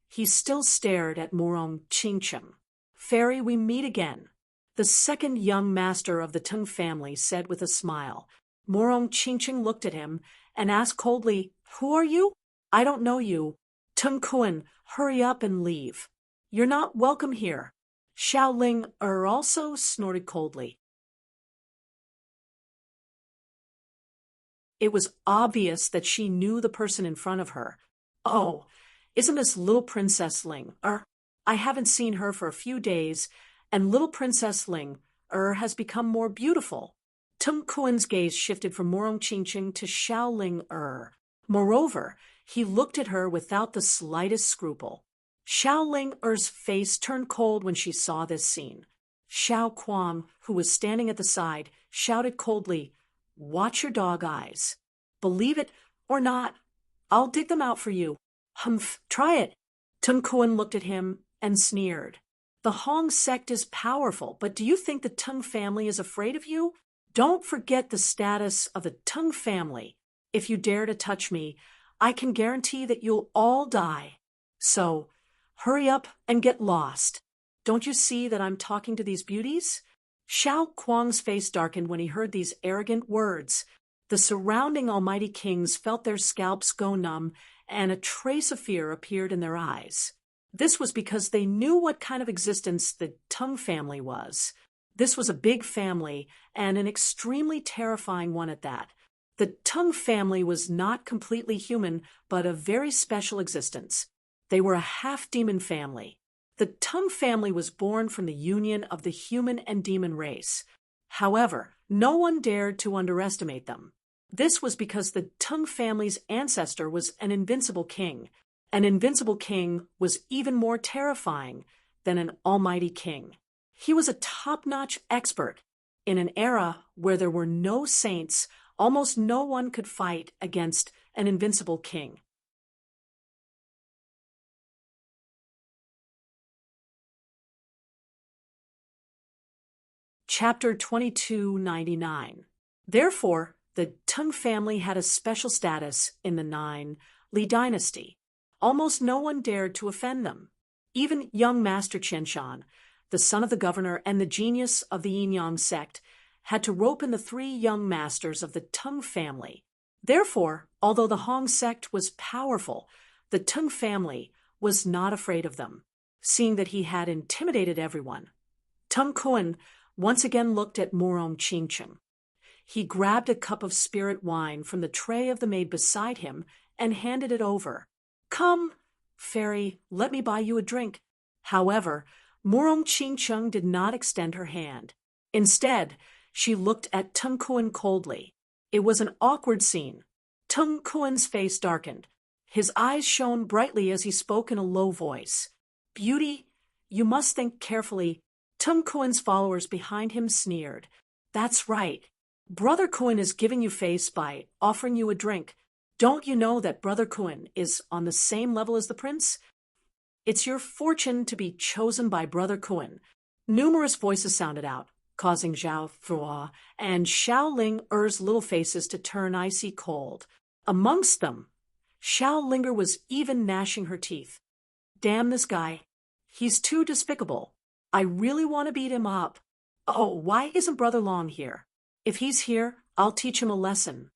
A: he still stared at Murong Qingcheng. "Fairy, we meet again." The second young master of the Tung family said with a smile. Murong Qingcheng looked at him and asked coldly, "Who are you?" "I don't know you." "Tung Kuan, hurry up and leave. You're not welcome here." Xiaoling also snorted coldly. It was obvious that she knew the person in front of her. "Oh, isn't this little Princess Ling? I haven't seen her for a few days, and little Princess Ling has become more beautiful." Tung Kuan's gaze shifted from Murong Qingcheng to Xiaoling Moreover, he looked at her without the slightest scruple. Xiaoling face turned cold when she saw this scene. Xiao Kuang, who was standing at the side, shouted coldly, "Watch your dog eyes. Believe it or not, I'll dig them out for you." "Humph, try it." Tung Kuan looked at him and sneered. "The Hong sect is powerful, but do you think the Tung family is afraid of you? Don't forget the status of the Tung family. If you dare to touch me, I can guarantee that you'll all die. So, hurry up and get lost. Don't you see that I'm talking to these beauties?" Xiao Kuang's face darkened when he heard these arrogant words. The surrounding almighty kings felt their scalps go numb, and a trace of fear appeared in their eyes. This was because they knew what kind of existence the Tung family was. This was a big family, and an extremely terrifying one at that. The Tung family was not completely human, but a very special existence. They were a half-demon family. The Tung family was born from the union of the human and demon race. However, no one dared to underestimate them. This was because the Tung family's ancestor was an invincible king. An invincible king was even more terrifying than an almighty king. He was a top-notch expert. In an era where there were no saints, almost no one could fight against an invincible king. Chapter 2299. Therefore, the Tang family had a special status in the Li dynasty. Almost no one dared to offend them. Even young Master Qianshan, the son of the governor and the genius of the Yin-Yang sect, had to rope in the three young masters of the Tang family. Therefore, although the Hong sect was powerful, the Tang family was not afraid of them, seeing that he had intimidated everyone. Tang Kun once again looked at Murong Qingcheng. He grabbed a cup of spirit wine from the tray of the maid beside him and handed it over. "Come, fairy, let me buy you a drink." However, Murong Qingcheng did not extend her hand. Instead, she looked at Tang Kun coldly. It was an awkward scene. Tang Kun's face darkened. His eyes shone brightly as he spoke in a low voice. "Beauty, you must think carefully." Tang Kun's followers behind him sneered. "That's right. Brother Kun is giving you face by offering you a drink. Don't you know that Brother Kun is on the same level as the prince? It's your fortune to be chosen by Brother Kun." Numerous voices sounded out, causing Zhao Fuo and Xiao Ling Er's little faces to turn icy cold. Amongst them, Xiao Linger was even gnashing her teeth. "Damn this guy. He's too despicable. I really want to beat him up. Oh, why isn't Brother Long here? If he's here, I'll teach him a lesson."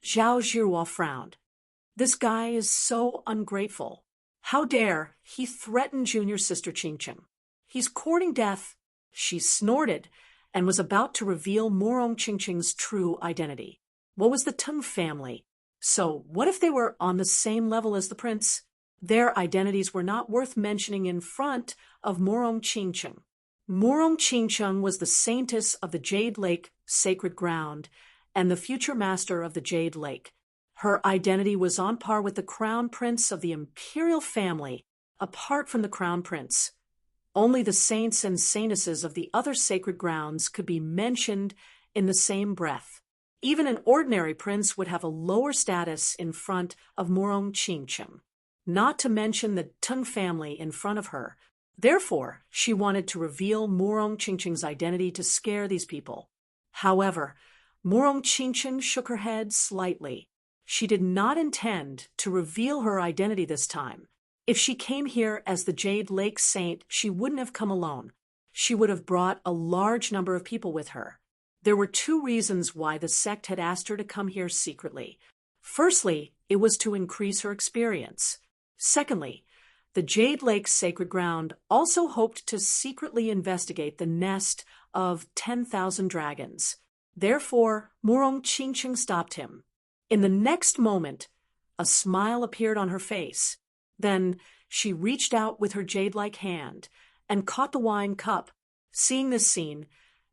A: Zhao Zhiruo frowned. This guy is so ungrateful. How dare he threaten junior sister Qingcheng? He's courting death. She snorted and was about to reveal Murong Qingcheng's true identity. What was the Tang family? So what if they were on the same level as the prince? Their identities were not worth mentioning in front of Murong Qingcheng. Murong Qingcheng was the saintess of the Jade Lake sacred ground and the future master of the Jade Lake. Her identity was on par with the crown prince of the imperial family, apart from the crown prince. Only the saints and saintesses of the other sacred grounds could be mentioned in the same breath. Even an ordinary prince would have a lower status in front of Murong Qingcheng, not to mention the Tang family in front of her. Therefore, she wanted to reveal Murong Qingcheng's identity to scare these people. However, Murong Qingcheng shook her head slightly. She did not intend to reveal her identity this time. If she came here as the Jade Lake Saint, she wouldn't have come alone. She would have brought a large number of people with her. There were two reasons why the sect had asked her to come here secretly. Firstly, it was to increase her experience. Secondly, the Jade Lake Sacred Ground also hoped to secretly investigate the nest of 10,000 dragons. Therefore, Murong Qingcheng stopped him. In the next moment, a smile appeared on her face. Then she reached out with her jade-like hand and caught the wine cup. Seeing this scene,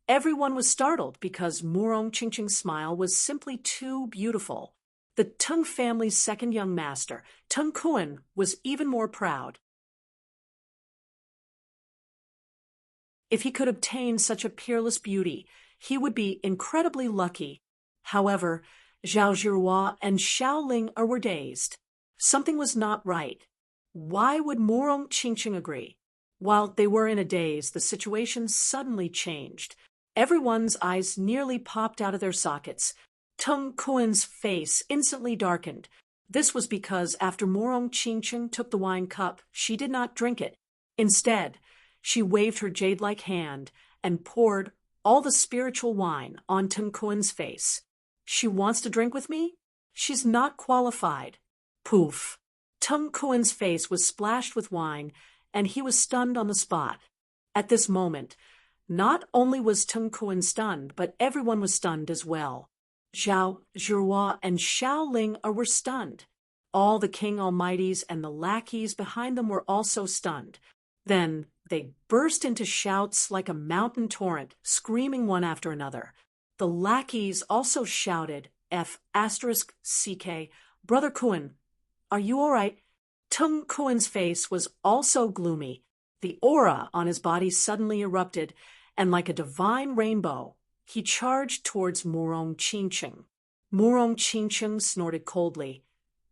A: everyone was startled because Murong Qingcheng's smile was simply too beautiful. The Tang family's second young master, Tang Kun, was even more proud. If he could obtain such a peerless beauty, he would be incredibly lucky. However, Zhao Zhiruo and Xiao Ling were dazed. Something was not right. Why would Murong Qingcheng agree? While they were in a daze, the situation suddenly changed. Everyone's eyes nearly popped out of their sockets. Tang Kun's face instantly darkened. This was because after Murong Qingcheng took the wine cup, she did not drink it. Instead, she waved her jade-like hand and poured all the spiritual wine on Tang Kun's face. She wants to drink with me? She's not qualified. Poof. Tang Kun's face was splashed with wine, and he was stunned on the spot. At this moment, not only was Tang Kun stunned, but everyone was stunned as well. Zhao Zhiruo and Xiao Ling were stunned. All the King Almighties and the lackeys behind them were also stunned. Then they burst into shouts like a mountain torrent, screaming one after another. The lackeys also shouted, F***CK, Brother Kun, are you all right? Tang Kun's face was also gloomy. The aura on his body suddenly erupted, and like a divine rainbow, he charged towards Murong Qingqing. Murong Qingqing snorted coldly,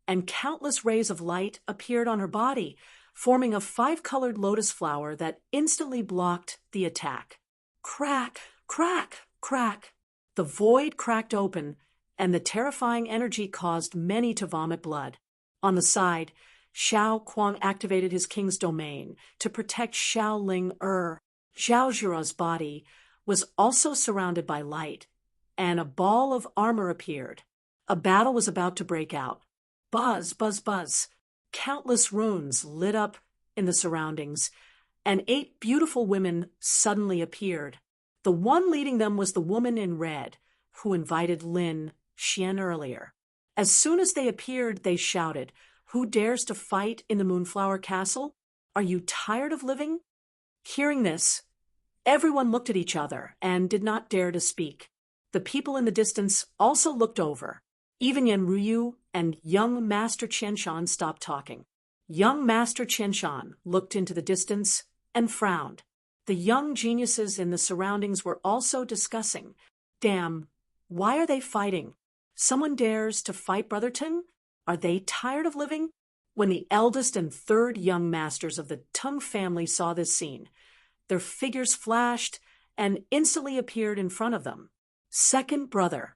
A: and countless rays of light appeared on her body, forming a 5-colored lotus flower that instantly blocked the attack. Crack, crack, crack. The void cracked open, and the terrifying energy caused many to vomit blood. On the side, Xiao Kuang activated his king's domain to protect Xiao Ling Er. Zhao Zhira's body was also surrounded by light, and a ball of armor appeared. A battle was about to break out. Buzz, buzz, buzz. Countless runes lit up in the surroundings, and 8 beautiful women suddenly appeared. The one leading them was the woman in red, who invited Lin Xian earlier. As soon as they appeared, they shouted, "Who dares to fight in the Moonflower Castle? Are you tired of living?" Hearing this, everyone looked at each other and did not dare to speak. The people in the distance also looked over. Even Yan Ruyu and young Master Qianshan stopped talking. Young Master Qianshan looked into the distance and frowned. The young geniuses in the surroundings were also discussing. Damn, why are they fighting? Someone dares to fight Brother Teng? Are they tired of living? When the eldest and 3rd young masters of the Teng family saw this scene, their figures flashed and instantly appeared in front of them. Second brother.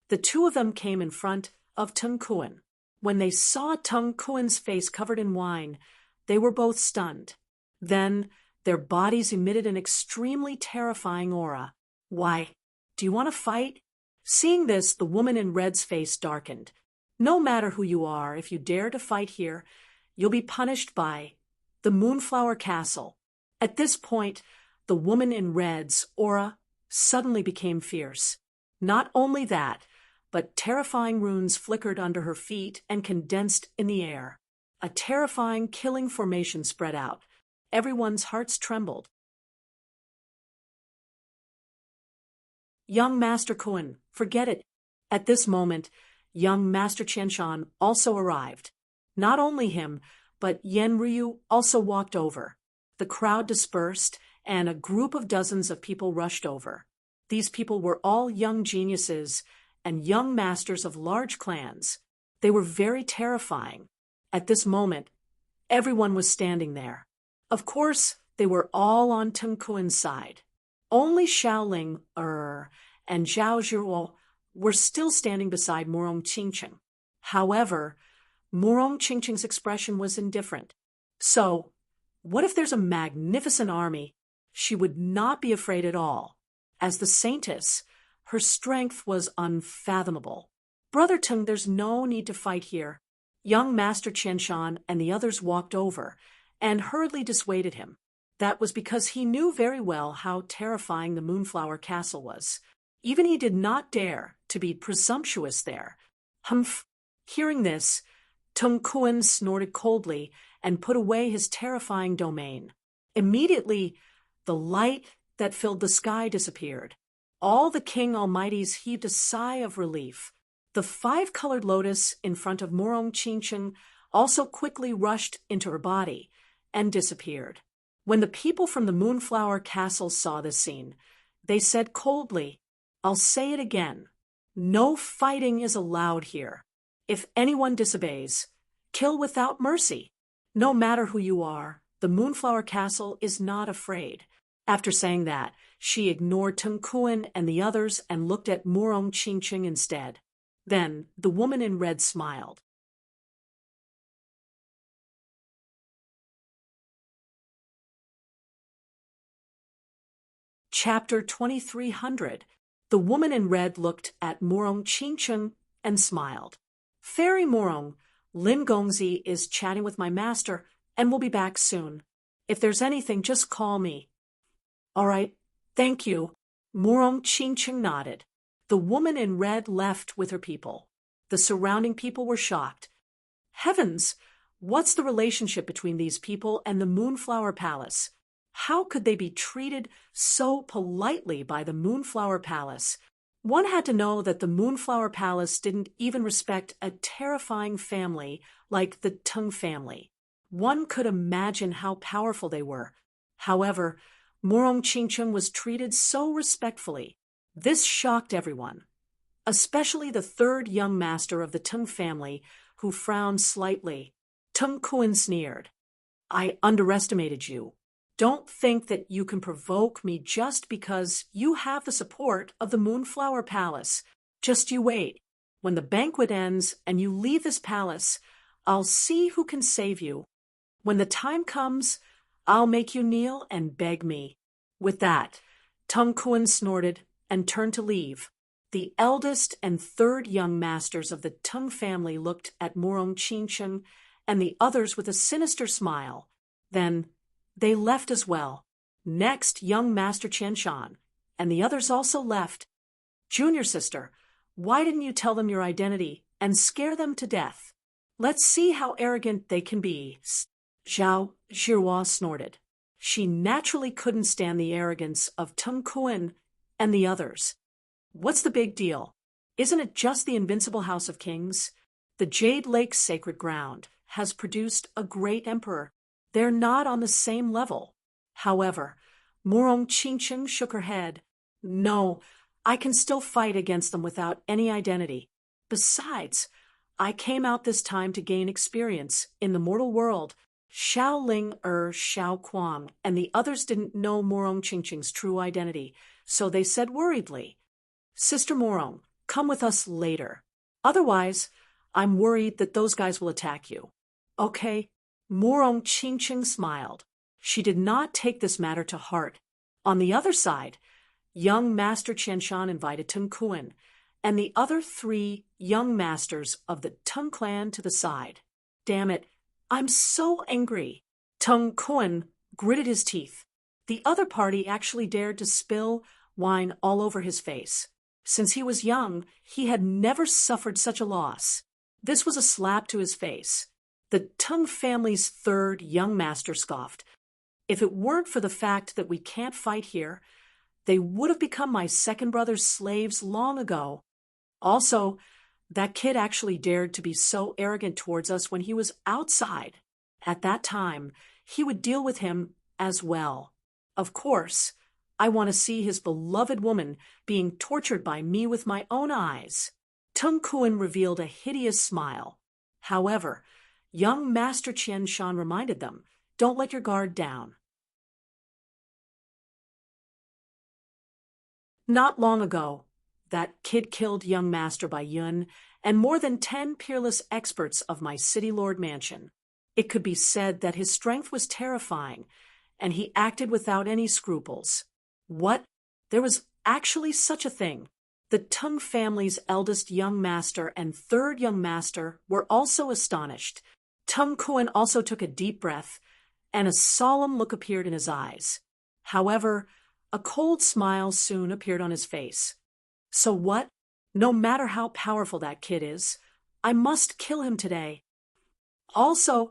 A: The 2 of them came in front of Teng Kuan. When they saw Teng Kuan's face covered in wine, they were both stunned. Then their bodies emitted an extremely terrifying aura. Why, do you want to fight? Seeing this, the woman in red's face darkened. No matter who you are, if you dare to fight here, you'll be punished by the Moonflower Castle. At this point, the woman in red's aura suddenly became fierce. Not only that, but terrifying runes flickered under her feet and condensed in the air. A terrifying, killing formation spread out. Everyone's hearts trembled. Young Master Kuan, forget it. At this moment, young Master Qianshan also arrived. Not only him, but Yan Ryu also walked over. The crowd dispersed, and a group of dozens of people rushed over. These people were all young geniuses and young masters of large clans. They were very terrifying. At this moment, everyone was standing there. Of course, they were all on Teng Kuan's side. Only Xiao Ling Er and Zhao Zhiro were still standing beside Murong Qingqing. However, Murong Qingqing's expression was indifferent. So, what if there's a magnificent army? She would not be afraid at all. As the saintess, her strength was unfathomable. Brother Teng, there's no need to fight here. Young Master Qianshan and the others walked over and hurriedly dissuaded him. That was because he knew very well how terrifying the Moonflower Castle was. Even he did not dare to be presumptuous there. Humph! Hearing this, Teng Kuan snorted coldly and put away his terrifying domain. Immediately, the light that filled the sky disappeared. All the King Almighties heaved a sigh of relief. The 5-colored lotus in front of Murong Qingqing also quickly rushed into her body and disappeared. When the people from the Moonflower Castle saw this scene, they said coldly, "I'll say it again. No fighting is allowed here. If anyone disobeys, kill without mercy. No matter who you are, the Moonflower Castle is not afraid." After saying that, she ignored Teng Kuan and the others and looked at Murong Qingqing instead. Then the woman in red smiled. Chapter 2300. The woman in red looked at Murong Qingqing and smiled. "Fairy Murong, Lin Gongzi is chatting with my master and will be back soon. If there's anything, just call me." "All right, thank you." Murong Qingqing nodded. The woman in red left with her people. The surrounding people were shocked. Heavens, what's the relationship between these people and the Moonflower Palace? How could they be treated so politely by the Moonflower Palace? One had to know that the Moonflower Palace didn't even respect a terrifying family like the Teng family. One could imagine how powerful they were. However, Morong Chingchun was treated so respectfully. This shocked everyone, especially the third young master of the Tung family, who frowned slightly. Tung Kuan sneered. I underestimated you. Don't think that you can provoke me just because you have the support of the Moonflower Palace. Just you wait. When the banquet ends and you leave this palace, I'll see who can save you. When the time comes, I'll make you kneel and beg me. With that, Tung Kuan snorted and turned to leave. The eldest and third young masters of the Tung family looked at Morong Chingchun and the others with a sinister smile. Then they left as well. Next, young Master Qianshan and the others also left. Junior sister, why didn't you tell them your identity and scare them to death? Let's see how arrogant they can be. Zhao Zhihua snorted. She naturally couldn't stand the arrogance of Tung Kuan and the others. What's the big deal? Isn't it just the invincible House of Kings? The Jade Lake's sacred ground has produced a great emperor. They're not on the same level. However, Morong Chingchun shook her head. No, I can still fight against them without any identity. Besides, I came out this time to gain experience in the mortal world. Xiao Ling Xiao Kuang and the others didn't know Morong Chingchung's true identity, so they said worriedly, Sister Morong, come with us later. Otherwise, I'm worried that those guys will attack you. Okay. Morong Chingchung smiled. She did not take this matter to heart. On the other side, young Master Qianshan invited Tung Kuan and the other 3 young masters of the Tung clan to the side. Damn it, I'm so angry. Tung Kuan gritted his teeth. The other party actually dared to spill wine all over his face. Since he was young, he had never suffered such a loss. This was a slap to his face. The Tung family's third young master scoffed. If it weren't for the fact that we can't fight here, they would have become my second brother's slaves long ago. Also, that kid actually dared to be so arrogant towards us when he was outside. At that time, he would deal with him as well. Of course, I want to see his beloved woman being tortured by me with my own eyes. Tung Kuan revealed a hideous smile. However, young Master Qianshan reminded them, don't let your guard down. Not long ago, that kid killed young Master Bai Yun and more than 10 peerless experts of my city lord mansion. It could be said that his strength was terrifying, and he acted without any scruples. What? There was actually such a thing. The Tung family's eldest young master and third young master were also astonished. Tung Kuan also took a deep breath, and a solemn look appeared in his eyes. However, a cold smile soon appeared on his face. So what? No matter how powerful that kid is, I must kill him today. Also,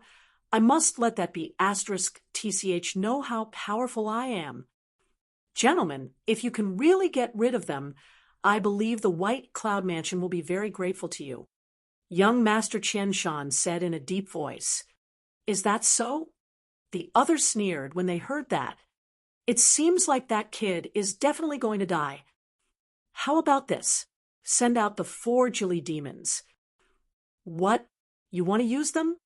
A: I must let that be *TCH know how powerful I am. Gentlemen, if you can really get rid of them, I believe the White Cloud Mansion will be very grateful to you. Young Master Qianshan said in a deep voice. Is that so? The others sneered when they heard that. It seems like that kid is definitely going to die. How about this? Send out the 4 Jilly demons. What? You want to use them?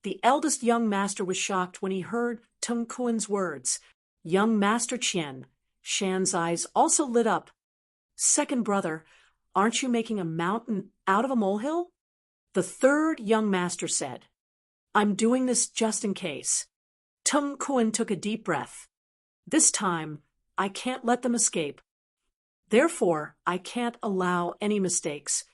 A: The eldest young master was shocked when he heard Tung Kuan's words. Young Master Shan's eyes also lit up. Second brother, aren't you making a mountain out of a molehill? The third young master said. I'm doing this just in case. Tung Kuan took a deep breath. This time, I can't let them escape. Therefore, I can't allow any mistakes.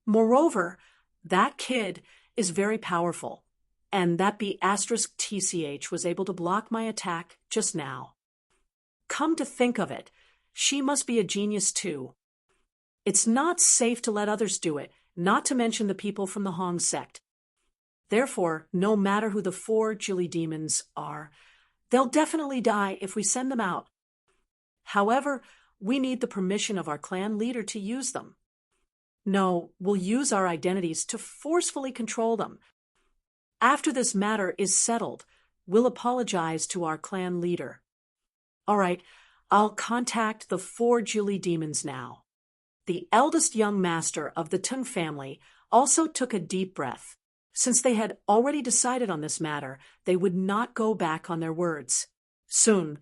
A: Moreover, that kid is very powerful, and that *TCH was able to block my attack just now. Come to think of it, she must be a genius too. It's not safe to let others do it, not to mention the people from the Hong sect. Therefore, no matter who the 4 Jilly demons are, they'll definitely die if we send them out. However, we need the permission of our clan leader to use them. No, we'll use our identities to forcefully control them. After this matter is settled, we'll apologize to our clan leader. All right, I'll contact the 4 Julie demons now. The eldest young master of the Tung family also took a deep breath. Since they had already decided on this matter, they would not go back on their words. Soon,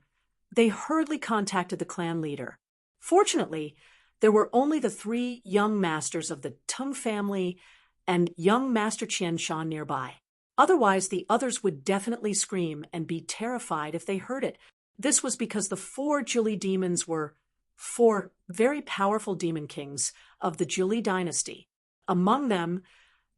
A: they hurriedly contacted the clan leader. Fortunately, there were only the 3 young masters of the Tung family and young Master Qian Shan nearby. Otherwise, the others would definitely scream and be terrified if they heard it. This was because the 4 Julie demons were 4 very powerful demon kings of the Julie dynasty. Among them,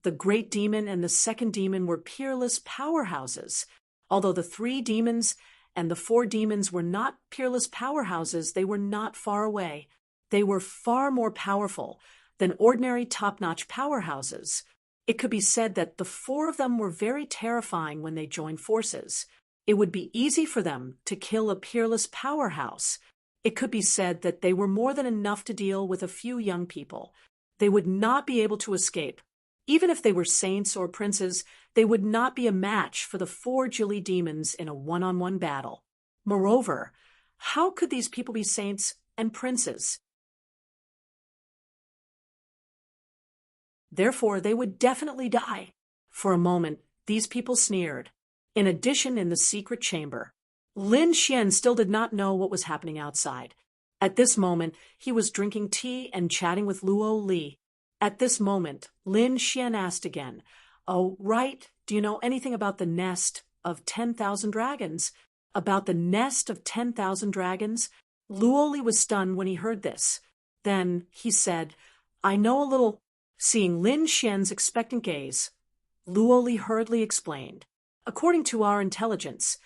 A: the great demon and the second demon were peerless powerhouses. Although the 3 demons and the 4 demons were not peerless powerhouses, they were not far away. They were far more powerful than ordinary top-notch powerhouses. It could be said that the 4 of them were very terrifying when they joined forces. It would be easy for them to kill a peerless powerhouse. It could be said that they were more than enough to deal with a few young people. They would not be able to escape. Even if they were saints or princes, they would not be a match for the 4 Julie demons in a one-on-one battle. Moreover, how could these people be saints and princes? Therefore, they would definitely die. For a moment, these people sneered. In addition, in the secret chamber, Lin Xian still did not know what was happening outside. At this moment, he was drinking tea and chatting with Luo Li. At this moment, Lin Xian asked again, "Oh, right, do you know anything about the nest of 10,000 dragons?" About the nest of 10,000 dragons? Luo Li was stunned when he heard this. Then he said, "I know a little." Seeing Lin Xian's expectant gaze, Luo Li hurriedly explained, "According to our intelligence,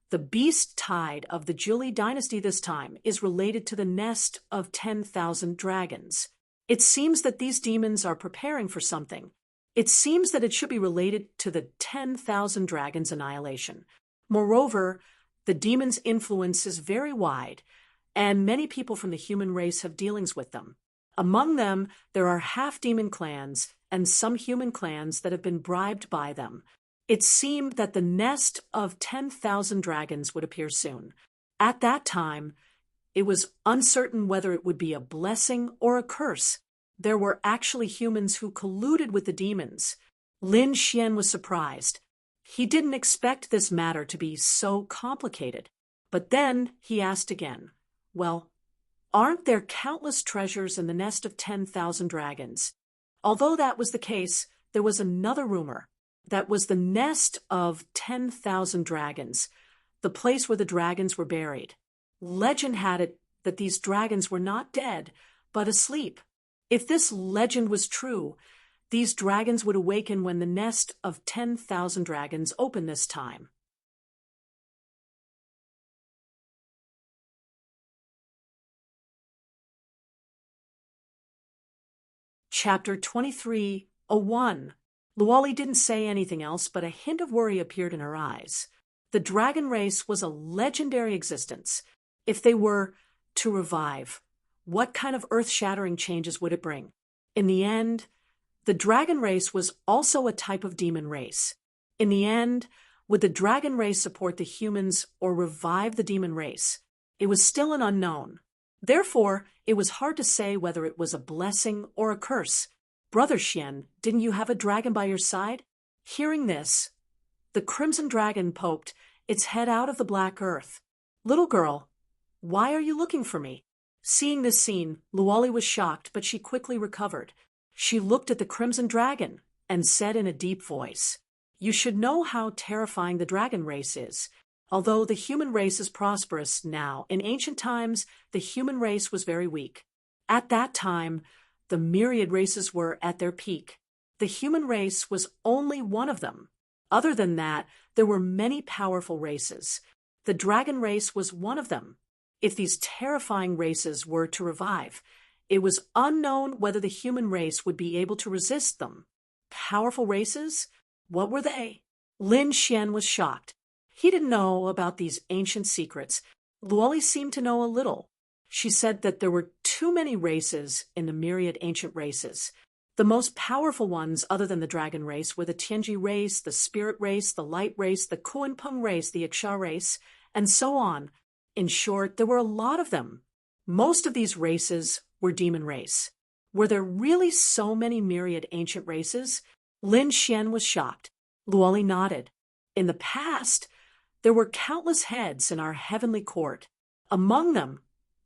A: the beast tide of the Julie dynasty this time is related to the nest of 10,000 dragons. It seems that these demons are preparing for something. It seems that it should be related to the 10,000 dragons' annihilation. Moreover, the demons' influence is very wide, and many people from the human race have dealings with them. Among them, there are half-demon clans and some human clans that have been bribed by them. It seemed that the nest of 10,000 dragons would appear soon. At that time, it was uncertain whether it would be a blessing or a curse. There were actually humans who colluded with the demons." Lin Xian was surprised. He didn't expect this matter to be so complicated. But then he asked again, "Well, aren't there countless treasures in the nest of 10,000 dragons?" Although that was the case, there was another rumor. That was the nest of 10,000 dragons, the place where the dragons were buried. Legend had it that these dragons were not dead, but asleep. If this legend was true, these dragons would awaken when the nest of 10,000 dragons opened this time. Chapter 23:01. Luo Li didn't say anything else, but a hint of worry appeared in her eyes. The dragon race was a legendary existence. If they were to revive, what kind of earth-shattering changes would it bring? In the end, the dragon race was also a type of demon race. In the end, would the dragon race support the humans or revive the demon race? It was still an unknown. Therefore, it was hard to say whether it was a blessing or a curse. "Brother Xian, didn't you have a dragon by your side?" Hearing this, the crimson dragon poked its head out of the black earth. "Little girl, why are you looking for me?" Seeing this scene, Luo Li was shocked, but she quickly recovered. She looked at the crimson dragon and said in a deep voice, "You should know how terrifying the dragon race is. Although the human race is prosperous now, in ancient times, the human race was very weak. At that time, the myriad races were at their peak. The human race was only one of them. Other than that, there were many powerful races. The dragon race was one of them. If these terrifying races were to revive, it was unknown whether the human race would be able to resist them. Powerful races? What were they?" Lin Xian was shocked. He didn't know about these ancient secrets. Luo Li seemed to know a little. She said that there were too many races in the myriad ancient races. The most powerful ones other than the dragon race were the Tianji race, the spirit race, the light race, the Kuanpeng race, the Iksha race, and so on. In short, there were a lot of them. Most of these races were demon race. Were there really so many myriad ancient races? Lin Xian was shocked. Luoli nodded. In the past, there were countless heads in our heavenly court. Among them,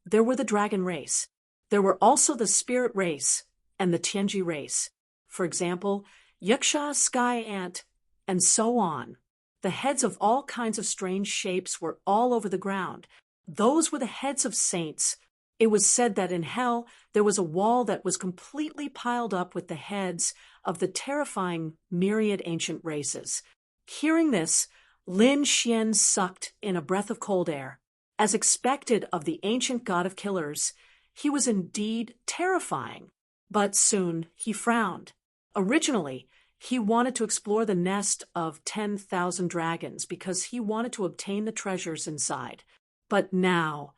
A: there were the dragon race. There were also the spirit race and the Tianji race. For example, Yaksha, Sky Ant, and so on. The heads of all kinds of strange shapes were all over the ground. Those were the heads of saints. It was said that in hell there was a wall that was completely piled up with the heads of the terrifying myriad ancient races. Hearing this, Lin Xian sucked in a breath of cold air. As expected of the ancient god of killers, he was indeed terrifying. But soon he frowned. Originally, he wanted to explore the nest of 10,000 dragons because he wanted to obtain the treasures inside. But now,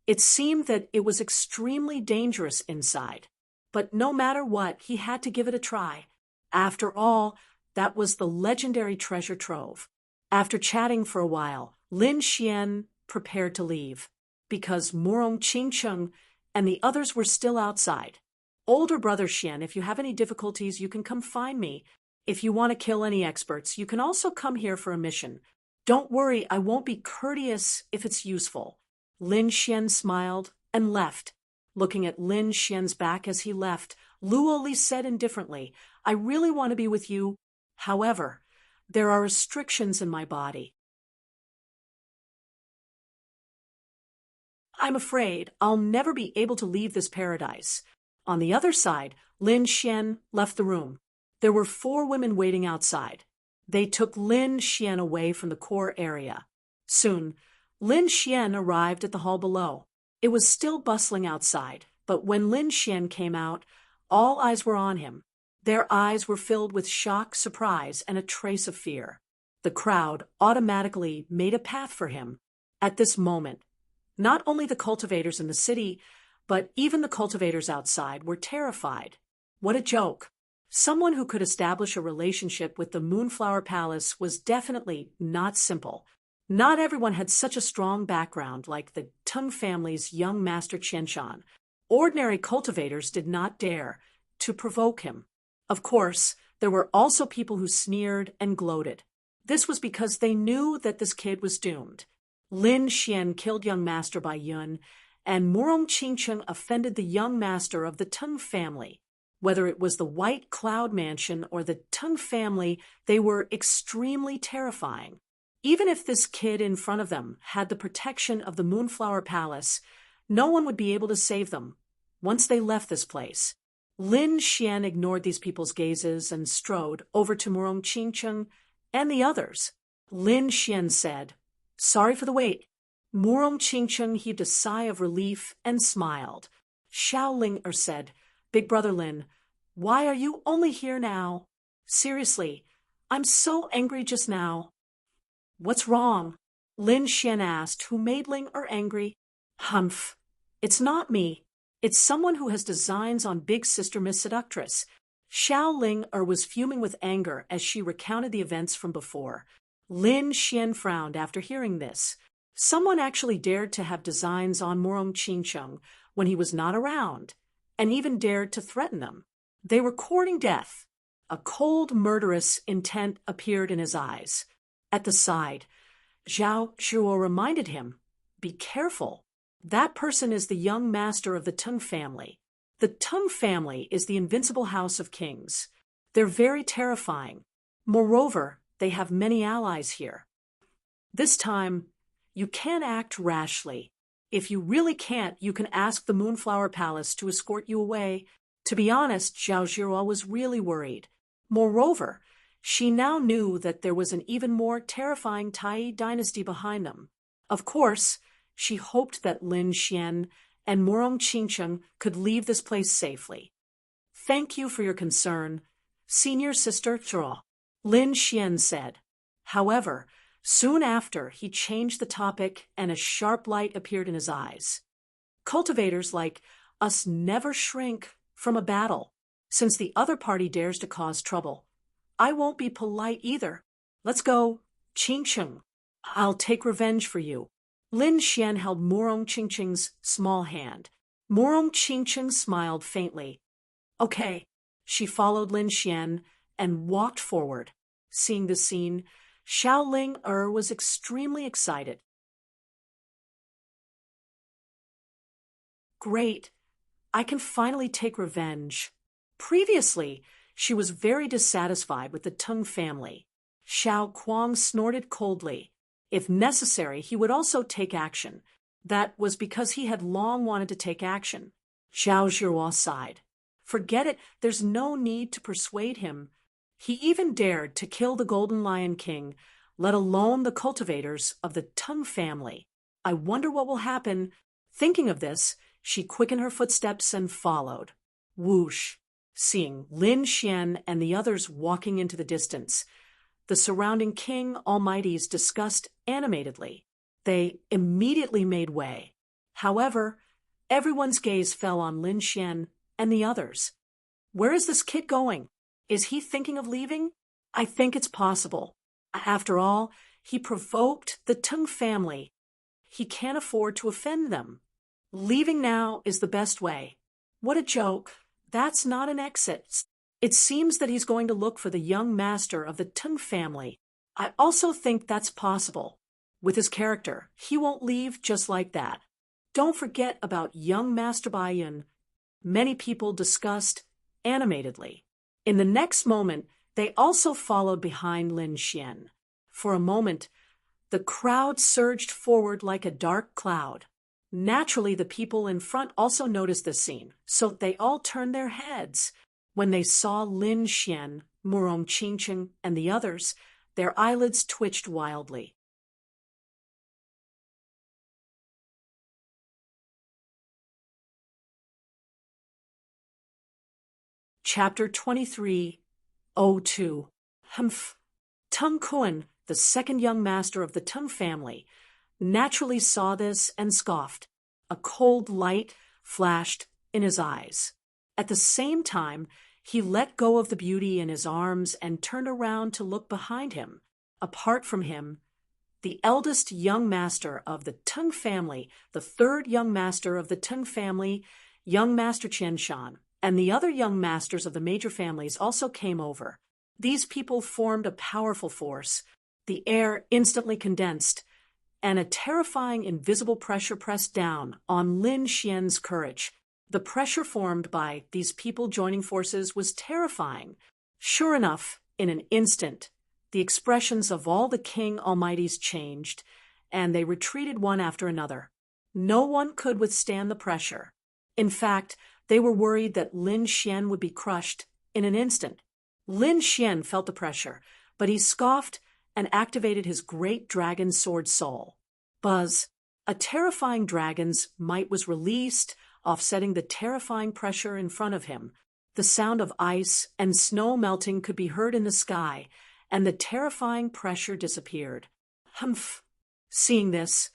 A: it seemed that it was extremely dangerous inside. But no matter what, he had to give it a try. After all, that was the legendary treasure trove. After chatting for a while, Lin Xian prepared to leave, because Murong Qingcheng and the others were still outside. Older brother Xian, if you have any difficulties, you can come find me. If you want to kill any experts, you can also come here for a mission. Don't worry, I won't be courteous if it's useful. Lin Xian smiled and left. Looking at Lin Xian's back as he left, Luoli said indifferently, I really want to be with you. However, there are restrictions in my body. I'm afraid I'll never be able to leave this paradise. On the other side, Lin Xian left the room. There were 4 women waiting outside. They took Lin Xian away from the core area. Soon, Lin Xian arrived at the hall below. It was still bustling outside, but when Lin Xian came out, all eyes were on him. Their eyes were filled with shock, surprise, and a trace of fear. The crowd automatically made a path for him. At this moment, not only the cultivators in the city, but even the cultivators outside were terrified. What a joke! Someone who could establish a relationship with the Moonflower Palace was definitely not simple. Not everyone had such a strong background like the Teng family's young master Qianshan. Ordinary cultivators did not dare to provoke him. Of course, there were also people who sneered and gloated. This was because they knew that this kid was doomed. Lin Xian killed young master Bai Yun, and Murong Qingcheng offended the young master of the Teng family. Whether it was the White Cloud Mansion or the Teng family, they were extremely terrifying. Even if this kid in front of them had the protection of the Moonflower Palace, no one would be able to save them once they left this place. Lin Xian ignored these people's gazes and strode over to Murong Qingcheng and the others. Lin Xian said, Sorry for the wait. Murong Qingcheng heaved a sigh of relief and smiled. Xiao Ling said, Big brother Lin, why are you only here now? Seriously, I'm so angry just now. What's wrong? Lin Xian asked, who made Ling angry. Humph. It's not me. It's someone who has designs on Big Sister Miss Seductress. Xiao Ling was fuming with anger as she recounted the events from before. Lin Xian frowned after hearing this. Someone actually dared to have designs on Murong Qingcheng when he was not around, and even dared to threaten them. They were courting death. A cold, murderous intent appeared in his eyes. At the side, Zhao Zhuo reminded him, Be careful. That person is the young master of the Teng family. The Teng family is the invincible house of kings. They're very terrifying. Moreover, they have many allies here. This time, you can't act rashly. If you really can't, you can ask the Moonflower Palace to escort you away. To be honest, Zhao Zhuo was really worried. Moreover, she now knew that there was an even more terrifying Tai dynasty behind them. Of course, she hoped that Lin Xian and Murong Qingcheng could leave this place safely. Thank you for your concern, Senior Sister Zhuo, Lin Xian said. However, soon after, he changed the topic and a sharp light appeared in his eyes. Cultivators like us never shrink from a battle. Since the other party dares to cause trouble, I won't be polite either. Let's go, Qing Cheng. I'll take revenge for you. Lin Xian held Murong Qingqing's small hand. Murong Qingqing smiled faintly. Okay. She followed Lin Xian and walked forward. Seeing the scene, Xiao Ling was extremely excited. Great. I can finally take revenge. Previously, she was very dissatisfied with the Teng family. Xiao Kuang snorted coldly. If necessary, he would also take action. That was because he had long wanted to take action. Zhao Zhihua sighed. Forget it, there's no need to persuade him. He even dared to kill the Golden Lion King, let alone the cultivators of the Teng family. I wonder what will happen. Thinking of this, she quickened her footsteps and followed. Whoosh! Seeing Lin Xian and the others walking into the distance, the surrounding King Almighties discussed animatedly. They immediately made way. However, everyone's gaze fell on Lin Xian and the others. Where is this kid going? Is he thinking of leaving? I think it's possible. After all, he provoked the Teng family. He can't afford to offend them. Leaving now is the best way. What a joke. That's not an exit. It seems that he's going to look for the young master of the Teng family. I also think that's possible. With his character, he won't leave just like that. Don't forget about young Master Bai Yun. Many people discussed animatedly. In the next moment, they also followed behind Lin Xian. For a moment, the crowd surged forward like a dark cloud. Naturally, the people in front also noticed this scene, so they all turned their heads. When they saw Lin Xian, Murong Qingqing, and the others, their eyelids twitched wildly. Chapter 23:02. Humph. Teng Kuan, the second young master of the Teng family, naturally saw this and scoffed. A cold light flashed in his eyes. At the same time, he let go of the beauty in his arms and turned around to look behind him. Apart from him, the eldest young master of the Teng family, the third young master of the Teng family, young Master Qian Shan, and the other young masters of the major families also came over. These people formed a powerful force. The air instantly condensed, and a terrifying invisible pressure pressed down on Lin Xian's courage. The pressure formed by these people joining forces was terrifying. Sure enough, in an instant, the expressions of all the King Almighties changed, and they retreated one after another. No one could withstand the pressure. In fact, they were worried that Lin Xian would be crushed in an instant. Lin Xian felt the pressure, but he scoffed and activated his great dragon sword soul. Buzz! A terrifying dragon's might was released, offsetting the terrifying pressure in front of him. The sound of ice and snow melting could be heard in the sky, and the terrifying pressure disappeared. Humph! Seeing this,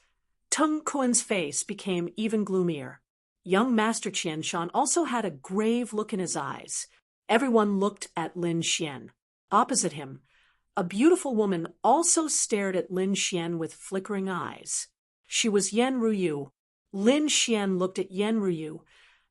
A: Teng Kuan's face became even gloomier. Young Master Qian Shan also had a grave look in his eyes. Everyone looked at Lin Xian. Opposite him, a beautiful woman also stared at Lin Xian with flickering eyes. She was Yan Ruyu. Lin Xian looked at Yan Ruyu.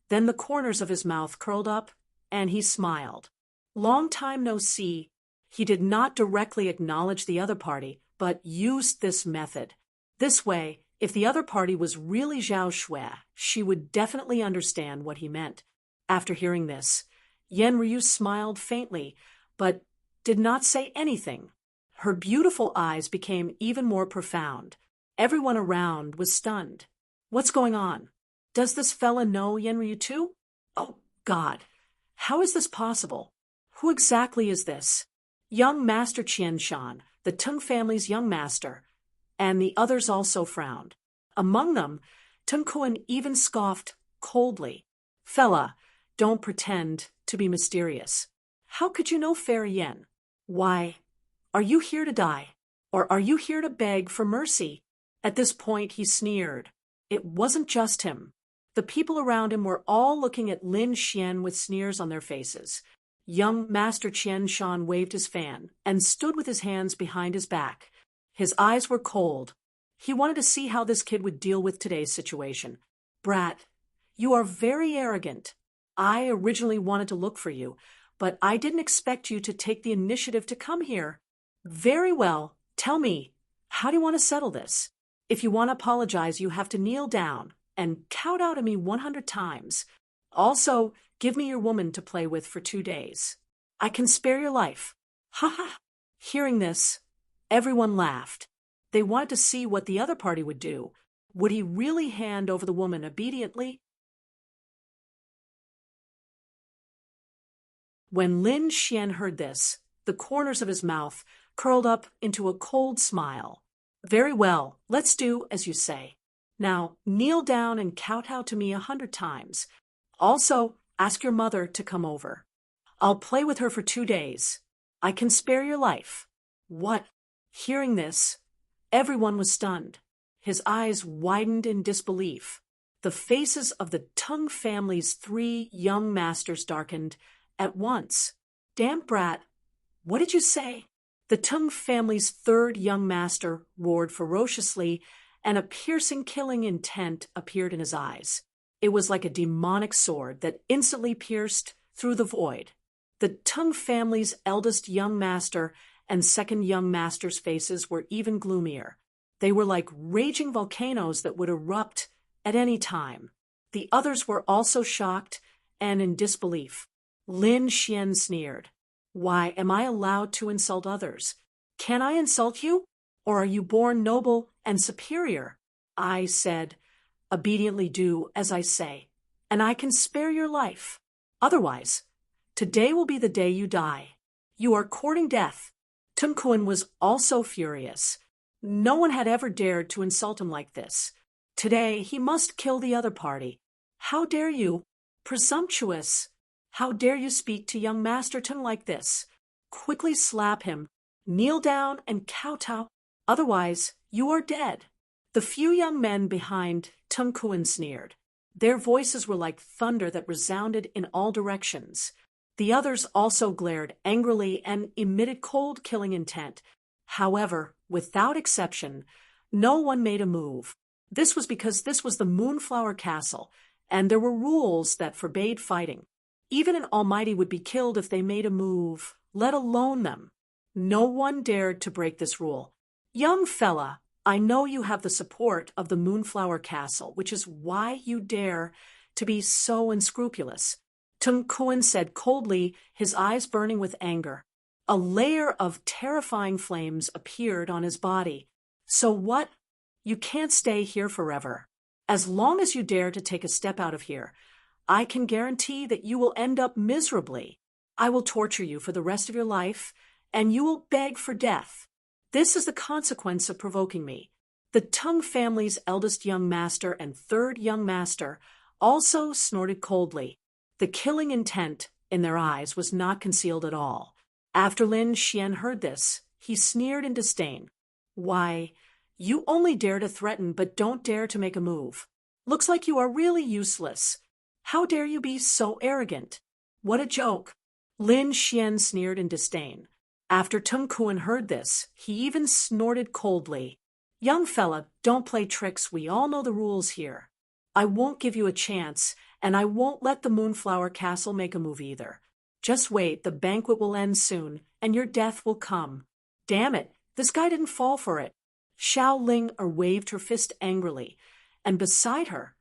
A: Then the corners of his mouth curled up, and he smiled. Long time no see. He did not directly acknowledge the other party, but used this method. This way, if the other party was really Zhao Shui, she would definitely understand what he meant. After hearing this, Yan Ryu smiled faintly, but did not say anything. Her beautiful eyes became even more profound. Everyone around was stunned. What's going on? Does this fella know Yan Ryu too? Oh, God. How is this possible? Who exactly is this? Young Master Qian Shan, the Teng family's young master, and the others also frowned. Among them, Teng Kuan even scoffed coldly. Fella, don't pretend to be mysterious. How could you know Fair Yen? Why, are you here to die? Or are you here to beg for mercy? At this point, he sneered. It wasn't just him. The people around him were all looking at Lin Xian with sneers on their faces. Young Master Qian Shan waved his fan and stood with his hands behind his back. His eyes were cold. He wanted to see how this kid would deal with today's situation. Brat, you are very arrogant. I originally wanted to look for you, but I didn't expect you to take the initiative to come here. Very well, tell me, how do you want to settle this? If you want to apologize, you have to kneel down and kowtow to me 100 times. Also, give me your woman to play with for 2 days. I can spare your life. Ha ha! Hearing this, everyone laughed. They wanted to see what the other party would do. Would he really hand over the woman obediently? When Lin Xian heard this, the corners of his mouth curled up into a cold smile. Very well, let's do as you say. Now, kneel down and kowtow to me 100 times. Also, ask your mother to come over. I'll play with her for 2 days. I can spare your life. What? Hearing this, everyone was stunned. His eyes widened in disbelief. The faces of the Tung family's 3 young masters darkened at once. Damn brat, what did you say? The Tung family's 3rd young master roared ferociously, and a piercing killing intent appeared in his eyes. It was like a demonic sword that instantly pierced through the void. The Tung family's eldest young master and 2nd young master's faces were even gloomier. They were like raging volcanoes that would erupt at any time. The others were also shocked and in disbelief. Lin Xian sneered. Why am I allowed to insult others? Can I insult you? Or are you born noble and superior? I said, obediently do as I say, and I can spare your life. Otherwise, today will be the day you die. You are courting death. Tung Kun was also furious. No one had ever dared to insult him like this. Today he must kill the other party. How dare you? Presumptuous! How dare you speak to young Master Tung like this? Quickly slap him, kneel down and kowtow, otherwise you are dead. The few young men behind Tung Kun sneered. Their voices were like thunder that resounded in all directions. The others also glared angrily and emitted cold killing intent. However, without exception, no one made a move. This was because this was the Moonflower Castle, and there were rules that forbade fighting. Even an Almighty would be killed if they made a move, let alone them. No one dared to break this rule. Young fella, I know you have the support of the Moonflower Castle, which is why you dare to be so unscrupulous. Tung Kun said coldly, his eyes burning with anger. A layer of terrifying flames appeared on his body. So what? You can't stay here forever. As long as you dare to take a step out of here, I can guarantee that you will end up miserably. I will torture you for the rest of your life, and you will beg for death. This is the consequence of provoking me. The Tung family's eldest young master and 3rd young master also snorted coldly. The killing intent in their eyes was not concealed at all. After Lin Xian heard this, he sneered in disdain. Why, you only dare to threaten but don't dare to make a move. Looks like you are really useless. How dare you be so arrogant? What a joke! Lin Xian sneered in disdain. After Tung Kun heard this, he even snorted coldly. Young fella, don't play tricks, we all know the rules here. I won't give you a chance, and I won't let the Moonflower Castle make a move either. Just wait, the banquet will end soon, and your death will come. Damn it, this guy didn't fall for it. Xiao Ling waved her fist angrily, and beside her,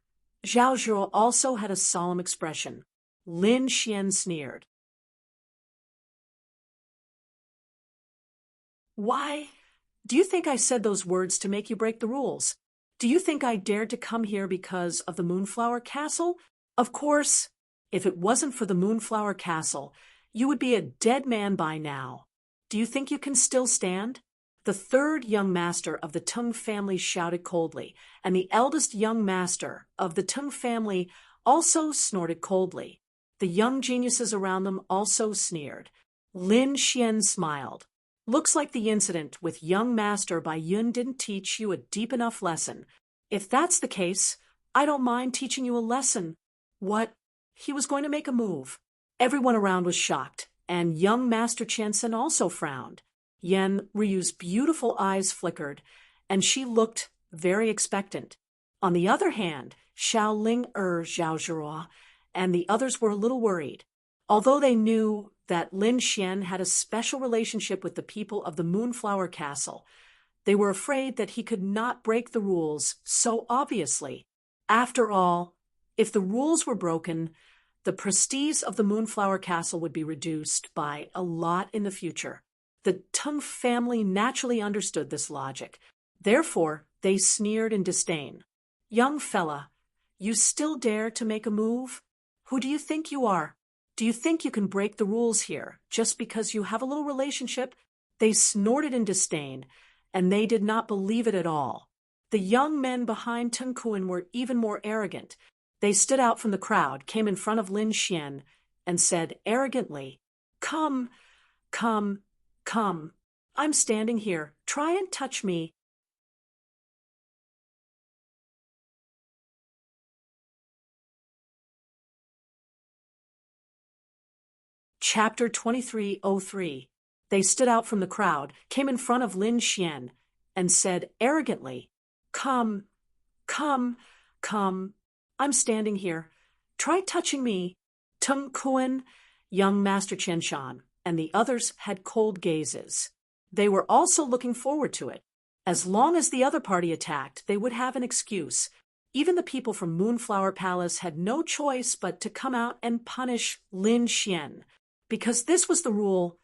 A: Zhao Zhuo also had a solemn expression. Lin Xian sneered. Why? Do you think I said those words to make you break the rules? Do you think I dared to come here because of the Moonflower Castle? Of course, if it wasn't for the Moonflower Castle, you would be a dead man by now. Do you think you can still stand? The 3rd young master of the Tung family shouted coldly, and the eldest young master of the Tung family also snorted coldly. The young geniuses around them also sneered. Lin Xian smiled. Looks like the incident with young master Bai Yun didn't teach you a deep enough lesson. If that's the case, I don't mind teaching you a lesson. What? He was going to make a move. Everyone around was shocked, and young Master Qiansen also frowned. Yan Ryu's beautiful eyes flickered, and she looked very expectant. On the other hand, Xiao Ling Zhao Zhihua and the others were a little worried. Although they knew that Lin Xian had a special relationship with the people of the Moonflower Castle, they were afraid that he could not break the rules so obviously. After all, if the rules were broken, the prestige of the Moonflower Castle would be reduced by a lot in the future. The Tung family naturally understood this logic. Therefore, they sneered in disdain. Young fella, you still dare to make a move? Who do you think you are? Do you think you can break the rules here just because you have a little relationship? They snorted in disdain, and they did not believe it at all. The young men behind Tung Kuan were even more arrogant. They stood out from the crowd, came in front of Lin Xian, and said arrogantly, Come, come, come. I'm standing here. Try and touch me. Chapter 2303. They stood out from the crowd, came in front of Lin Xian, and said arrogantly, Come, come, come. I'm standing here. Try touching me. Tung Kuan, young Master Chen Shan, and the others had cold gazes. They were also looking forward to it. As long as the other party attacked, they would have an excuse. Even the people from Moonflower Palace had no choice but to come out and punish Lin Xian, because this was the rule,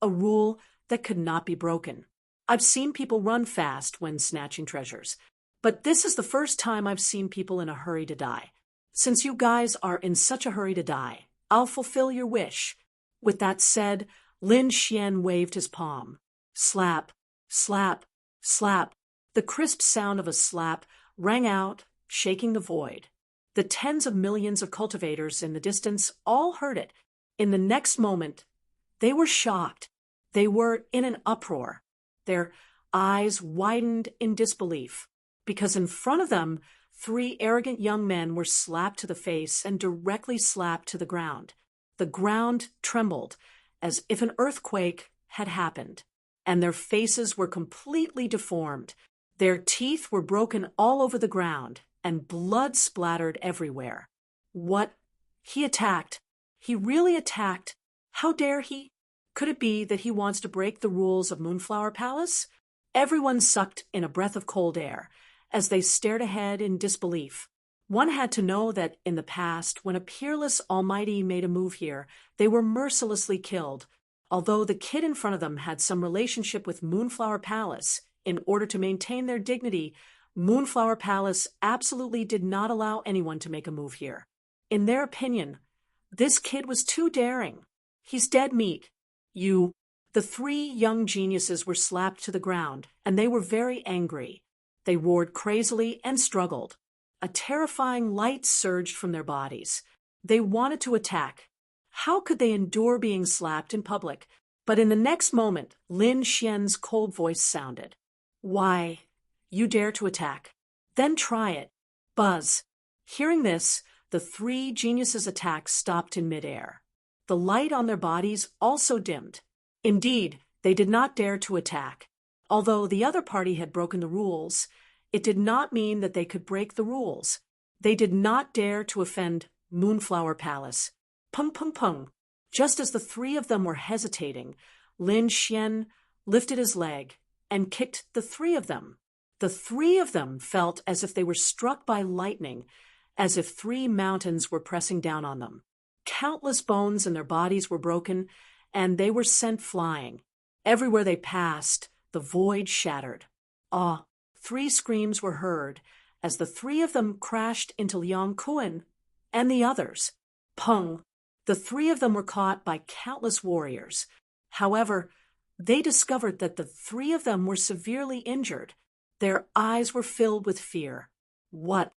A: a rule that could not be broken. I've seen people run fast when snatching treasures, but this is the first time I've seen people in a hurry to die. Since you guys are in such a hurry to die, I'll fulfill your wish. With that said, Lin Xian waved his palm. Slap, slap, slap. The crisp sound of a slap rang out, shaking the void. The tens of millions of cultivators in the distance all heard it. In the next moment, they were shocked. They were in an uproar. Their eyes widened in disbelief, because in front of them, 3 arrogant young men were slapped to the face and directly slapped to the ground. The ground trembled, as if an earthquake had happened, and their faces were completely deformed. Their teeth were broken all over the ground, and blood splattered everywhere. What? He attacked. He really attacked. How dare he? Could it be that he wants to break the rules of Moonflower Palace? Everyone sucked in a breath of cold air as they stared ahead in disbelief. One had to know that in the past, when a peerless almighty made a move here, they were mercilessly killed. Although the kid in front of them had some relationship with Moonflower Palace, in order to maintain their dignity, Moonflower Palace absolutely did not allow anyone to make a move here. In their opinion, this kid was too daring. He's dead meat. The 3 young geniuses were slapped to the ground, and they were very angry. They roared crazily and struggled. A terrifying light surged from their bodies. They wanted to attack. How could they endure being slapped in public? But in the next moment, Lin Xian's cold voice sounded. Why, you dare to attack? Then try it. Buzz. Hearing this, the 3 geniuses' attacks stopped in midair. The light on their bodies also dimmed. Indeed, they did not dare to attack. Although the other party had broken the rules, it did not mean that they could break the rules. They did not dare to offend Moonflower Palace. Pung pung pung. Just as the 3 of them were hesitating, Lin Xian lifted his leg and kicked the 3 of them. The 3 of them felt as if they were struck by lightning, as if 3 mountains were pressing down on them. Countless bones in their bodies were broken, and they were sent flying. Everywhere they passed, the void shattered. 3 screams were heard as the 3 of them crashed into Liang Kuan and the others. Pung! The 3 of them were caught by countless warriors. However, they discovered that the 3 of them were severely injured. Their eyes were filled with fear. What?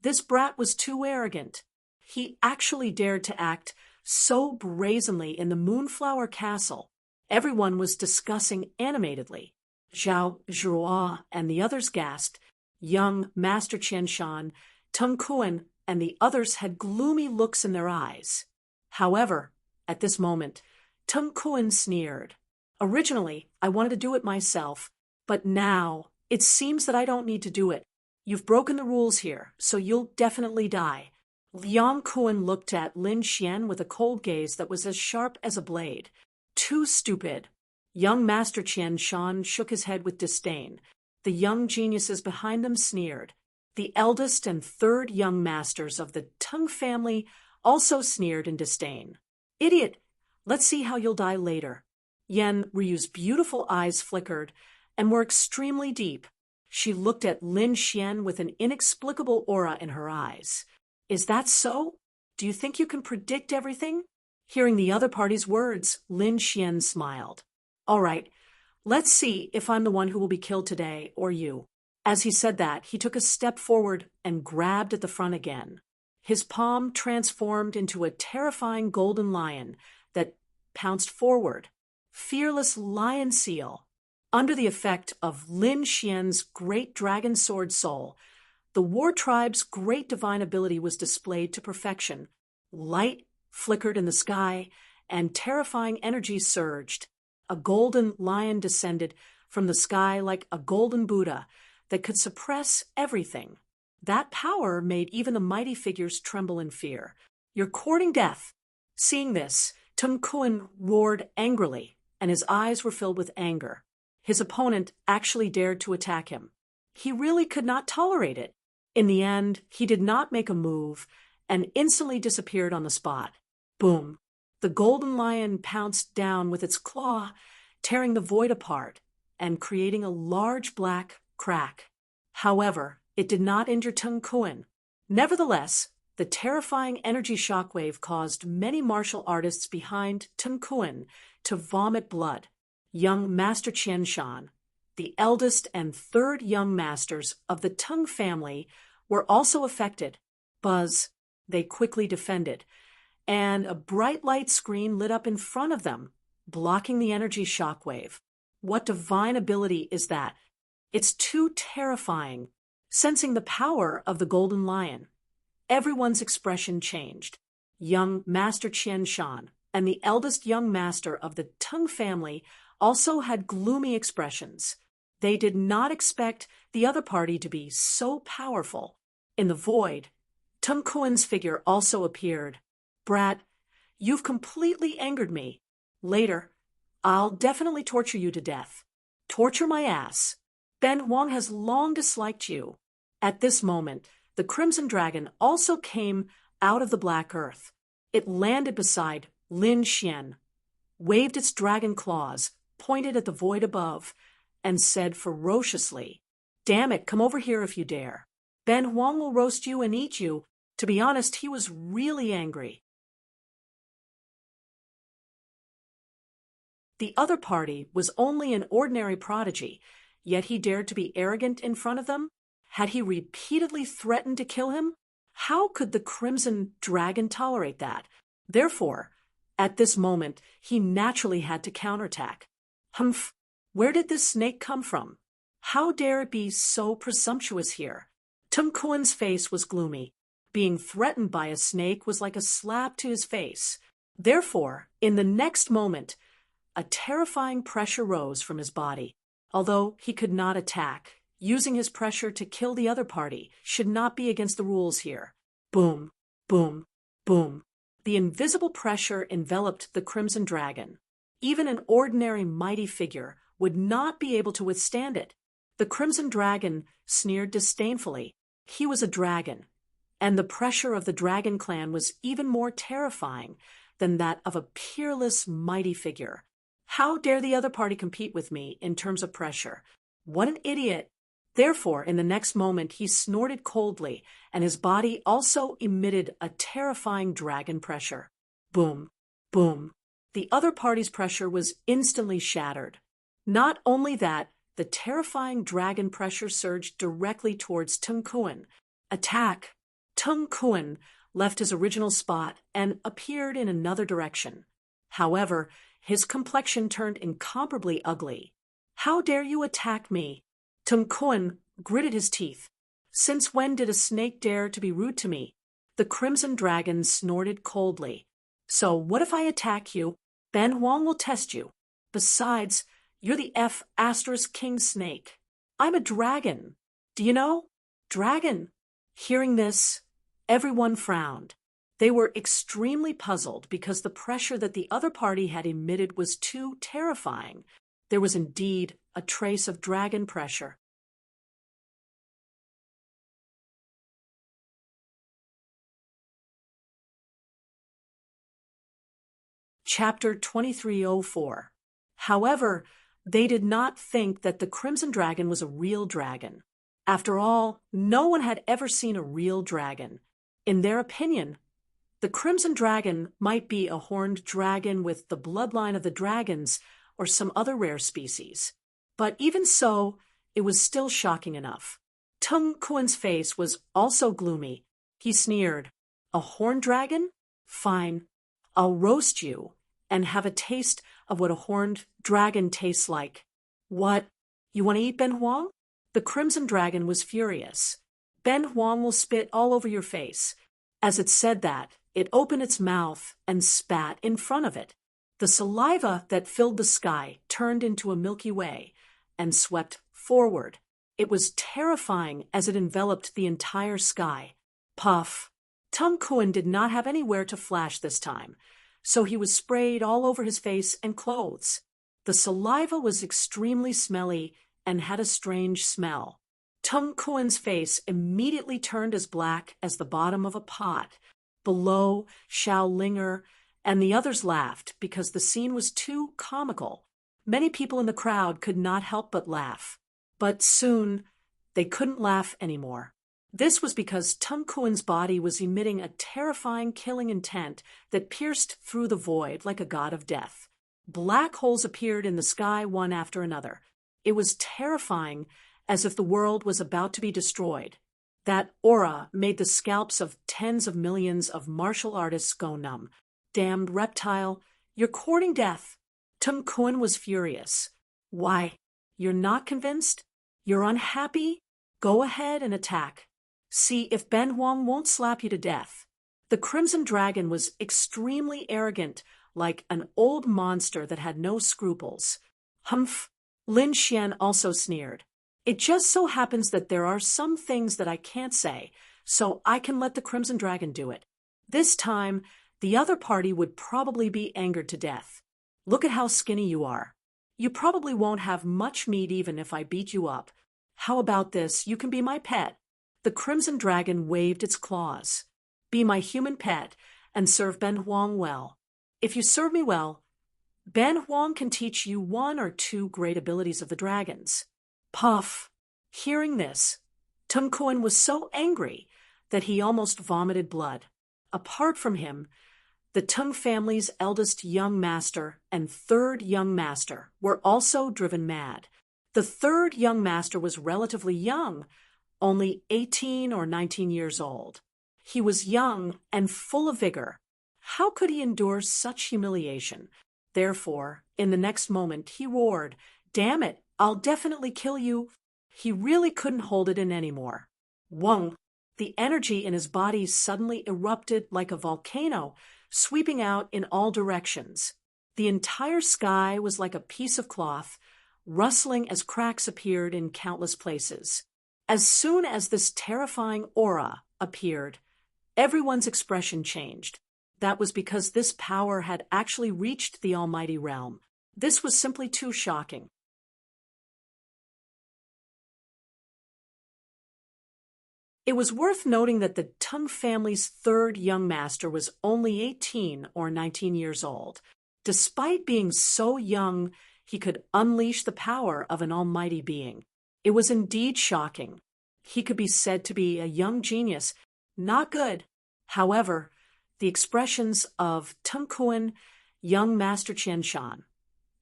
A: This brat was too arrogant. He actually dared to act so brazenly in the Moonflower Castle. Everyone was discussing animatedly. Zhao Zhuo and the others gasped. Young Master Qian Shan, Tung Kuan, and the others had gloomy looks in their eyes. However, at this moment, Tung Kuan sneered. Originally, I wanted to do it myself, but now it seems that I don't need to do it. You've broken the rules here, so you'll definitely die. Liang Kuan looked at Lin Xian with a cold gaze that was as sharp as a blade. Too stupid. Young Master Qian Shan shook his head with disdain. The young geniuses behind them sneered. The eldest and third young masters of the Tung family also sneered in disdain. Idiot! Let's see how you'll die later. Yan Ryu's beautiful eyes flickered and were extremely deep. She looked at Lin Xian with an inexplicable aura in her eyes. Is that so? Do you think you can predict everything? Hearing the other party's words, Lin Xian smiled. All right, let's see if I'm the one who will be killed today or you. As he said that, he took a step forward and grabbed at the front again. His palm transformed into a terrifying golden lion that pounced forward. Fearless lion seal. Under the effect of Lin Xian's great dragon sword soul, the war tribe's great divine ability was displayed to perfection. Light flickered in the sky, and terrifying energy surged. A golden lion descended from the sky like a golden Buddha that could suppress everything. That power made even the mighty figures tremble in fear. You're courting death. Seeing this, Tung Kuan roared angrily, and his eyes were filled with anger. His opponent actually dared to attack him. He really could not tolerate it. In the end, he did not make a move and instantly disappeared on the spot. Boom! The golden lion pounced down with its claw, tearing the void apart and creating a large black crack. However, it did not injure Tung Kuan. Nevertheless, the terrifying energy shockwave caused many martial artists behind Tung Kuan to vomit blood. Young Master Qian Shan, the eldest and third young masters of the Tung family, were also affected. Buzz, they quickly defended, and a bright light screen lit up in front of them, blocking the energy shockwave. What divine ability is that? It's too terrifying. Sensing the power of the golden lion, everyone's expression changed. Young Master Qian Shan and the eldest young master of the Tung family also had gloomy expressions. They did not expect the other party to be so powerful. In the void, Tung Kuan's figure also appeared. Brat, you've completely angered me. Later, I'll definitely torture you to death. Torture my ass. Ben Huang has long disliked you. At this moment, the Crimson Dragon also came out of the black earth. It landed beside Lin Xian, waved its dragon claws, pointed at the void above, and said ferociously, "Damn it, come over here if you dare. Ben Huang will roast you and eat you." To be honest, he was really angry. The other party was only an ordinary prodigy, yet he dared to be arrogant in front of them? Had he repeatedly threatened to kill him? How could the Crimson Dragon tolerate that? Therefore, at this moment, he naturally had to counterattack. Humph! Where did this snake come from? How dare it be so presumptuous here? Tung Kuan's face was gloomy. Being threatened by a snake was like a slap to his face. Therefore, in the next moment, a terrifying pressure rose from his body. Although he could not attack, using his pressure to kill the other party should not be against the rules here. Boom, boom, boom. The invisible pressure enveloped the Crimson Dragon. Even an ordinary mighty figure would not be able to withstand it. The Crimson Dragon sneered disdainfully. He was a dragon, and the pressure of the Dragon Clan was even more terrifying than that of a peerless mighty figure. How dare the other party compete with me in terms of pressure? What an idiot! Therefore, in the next moment, he snorted coldly, and his body also emitted a terrifying dragon pressure. Boom, boom. The other party's pressure was instantly shattered. Not only that, the terrifying dragon pressure surged directly towards Tung Kuan. Attack! Tung Kuan left his original spot and appeared in another direction. However, his complexion turned incomparably ugly. How dare you attack me? Tung Kuan gritted his teeth. Since when did a snake dare to be rude to me? The Crimson Dragon snorted coldly. So what if I attack you? Ben Huang will test you. Besides, you're the King Snake. I'm a dragon. Do you know? Dragon. Hearing this, everyone frowned. They were extremely puzzled because the pressure that the other party had emitted was too terrifying. There was indeed a trace of dragon pressure. Chapter 2304. However, they did not think that the Crimson Dragon was a real dragon. After all, no one had ever seen a real dragon. In their opinion, the Crimson Dragon might be a horned dragon with the bloodline of the dragons or some other rare species. But even so, it was still shocking enough. Tung Kuan's face was also gloomy. He sneered, "A horned dragon? Fine. I'll roast you and have a taste of what a horned dragon tastes like." "What? You want to eat Ben Huang?" The Crimson Dragon was furious. "Ben Huang will spit all over your face." As it said that, it opened its mouth and spat in front of it. The saliva that filled the sky turned into a Milky Way and swept forward. It was terrifying as it enveloped the entire sky. Puff! Tung Kuan did not have anywhere to flash this time, so he was sprayed all over his face and clothes. The saliva was extremely smelly and had a strange smell. Tung Kuan's face immediately turned as black as the bottom of a pot. Below, Xiao Linger and the others laughed because the scene was too comical. Many people in the crowd could not help but laugh. But soon, they couldn't laugh anymore. This was because Tung Kuan's body was emitting a terrifying killing intent that pierced through the void like a god of death. Black holes appeared in the sky one after another. It was terrifying, as if the world was about to be destroyed. That aura made the scalps of tens of millions of martial artists go numb. "Damned reptile, you're courting death." Tung Kuan was furious. "Why, you're not convinced? You're unhappy? Go ahead and attack. See if Ben Huang won't slap you to death." The Crimson Dragon was extremely arrogant, like an old monster that had no scruples. "Humph!" Lin Xian also sneered. "It just so happens that there are some things that I can't say, so I can let the Crimson Dragon do it. This time, the other party would probably be angered to death. Look at how skinny you are. You probably won't have much meat even if I beat you up. How about this? You can be my pet." The Crimson Dragon waved its claws. "Be my human pet and serve Ben Huang well. If you serve me well, Ben Huang can teach you one or two great abilities of the dragons." Puff! Hearing this, Tung Kuan was so angry that he almost vomited blood. Apart from him, the Tung family's eldest young master and third young master were also driven mad. The third young master was relatively young, only 18 or 19 years old. He was young and full of vigor. How could he endure such humiliation? Therefore, in the next moment, he roared, "Damn it, I'll definitely kill you." He really couldn't hold it in anymore. Wong! The energy in his body suddenly erupted like a volcano, sweeping out in all directions. The entire sky was like a piece of cloth, rustling as cracks appeared in countless places. As soon as this terrifying aura appeared, everyone's expression changed. That was because this power had actually reached the Almighty Realm. This was simply too shocking. It was worth noting that the Tung family's third young master was only 18 or 19 years old. Despite being so young, he could unleash the power of an almighty being. It was indeed shocking. He could be said to be a young genius. Not good. However, the expressions of Tung Kuan, young Master Qian Shan,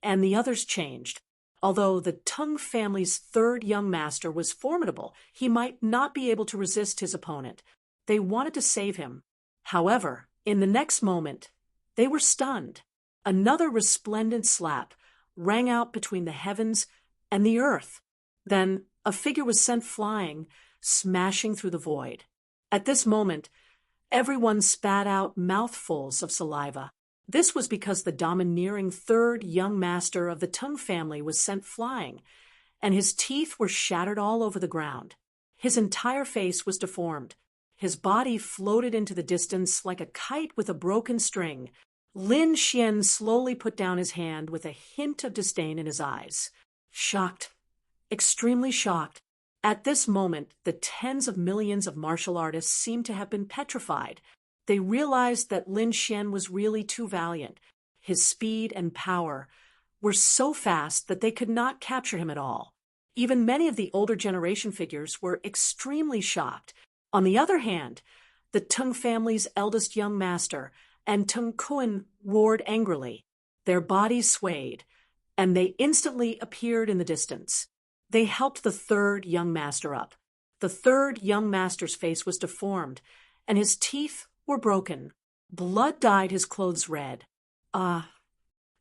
A: and the others changed. Although the Tung family's third young master was formidable, he might not be able to resist his opponent. They wanted to save him. However, in the next moment, they were stunned. Another resplendent slap rang out between the heavens, and the earth. Then a figure was sent flying, smashing through the void. At this moment, everyone spat out mouthfuls of saliva. This was because the domineering third young master of the Tung family was sent flying, and his teeth were shattered all over the ground. His entire face was deformed. His body floated into the distance like a kite with a broken string. Lin Xian slowly put down his hand with a hint of disdain in his eyes. Shocked, extremely shocked. At this moment, the tens of millions of martial artists seemed to have been petrified. They realized that Lin Xian was really too valiant. His speed and power were so fast that they could not capture him at all. Even many of the older generation figures were extremely shocked. On the other hand, the Tung family's eldest young master and Tung Kuan roared angrily. Their bodies swayed, and they instantly appeared in the distance. They helped the third young master up. The third young master's face was deformed, and his teeth were broken. Blood dyed his clothes red. Ah!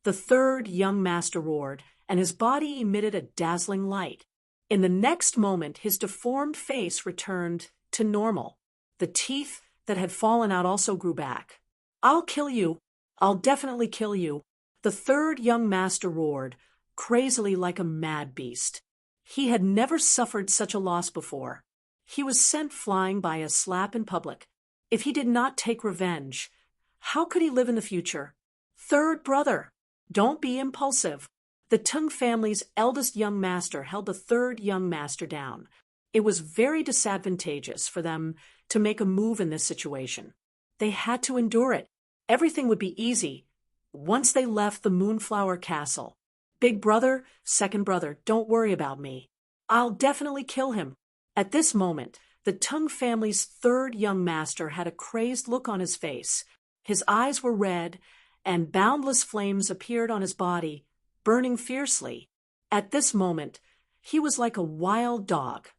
A: The third young master roared, and his body emitted a dazzling light. In the next moment, his deformed face returned to normal. The teeth that had fallen out also grew back. "I'll kill you. I'll definitely kill you," the third young master roared, crazily like a mad beast. He had never suffered such a loss before. He was sent flying by a slap in public. If he did not take revenge, how could he live in the future? Third brother, don't be impulsive. The Tung family's eldest young master held the third young master down. It was very disadvantageous for them to make a move in this situation. They had to endure it. Everything would be easy once they left the Moonflower Castle. "Big brother, second brother, don't worry about me. I'll definitely kill him." At this moment, the Tung family's third young master had a crazed look on his face. His eyes were red, and boundless flames appeared on his body, burning fiercely. At this moment, he was like a wild dog.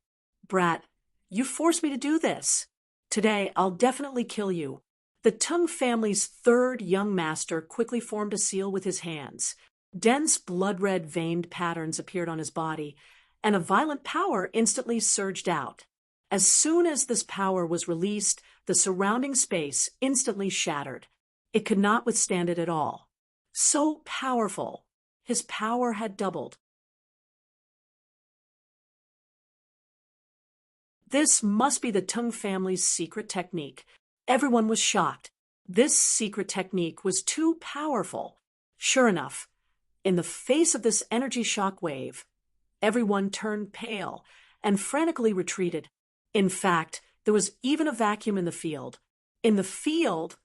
A: "Brat, you forced me to do this. Today, I'll definitely kill you." The Tung family's third young master quickly formed a seal with his hands. Dense blood-red veined patterns appeared on his body, and a violent power instantly surged out. As soon as this power was released, the surrounding space instantly shattered. It could not withstand it at all. So powerful, his power had doubled. This must be the Tung family's secret technique. Everyone was shocked. This secret technique was too powerful. Sure enough, in the face of this energy shock wave, everyone turned pale and frantically retreated. In fact, there was even a vacuum in the field. In the field,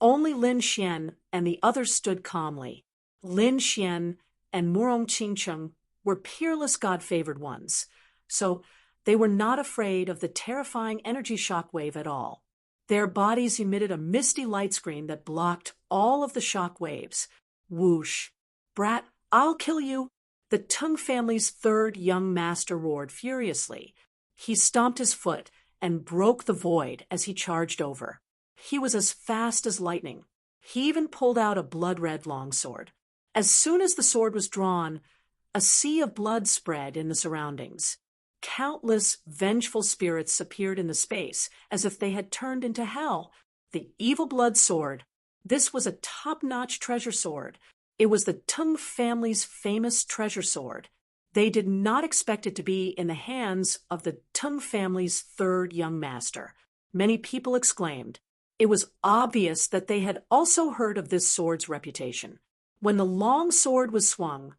A: only Lin Xian and the others stood calmly. Lin Xian and Murong Qingcheng were peerless God-favored ones, so they were not afraid of the terrifying energy shock wave at all. Their bodies emitted a misty light screen that blocked all of the shock waves. Whoosh! "Brat, I'll kill you!" The Tung family's third young master roared furiously. He stomped his foot and broke the void as he charged over. He was as fast as lightning. He even pulled out a blood-red longsword. As soon as the sword was drawn, a sea of blood spread in the surroundings. Countless vengeful spirits appeared in the space, as if they had turned into hell. The evil blood sword. This was a top-notch treasure sword. It was the Tung family's famous treasure sword. They did not expect it to be in the hands of the Tung family's third young master. Many people exclaimed. It was obvious that they had also heard of this sword's reputation. When the long sword was swung,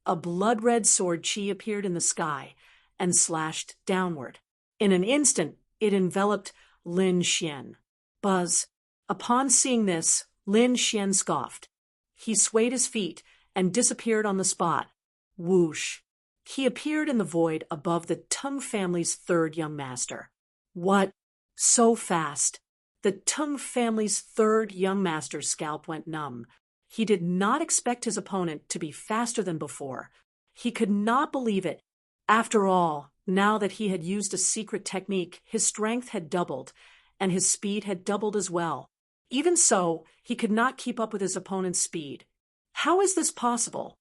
A: a blood-red sword chi appeared in the sky and slashed downward. In an instant, it enveloped Lin Xian. Buzz. Upon seeing this, Lin Xian scoffed. He swayed his feet and disappeared on the spot. Whoosh! He appeared in the void above the Tung family's third young master. What? So fast! The Tung family's third young master's scalp went numb. He did not expect his opponent to be faster than before. He could not believe it. After all, now that he had used a secret technique, his strength had doubled, and his speed had doubled as well. Even so, he could not keep up with his opponent's speed. How is this possible?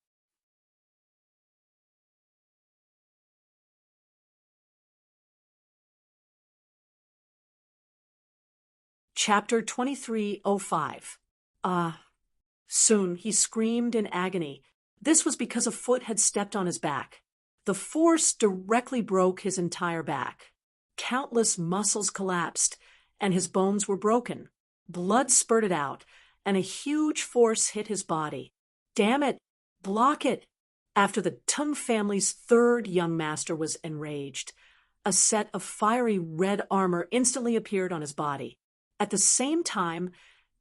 A: Chapter 2305. Soon he screamed in agony. This was because a foot had stepped on his back. The force directly broke his entire back. Countless muscles collapsed, and his bones were broken. Blood spurted out, and a huge force hit his body. Damn it! Block it! After the Tung family's third young master was enraged, a set of fiery red armor instantly appeared on his body. At the same time,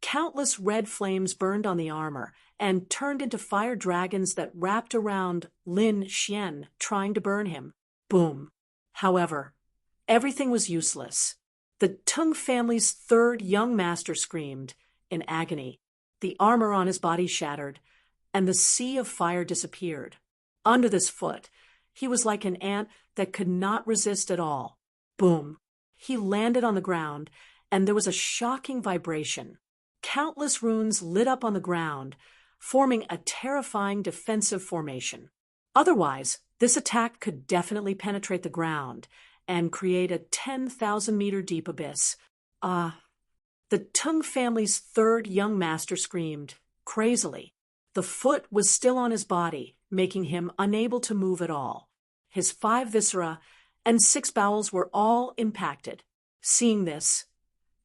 A: countless red flames burned on the armor and turned into fire dragons that wrapped around Lin Xian, trying to burn him. Boom. However, everything was useless. The Tung family's third young master screamed in agony. The armor on his body shattered, and the sea of fire disappeared. Under this foot, he was like an ant that could not resist at all. Boom. He landed on the ground, and there was a shocking vibration. Countless runes lit up on the ground, forming a terrifying defensive formation. Otherwise, this attack could definitely penetrate the ground and create a 10,000-meter deep abyss. The Tung family's third young master screamed, crazily. The foot was still on his body, making him unable to move at all. His 5 viscera and 6 bowels were all impacted. Seeing this,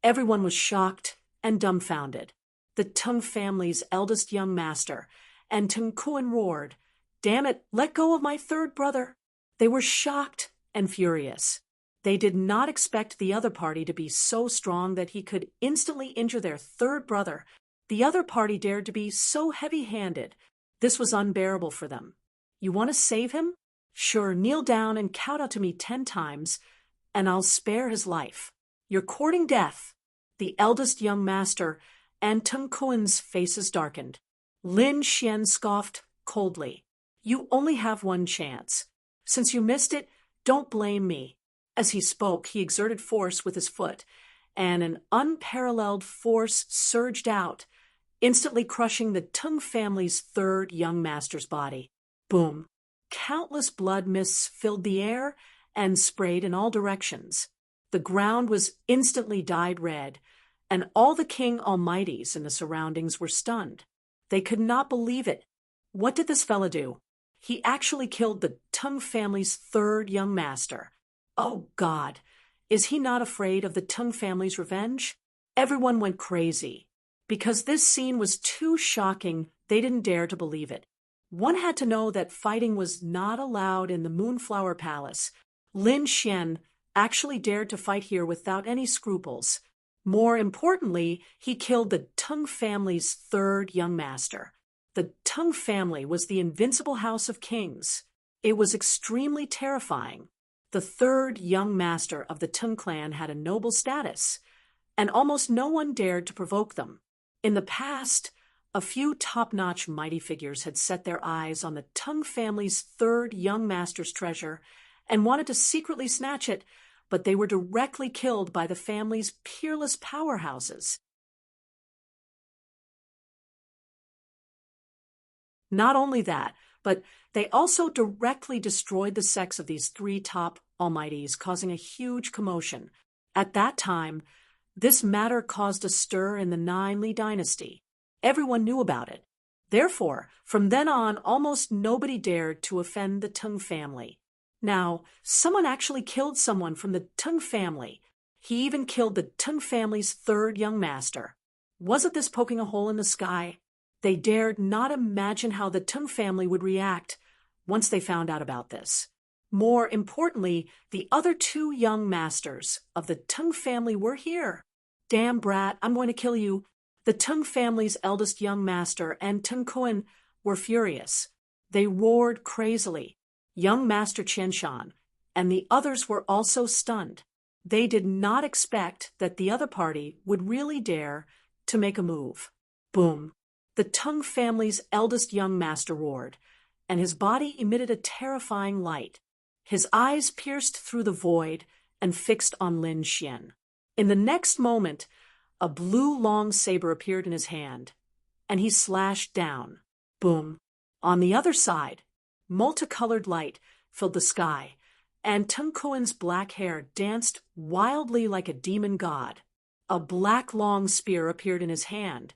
A: everyone was shocked and dumbfounded. The Tung family's eldest young master and Tung Kuan roared, "Damn it, let go of my third brother!" They were shocked and furious. They did not expect the other party to be so strong that he could instantly injure their third brother. The other party dared to be so heavy-handed. This was unbearable for them. "You want to save him? Sure, kneel down and count out to me 10 times, and I'll spare his life. You're courting death." The eldest young master and Tung Kuan's faces darkened. Lin Xian scoffed coldly. "You only have one chance. Since you missed it, don't blame me." As he spoke, he exerted force with his foot, and an unparalleled force surged out, instantly crushing the Tung family's third young master's body. Boom. Countless blood mists filled the air and sprayed in all directions. The ground was instantly dyed red, and all the King Almighties in the surroundings were stunned. They could not believe it. What did this fella do? He actually killed the Tung family's third young master. Oh God, is he not afraid of the Tung family's revenge? Everyone went crazy. Because this scene was too shocking, they didn't dare to believe it. One had to know that fighting was not allowed in the Moonflower Palace. Lin Xian actually dared to fight here without any scruples. More importantly, he killed the Tung family's third young master. The Tung family was the invincible house of kings. It was extremely terrifying. The third young master of the Tung clan had a noble status, and almost no one dared to provoke them. In the past, a few top-notch mighty figures had set their eyes on the Tung family's third young master's treasure and wanted to secretly snatch it, but they were directly killed by the family's peerless powerhouses. Not only that, but they also directly destroyed the sex of these 3 top almighties, causing a huge commotion. At that time, this matter caused a stir in the 9 Li dynasty. Everyone knew about it. Therefore, from then on, almost nobody dared to offend the Tung family. Now, someone actually killed someone from the Tung family. He even killed the Tung family's third young master. Wasn't this poking a hole in the sky? They dared not imagine how the Tung family would react once they found out about this. More importantly, the other 2 young masters of the Tung family were here. "Damn brat, I'm going to kill you." The Tung family's eldest young master and Tung Kuan were furious. They roared crazily. Young Master Qianshan and the others were also stunned. They did not expect that the other party would really dare to make a move. Boom. The Tung family's eldest young master roared, and his body emitted a terrifying light. His eyes pierced through the void and fixed on Lin Xian. In the next moment, a blue long saber appeared in his hand, and he slashed down. Boom. On the other side, multicolored light filled the sky, and Tung Kuan's black hair danced wildly like a demon god. A black long spear appeared in his hand,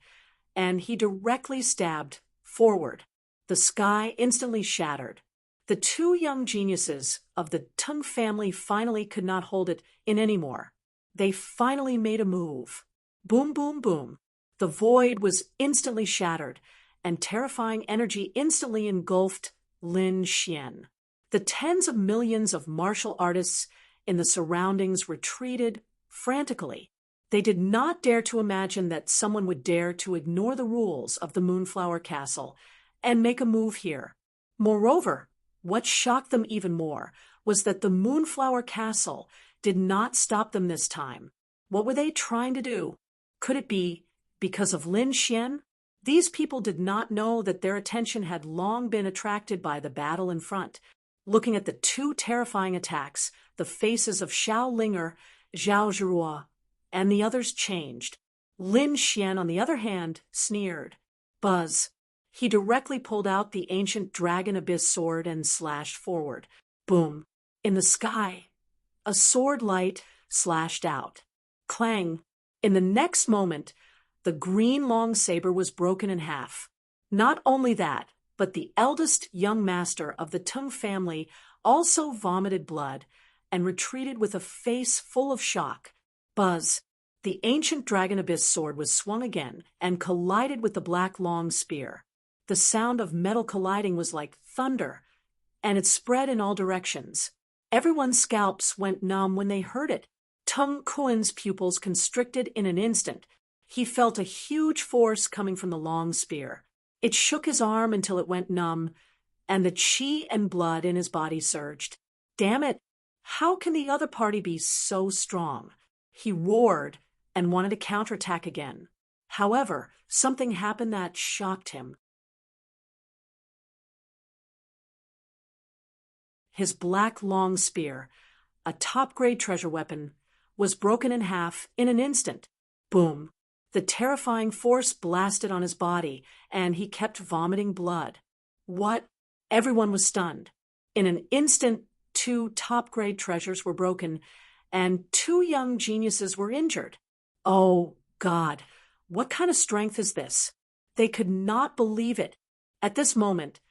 A: and he directly stabbed forward. The sky instantly shattered. The two young geniuses of the Tung family finally could not hold it in anymore. They finally made a move. Boom, boom, boom. The void was instantly shattered, and terrifying energy instantly engulfed Lin Xian. The tens of millions of martial artists in the surroundings retreated frantically. They did not dare to imagine that someone would dare to ignore the rules of the Moonflower Castle and make a move here. Moreover, what shocked them even more was that the Moonflower Castle did not stop them this time. What were they trying to do? Could it be because of Lin Xian? These people did not know that their attention had long been attracted by the battle in front. Looking at the two terrifying attacks, the faces of Xiao Linger, Zhao Zhirua, and the others changed. Lin Xian, on the other hand, sneered. Buzz. He directly pulled out the ancient Dragon Abyss sword and slashed forward. Boom. In the sky, a sword light slashed out. Clang. In the next moment, the green long saber was broken in half. Not only that, but the eldest young master of the Tung family also vomited blood and retreated with a face full of shock. Buzz. The ancient Dragon Abyss sword was swung again and collided with the black long spear. The sound of metal colliding was like thunder, and it spread in all directions. Everyone's scalps went numb when they heard it. Tung Kuen's pupils constricted in an instant. He felt a huge force coming from the long spear. It shook his arm until it went numb, and the qi and blood in his body surged. Damn it! How can the other party be so strong? He roared and wanted to counterattack again. However, something happened that shocked him. His black long spear, a top-grade treasure weapon, was broken in half in an instant. Boom! The terrifying force blasted on his body, and he kept vomiting blood. What? Everyone was stunned. In an instant, two top-grade treasures were broken, and two young geniuses were injured. Oh, God! What kind of strength is this? They could not believe it. At this moment,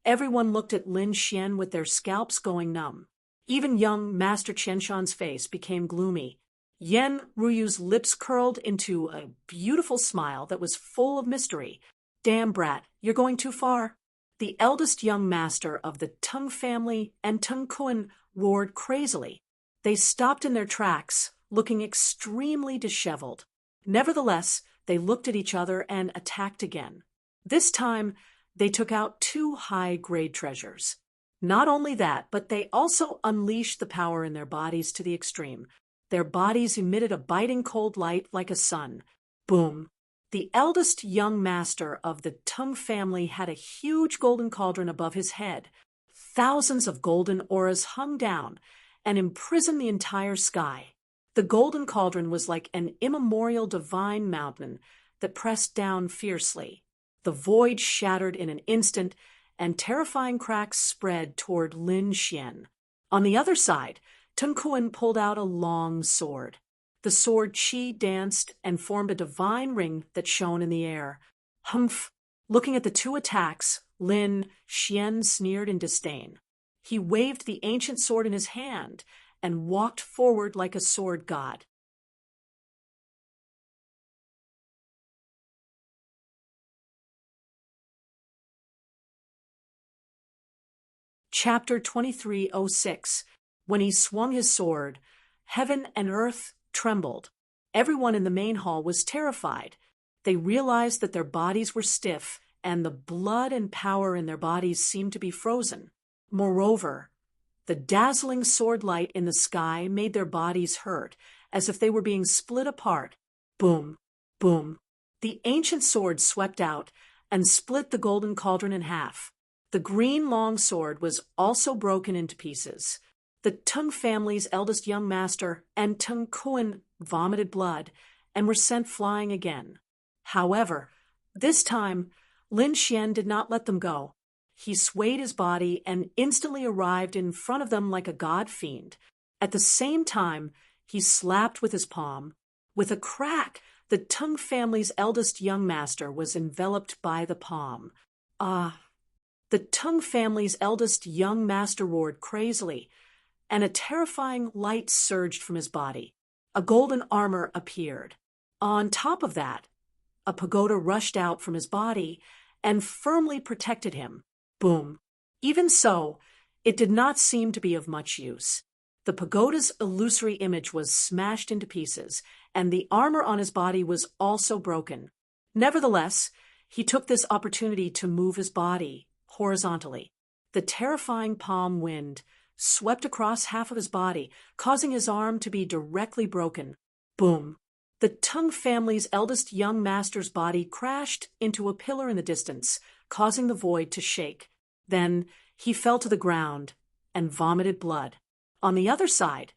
A: everyone looked at Lin Xian with their scalps going numb. Even young Master Qianshan's face became gloomy. Yan Ruyu's lips curled into a beautiful smile that was full of mystery. Damn, brat, you're going too far. The eldest young master of the Tung family and Tung Kuen roared crazily. They stopped in their tracks, looking extremely disheveled. Nevertheless, they looked at each other and attacked again. This time, they took out two high-grade treasures. Not only that, but they also unleashed the power in their bodies to the extreme. Their bodies emitted a biting cold light like a sun. Boom! The eldest young master of the Tung family had a huge golden cauldron above his head. Thousands of golden auras hung down and imprisoned the entire sky. The golden cauldron was like an immemorial divine mountain that pressed down fiercely. The void shattered in an instant, and terrifying cracks spread toward Lin Xian. On the other side, Tung Kuen pulled out a long sword. The sword qi danced and formed a divine ring that shone in the air. Humph! Looking at the two attacks, Lin Xian sneered in disdain. He waved the ancient sword in his hand and walked forward like a sword god. Chapter 2306. When he swung his sword, heaven and earth trembled. Everyone in the main hall was terrified. They realized that their bodies were stiff, and the blood and power in their bodies seemed to be frozen. Moreover, the dazzling sword light in the sky made their bodies hurt, as if they were being split apart. Boom! Boom! The ancient sword swept out and split the golden cauldron in half. The green long sword was also broken into pieces. The Tung family's eldest young master and Tung Kuen vomited blood and were sent flying again. However, this time, Lin Xian did not let them go. He swayed his body and instantly arrived in front of them like a god fiend. At the same time, he slapped with his palm. With a crack, the Tung family's eldest young master was enveloped by the palm. Ah! The Tung family's eldest young master roared crazily, and a terrifying light surged from his body. A golden armor appeared. On top of that, a pagoda rushed out from his body and firmly protected him. Boom. Even so, it did not seem to be of much use. The pagoda's illusory image was smashed into pieces, and the armor on his body was also broken. Nevertheless, he took this opportunity to move his body horizontally. The terrifying palm wind swept across half of his body, causing his arm to be directly broken. Boom. The Tung family's eldest young master's body crashed into a pillar in the distance, causing the void to shake. Then he fell to the ground and vomited blood. On the other side,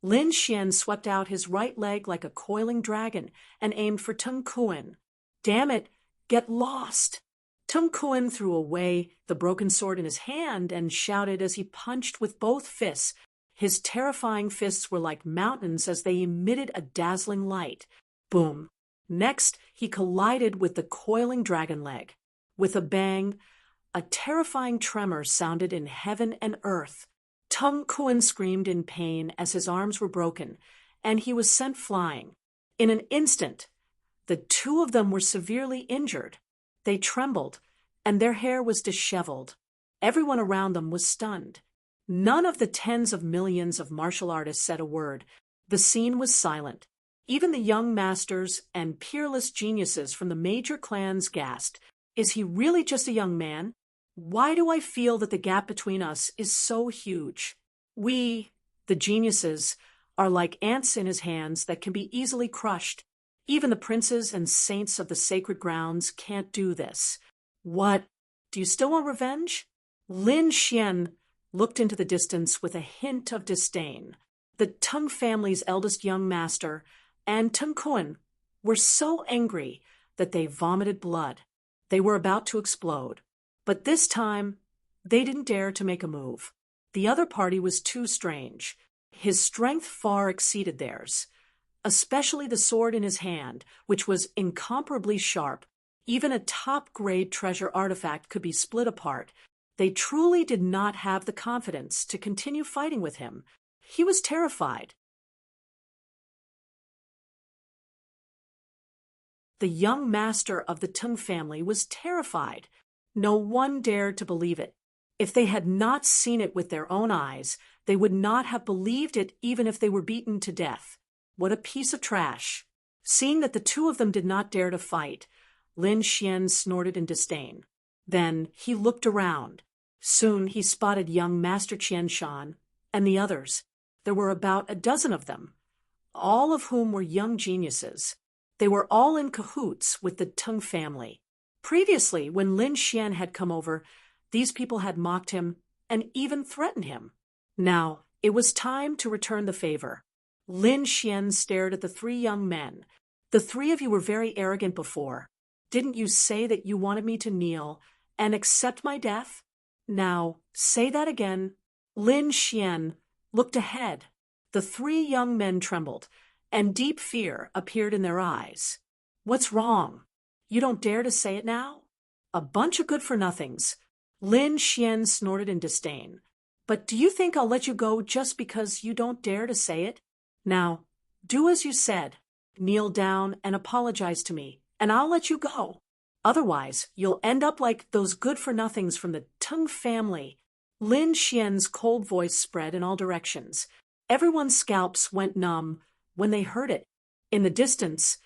A: Lin Xian swept out his right leg like a coiling dragon and aimed for Tung Kuan. Damn it, get lost! Tung Kuan threw away the broken sword in his hand and shouted as he punched with both fists. His terrifying fists were like mountains as they emitted a dazzling light. Boom! Next, he collided with the coiling dragon leg. With a bang, a terrifying tremor sounded in heaven and earth. Tung Kuan screamed in pain as his arms were broken, and he was sent flying. In an instant, the two of them were severely injured. They trembled, and their hair was disheveled. Everyone around them was stunned. None of the tens of millions of martial artists said a word. The scene was silent. Even the young masters and peerless geniuses from the major clans gasped. Is he really just a young man? Why do I feel that the gap between us is so huge? We, the geniuses, are like ants in his hands that can be easily crushed. Even the princes and saints of the sacred grounds can't do this. What? Do you still want revenge? Lin Xian looked into the distance with a hint of disdain. The Tung family's eldest young master and Tung Kuan were so angry that they vomited blood. They were about to explode. But this time, they didn't dare to make a move. The other party was too strange. His strength far exceeded theirs, especially the sword in his hand, which was incomparably sharp. Even a top-grade treasure artifact could be split apart. They truly did not have the confidence to continue fighting with him. He was terrified. The young master of the Tung family was terrified. No one dared to believe it. If they had not seen it with their own eyes, they would not have believed it even if they were beaten to death. What a piece of trash! Seeing that the two of them did not dare to fight, Lin Xian snorted in disdain. Then he looked around. Soon he spotted young Master Qian Shan and the others. There were about a dozen of them, all of whom were young geniuses. They were all in cahoots with the Tung family. Previously, when Lin Xian had come over, these people had mocked him and even threatened him. Now, it was time to return the favor. Lin Xian stared at the three young men. The three of you were very arrogant before. Didn't you say that you wanted me to kneel and accept my death? Now, say that again. Lin Xian looked ahead. The three young men trembled, and deep fear appeared in their eyes. What's wrong? You don't dare to say it now? A bunch of good-for-nothings. Lin Xian snorted in disdain. But do you think I'll let you go just because you don't dare to say it? Now, do as you said. Kneel down and apologize to me, and I'll let you go. Otherwise, you'll end up like those good-for-nothings from the Tung family. Lin Xian's cold voice spread in all directions. Everyone's scalps went numb when they heard it. In the distance,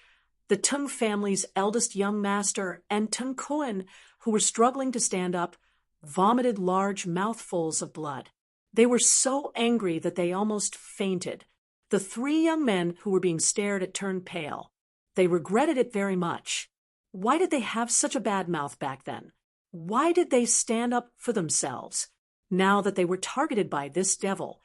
A: the Tung family's eldest young master and Tung Kuan, who were struggling to stand up, vomited large mouthfuls of blood. They were so angry that they almost fainted. The three young men who were being stared at turned pale. They regretted it very much. Why did they have such a bad mouth back then? Why did they stand up for themselves? Now that they were targeted by this devil,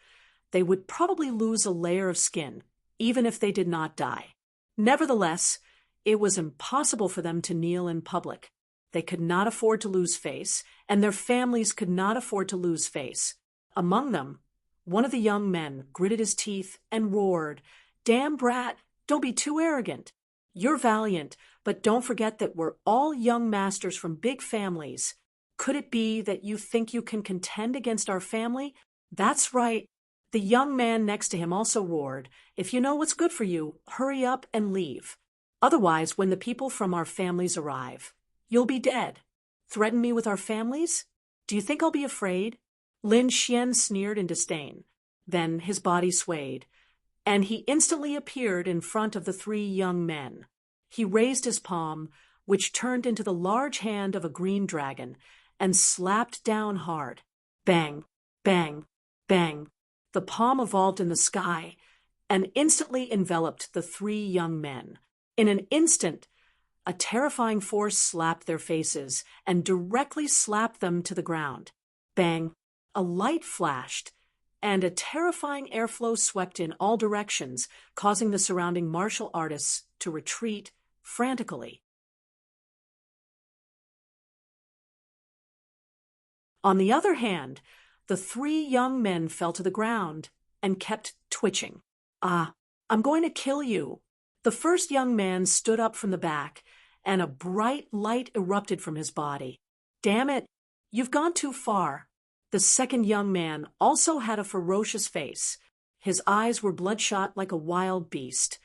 A: they would probably lose a layer of skin, even if they did not die. Nevertheless, it was impossible for them to kneel in public. They could not afford to lose face, and their families could not afford to lose face. Among them, one of the young men gritted his teeth and roared, "Damn brat, Don't be too arrogant. You're valiant, but don't forget that we're all young masters from big families. Could it be that you think you can contend against our family? That's right. The young man next to him also roared, if you know what's good for you, hurry up and leave. Otherwise, when the people from our families arrive, you'll be dead. Threaten me with our families? Do you think I'll be afraid? Lin Xian sneered in disdain. Then his body swayed, and he instantly appeared in front of the three young men. He raised his palm, which turned into the large hand of a green dragon, and slapped down hard. Bang, bang, bang. The palm evolved in the sky and instantly enveloped the three young men. In an instant, a terrifying force slapped their faces and directly slapped them to the ground. Bang! A light flashed, and a terrifying airflow swept in all directions, causing the surrounding martial artists to retreat frantically. On the other hand, the three young men fell to the ground and kept twitching. Ah, I'm going to kill you. The first young man stood up from the back, and a bright light erupted from his body. Damn it, you've gone too far. The second young man also had a ferocious face. His eyes were bloodshot like a wild beast,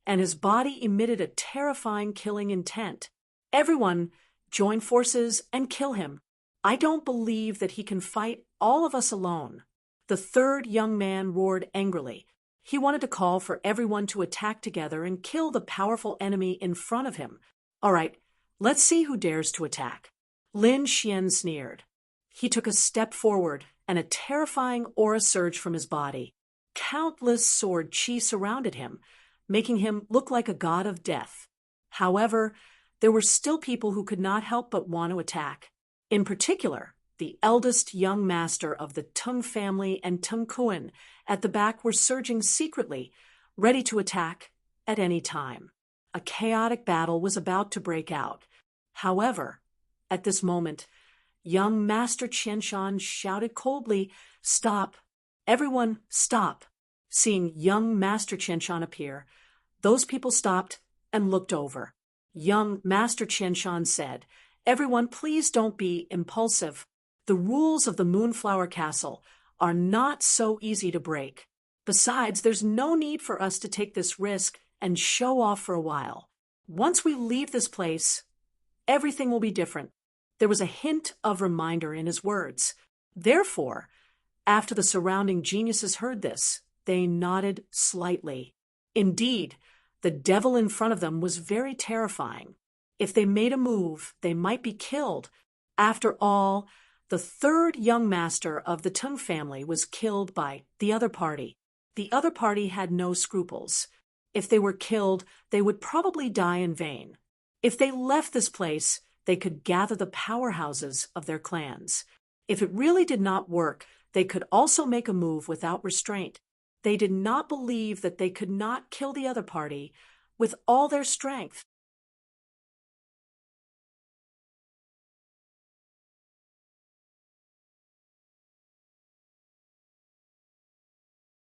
A: and his body emitted a terrifying killing intent. Everyone, join forces and kill him. I don't believe that he can fight all of us alone. The third young man roared angrily. He wanted to call for everyone to attack together and kill the powerful enemy in front of him. All right, let's see who dares to attack. Lin Xian sneered. He took a step forward, and a terrifying aura surged from his body. Countless sword chi surrounded him, making him look like a god of death. However, there were still people who could not help but want to attack. In particular, the eldest young master of the Tung family and Tung Kuan at the back were surging secretly, ready to attack at any time. A chaotic battle was about to break out. However, at this moment, young Master Qianshan shouted coldly, "Stop! Everyone, stop!" Seeing young Master Qianshan appear, those people stopped and looked over. Young Master Qianshan said, "Everyone, please don't be impulsive. The rules of the Moonflower Castle are not so easy to break. Besides, there's no need for us to take this risk and show off for a while. Once we leave this place, everything will be different." There was a hint of reminder in his words. Therefore, after the surrounding geniuses heard this, they nodded slightly. Indeed, the devil in front of them was very terrifying. If they made a move, they might be killed. After all, the third young master of the Tung family was killed by the other party. The other party had no scruples. If they were killed, they would probably die in vain. If they left this place, they could gather the powerhouses of their clans. If it really did not work, they could also make a move without restraint. They did not believe that they could not kill the other party with all their strength.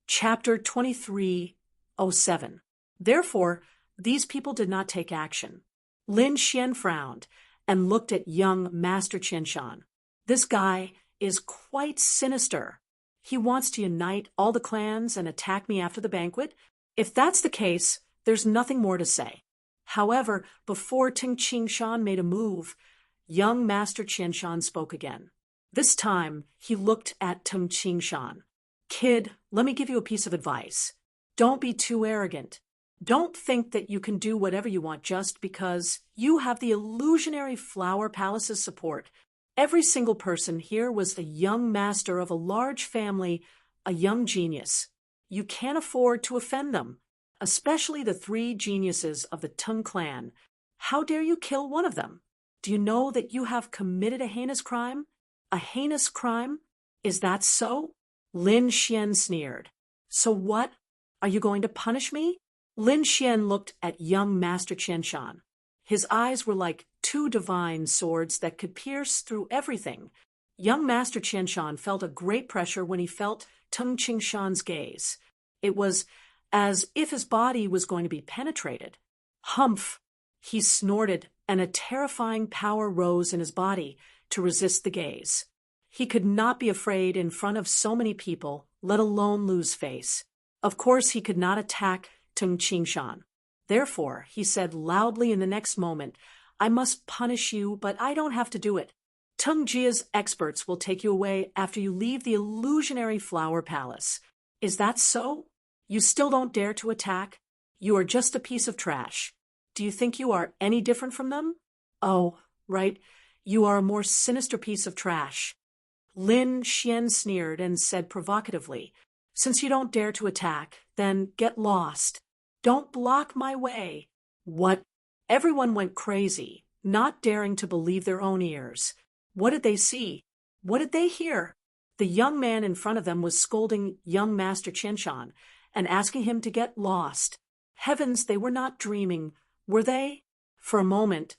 A: Chapter 23:07. Therefore, these people did not take action. Lin Xian frowned and looked at young Master Qianshan. This guy is quite sinister. He wants to unite all the clans and attack me after the banquet. If that's the case, there's nothing more to say. However, before Ting Qingshan made a move, young Master Qianshan spoke again. This time, he looked at Ting Qingshan. "Kid, let me give you a piece of advice. Don't be too arrogant. Don't think that you can do whatever you want just because you have the illusionary Flower Palace's support. Every single person here was the young master of a large family, a young genius. You can't afford to offend them, especially the three geniuses of the Tung clan. How dare you kill one of them? Do you know that you have committed a heinous crime? A heinous crime? Is that so?" Lin Xian sneered. "So what? Are you going to punish me?" Lin Xian looked at young Master Qianshan. His eyes were like two divine swords that could pierce through everything. Young Master Qianshan felt a great pressure when he felt Tung Qingshan's gaze. It was as if his body was going to be penetrated. Humph! He snorted, and a terrifying power rose in his body to resist the gaze. He could not be afraid in front of so many people, let alone lose face. Of course, he could not attack Tung Qingshan. Therefore, he said loudly in the next moment, "I must punish you, but I don't have to do it. Tung Jia's experts will take you away after you leave the illusionary flower palace. Is that so? You still don't dare to attack? You are just a piece of trash. Do you think you are any different from them? Oh, right, you are a more sinister piece of trash." Lin Xian sneered and said provocatively, "Since you don't dare to attack, then get lost. Don't block my way." What? Everyone went crazy, not daring to believe their own ears. What did they see? What did they hear? The young man in front of them was scolding young Master Qianshan and asking him to get lost. Heavens, they were not dreaming, were they? For a moment,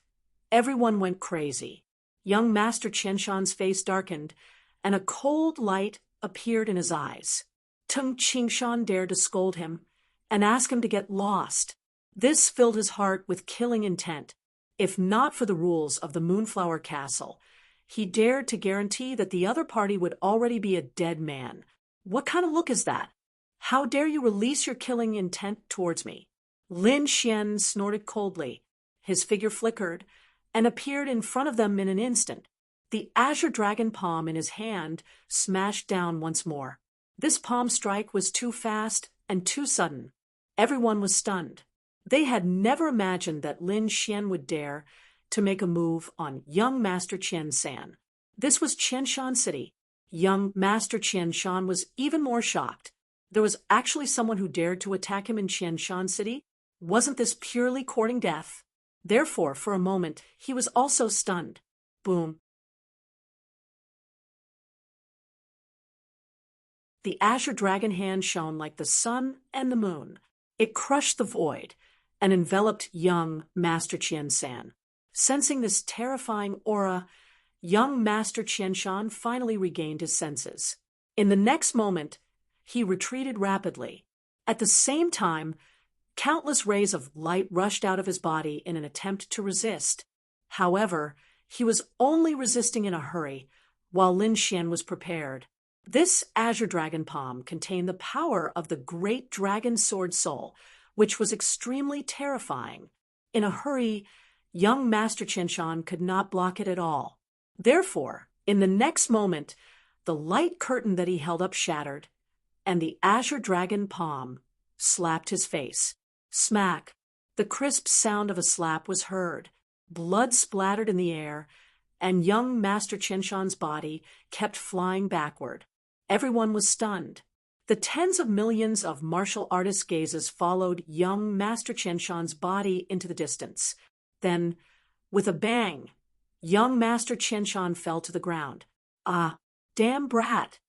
A: everyone went crazy. Young Master Qianshan's face darkened, and a cold light appeared in his eyes. Tung Qingshan dared to scold him and ask him to get lost. This filled his heart with killing intent. If not for the rules of the Moonflower Castle, he dared to guarantee that the other party would already be a dead man. What kind of look is that? How dare you release your killing intent towards me? Lin Xian snorted coldly. His figure flickered and appeared in front of them in an instant. The azure dragon palm in his hand smashed down once more. This palm strike was too fast and too sudden. Everyone was stunned. They had never imagined that Lin Xian would dare to make a move on young Master Qianshan. This was Qianshan City. Young Master Qianshan was even more shocked. There was actually someone who dared to attack him in Qianshan City? Wasn't this purely courting death? Therefore, for a moment, he was also stunned. Boom. The azure dragon hand shone like the sun and the moon. It crushed the void and enveloped young Master Qianshan. Sensing this terrifying aura, young Master Qianshan finally regained his senses. In the next moment, he retreated rapidly. At the same time, countless rays of light rushed out of his body in an attempt to resist. However, he was only resisting in a hurry, while Lin Xian was prepared. This azure dragon palm contained the power of the great dragon sword soul, which was extremely terrifying. In a hurry, young Master Qianshan could not block it at all. Therefore, in the next moment, the light curtain that he held up shattered, and the azure dragon palm slapped his face. Smack! The crisp sound of a slap was heard. Blood splattered in the air, and young Master Qianshan's body kept flying backward. Everyone was stunned. The tens of millions of martial artists' gazes followed young Master Qianshan's body into the distance. Then, with a bang, young Master Qianshan fell to the ground. Ah, damn brat!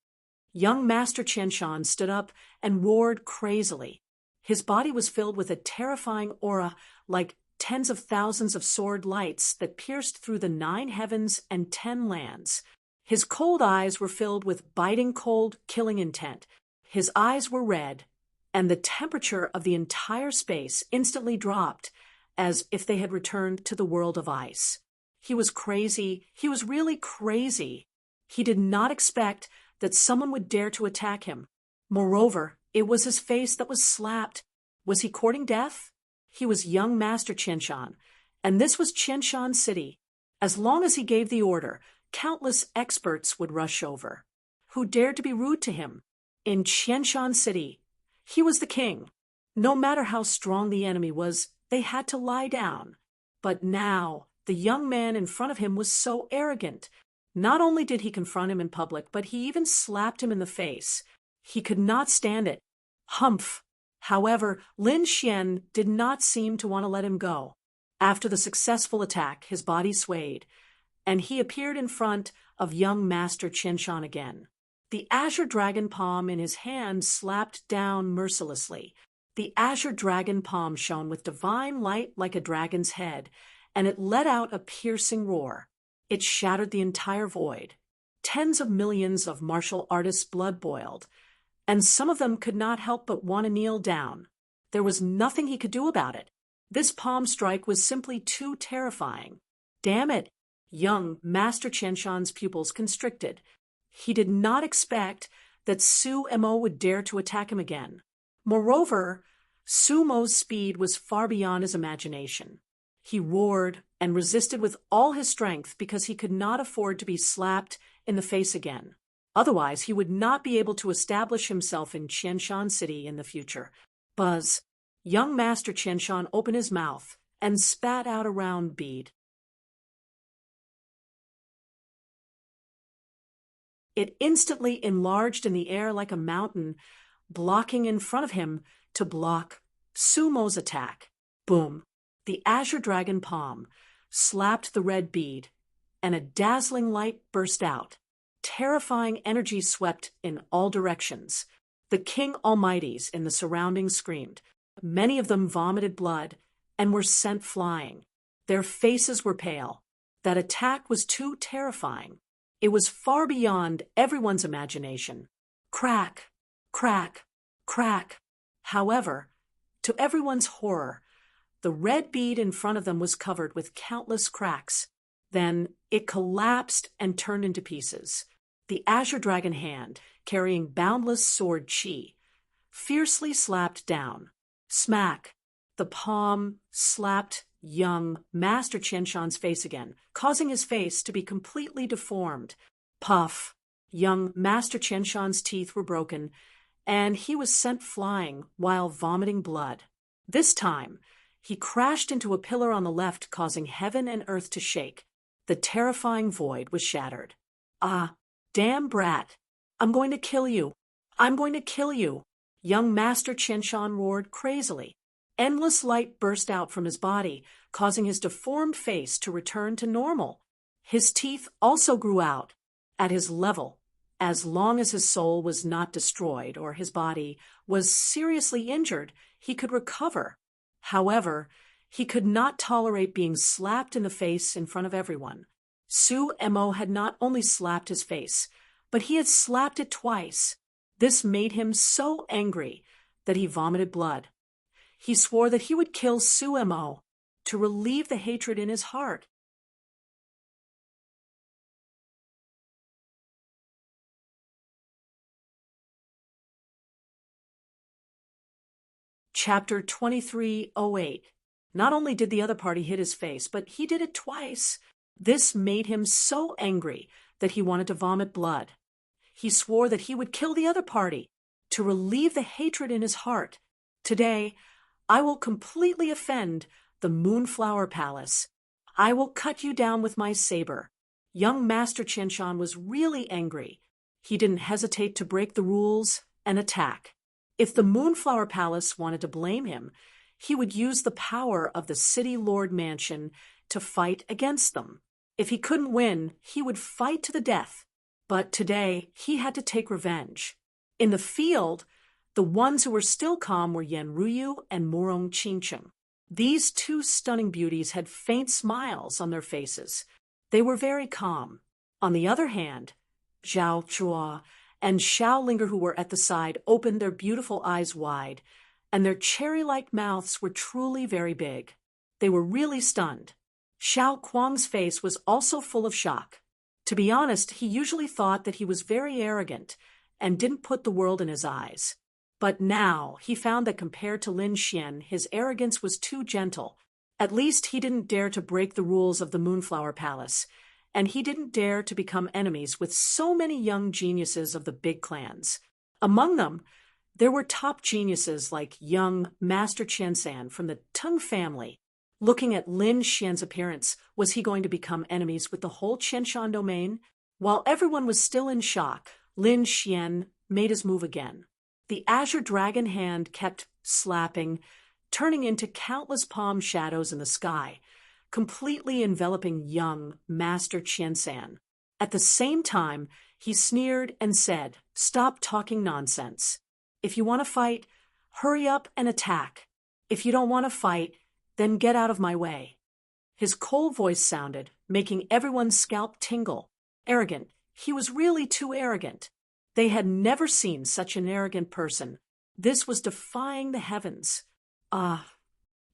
A: Young Master Qianshan stood up and roared crazily. His body was filled with a terrifying aura like tens of thousands of sword lights that pierced through the 9 heavens and 10 lands. His cold eyes were filled with biting cold, killing intent. His eyes were red, and the temperature of the entire space instantly dropped, as if they had returned to the world of ice. He was crazy. He was really crazy. He did not expect that someone would dare to attack him. Moreover, it was his face that was slapped. Was he courting death? He was young Master Qianshan, and this was Qianshan City. As long as he gave the order, countless experts would rush over. Who dared to be rude to him? In Qianshan City, he was the king. No matter how strong the enemy was, they had to lie down. But now, the young man in front of him was so arrogant. Not only did he confront him in public, but he even slapped him in the face. He could not stand it. Humph! However, Lin Xian did not seem to want to let him go. After the successful attack, his body swayed, and he appeared in front of young Master Qianshan again. The azure dragon palm in his hand slapped down mercilessly. The azure dragon palm shone with divine light like a dragon's head, and it let out a piercing roar. It shattered the entire void. Tens of millions of martial artists' blood boiled, and some of them could not help but want to kneel down. There was nothing he could do about it. This palm strike was simply too terrifying. Damn it! Young Master Qianshan's pupils constricted. He did not expect that Su Mo would dare to attack him again. Moreover, Su Mo's speed was far beyond his imagination. He roared and resisted with all his strength because he could not afford to be slapped in the face again. Otherwise, he would not be able to establish himself in Qianshan City in the future. Buzz. Young Master Qianshan opened his mouth and spat out a round bead. It instantly enlarged in the air like a mountain, blocking in front of him to block Su Mo's attack. Boom! The azure dragon palm slapped the red bead, and a dazzling light burst out. Terrifying energy swept in all directions. The King Almighties in the surroundings screamed. Many of them vomited blood and were sent flying. Their faces were pale. That attack was too terrifying. It was far beyond everyone's imagination. Crack, crack, crack. However, to everyone's horror, the red bead in front of them was covered with countless cracks. Then it collapsed and turned into pieces. The azure dragon hand, carrying boundless sword Qi, fiercely slapped down. Smack! The palm slapped young Master Qianshan's face again, causing his face to be completely deformed. Puff! Young Master Qianshan's teeth were broken, and he was sent flying while vomiting blood. This time, he crashed into a pillar on the left, causing heaven and earth to shake. The terrifying void was shattered. Ah, damn brat! I'm going to kill you! I'm going to kill you! Young Master Qianshan roared crazily. Endless light burst out from his body, causing his deformed face to return to normal. His teeth also grew out. At his level, as long as his soul was not destroyed or his body was seriously injured, he could recover. However, he could not tolerate being slapped in the face in front of everyone. Su Mo had not only slapped his face, but he had slapped it twice. This made him so angry that he vomited blood. He swore that he would kill Su Mo to relieve the hatred in his heart. Chapter 2308. Not only did the other party hit his face, but he did it twice. This made him so angry that he wanted to vomit blood. He swore that he would kill the other party to relieve the hatred in his heart. Today, I will completely offend the Moonflower Palace. I will cut you down with my saber. Young Master Qianshan was really angry. He didn't hesitate to break the rules and attack. If the Moonflower Palace wanted to blame him, he would use the power of the City Lord Mansion to fight against them. If he couldn't win, he would fight to the death. But today, he had to take revenge. In the field, the ones who were still calm were Yan Ruyu and Morong Qingcheng. These two stunning beauties had faint smiles on their faces. They were very calm. On the other hand, Zhao Chua and Xiao Linger, who were at the side, opened their beautiful eyes wide, and their cherry-like mouths were truly very big. They were really stunned. Xiao Kuang's face was also full of shock. To be honest, he usually thought that he was very arrogant and didn't put the world in his eyes. But now he found that compared to Lin Xian, his arrogance was too gentle. At least he didn't dare to break the rules of the Moonflower Palace, and he didn't dare to become enemies with so many young geniuses of the big clans. Among them, there were top geniuses like young Master Qiansan from the Teng family. Looking at Lin Xian's appearance, was he going to become enemies with the whole Qianshan domain? While everyone was still in shock, Lin Xian made his move again. The azure dragon hand kept slapping, turning into countless palm shadows in the sky, completely enveloping young Master Qiansan. At the same time, he sneered and said, "Stop talking nonsense. If you want to fight, hurry up and attack. If you don't want to fight, then get out of my way." His cold voice sounded, making everyone's scalp tingle. Arrogant. He was really too arrogant. They had never seen such an arrogant person. This was defying the heavens. Ah!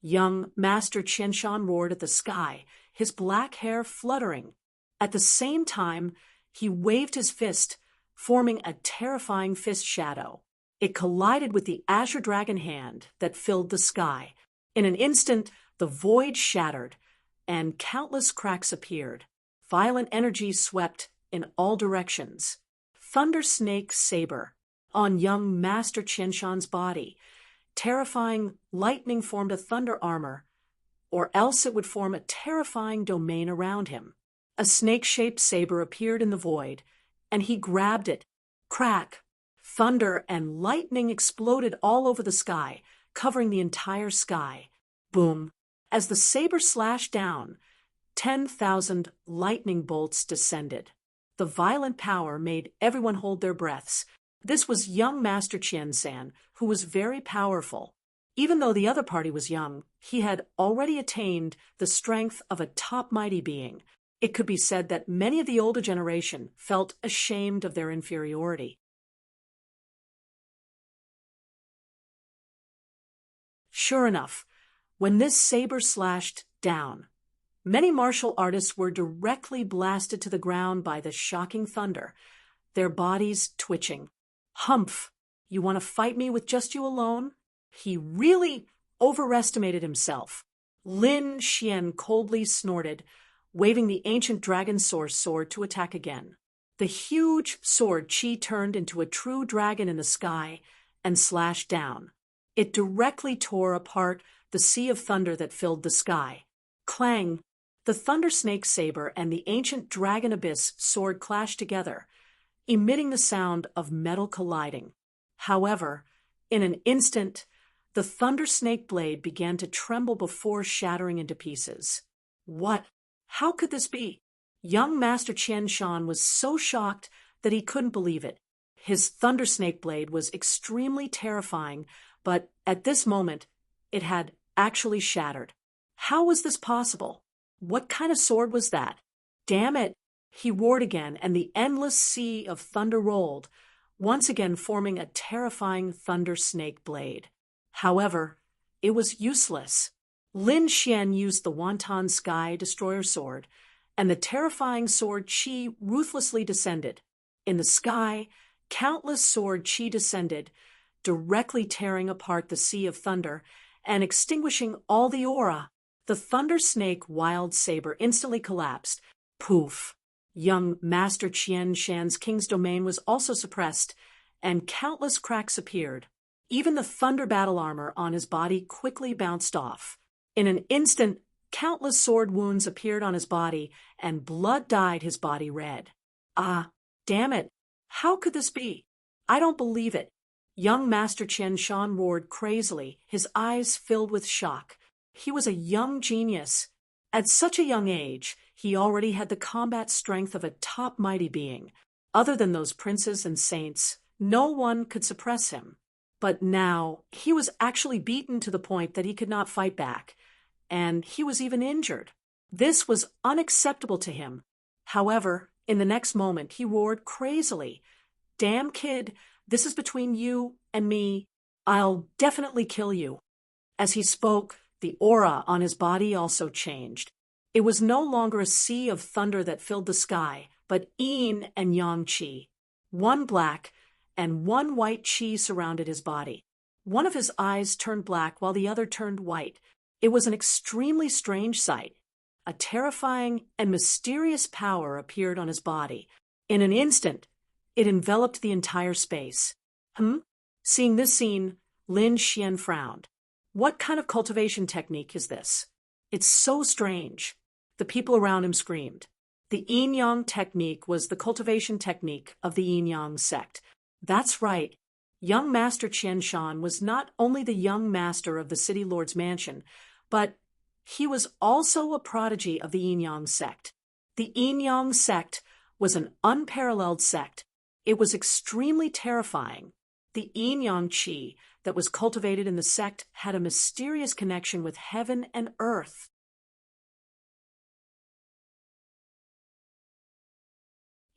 A: Young Master Qianshan roared at the sky, his black hair fluttering. At the same time, he waved his fist, forming a terrifying fist shadow. It collided with the azure dragon hand that filled the sky. In an instant, the void shattered, and countless cracks appeared. Violent energy swept in all directions. Thunder Snake Saber on young Master Qianshan's body. Terrifying lightning formed a thunder armor, or else it would form a terrifying domain around him. A snake-shaped saber appeared in the void, and he grabbed it. Crack! Thunder and lightning exploded all over the sky, covering the entire sky. Boom! As the saber slashed down, 10,000 lightning bolts descended. The violent power made everyone hold their breaths. This was young Master Qianshan, who was very powerful. Even though the other party was young, he had already attained the strength of a top mighty being. It could be said that many of the older generation felt ashamed of their inferiority. Sure enough, when this saber slashed down, many martial artists were directly blasted to the ground by the shocking thunder, their bodies twitching. Humph! You want to fight me with just you alone? He really overestimated himself. Lin Xian coldly snorted, waving the ancient dragon sword to attack again. The huge sword Qi turned into a true dragon in the sky and slashed down. It directly tore apart the sea of thunder that filled the sky. Clang! The thunder snake saber and the ancient dragon abyss sword clashed together, emitting the sound of metal colliding. However, in an instant, the thunder snake blade began to tremble before shattering into pieces. What? How could this be? Young Master Qianshan was so shocked that he couldn't believe it. His thunder snake blade was extremely terrifying, but at this moment, it had actually shattered. How was this possible? What kind of sword was that? Damn it! He roared again, and the endless sea of thunder rolled, once again forming a terrifying thunder snake blade. However, it was useless. Lin Xian used the Wanton Sky Destroyer sword, and the terrifying sword Qi ruthlessly descended. In the sky, countless sword Qi descended, directly tearing apart the sea of thunder and extinguishing all the aura. The thunder snake wild saber instantly collapsed. Poof! Young Master Qianshan's king's domain was also suppressed, and countless cracks appeared. Even the thunder battle armor on his body quickly bounced off. In an instant, countless sword wounds appeared on his body, and blood dyed his body red. Ah, damn it! How could this be? I don't believe it. Young Master Qianshan roared crazily, his eyes filled with shock. He was a young genius. At such a young age, he already had the combat strength of a top mighty being. Other than those princes and saints, no one could suppress him. But now, he was actually beaten to the point that he could not fight back, and he was even injured. This was unacceptable to him. However, in the next moment, he roared crazily, "Damn kid, this is between you and me. I'll definitely kill you." As he spoke, the aura on his body also changed. It was no longer a sea of thunder that filled the sky, but yin and yang qi. One black and one white qi surrounded his body. One of his eyes turned black while the other turned white. It was an extremely strange sight. A terrifying and mysterious power appeared on his body. In an instant, it enveloped the entire space. Seeing this scene, Lin Xian frowned. What kind of cultivation technique is this? It's so strange. The people around him screamed. The yin-yang technique was the cultivation technique of the yin-yang sect. That's right. Young Master Qianshan was not only the young master of the city lord's mansion, but he was also a prodigy of the yin-yang sect. The yin-yang sect was an unparalleled sect. It was extremely terrifying. The yin-yang qi that was cultivated in the sect had a mysterious connection with heaven and earth.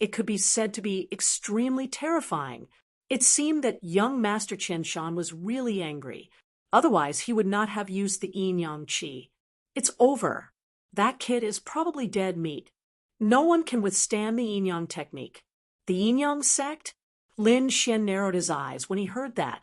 A: It could be said to be extremely terrifying. It seemed that young Master Qianshan was really angry. Otherwise, he would not have used the yin-yang qi. It's over. That kid is probably dead meat. No one can withstand the yin-yang technique. The yin-yang sect? Lin Xian narrowed his eyes when he heard that.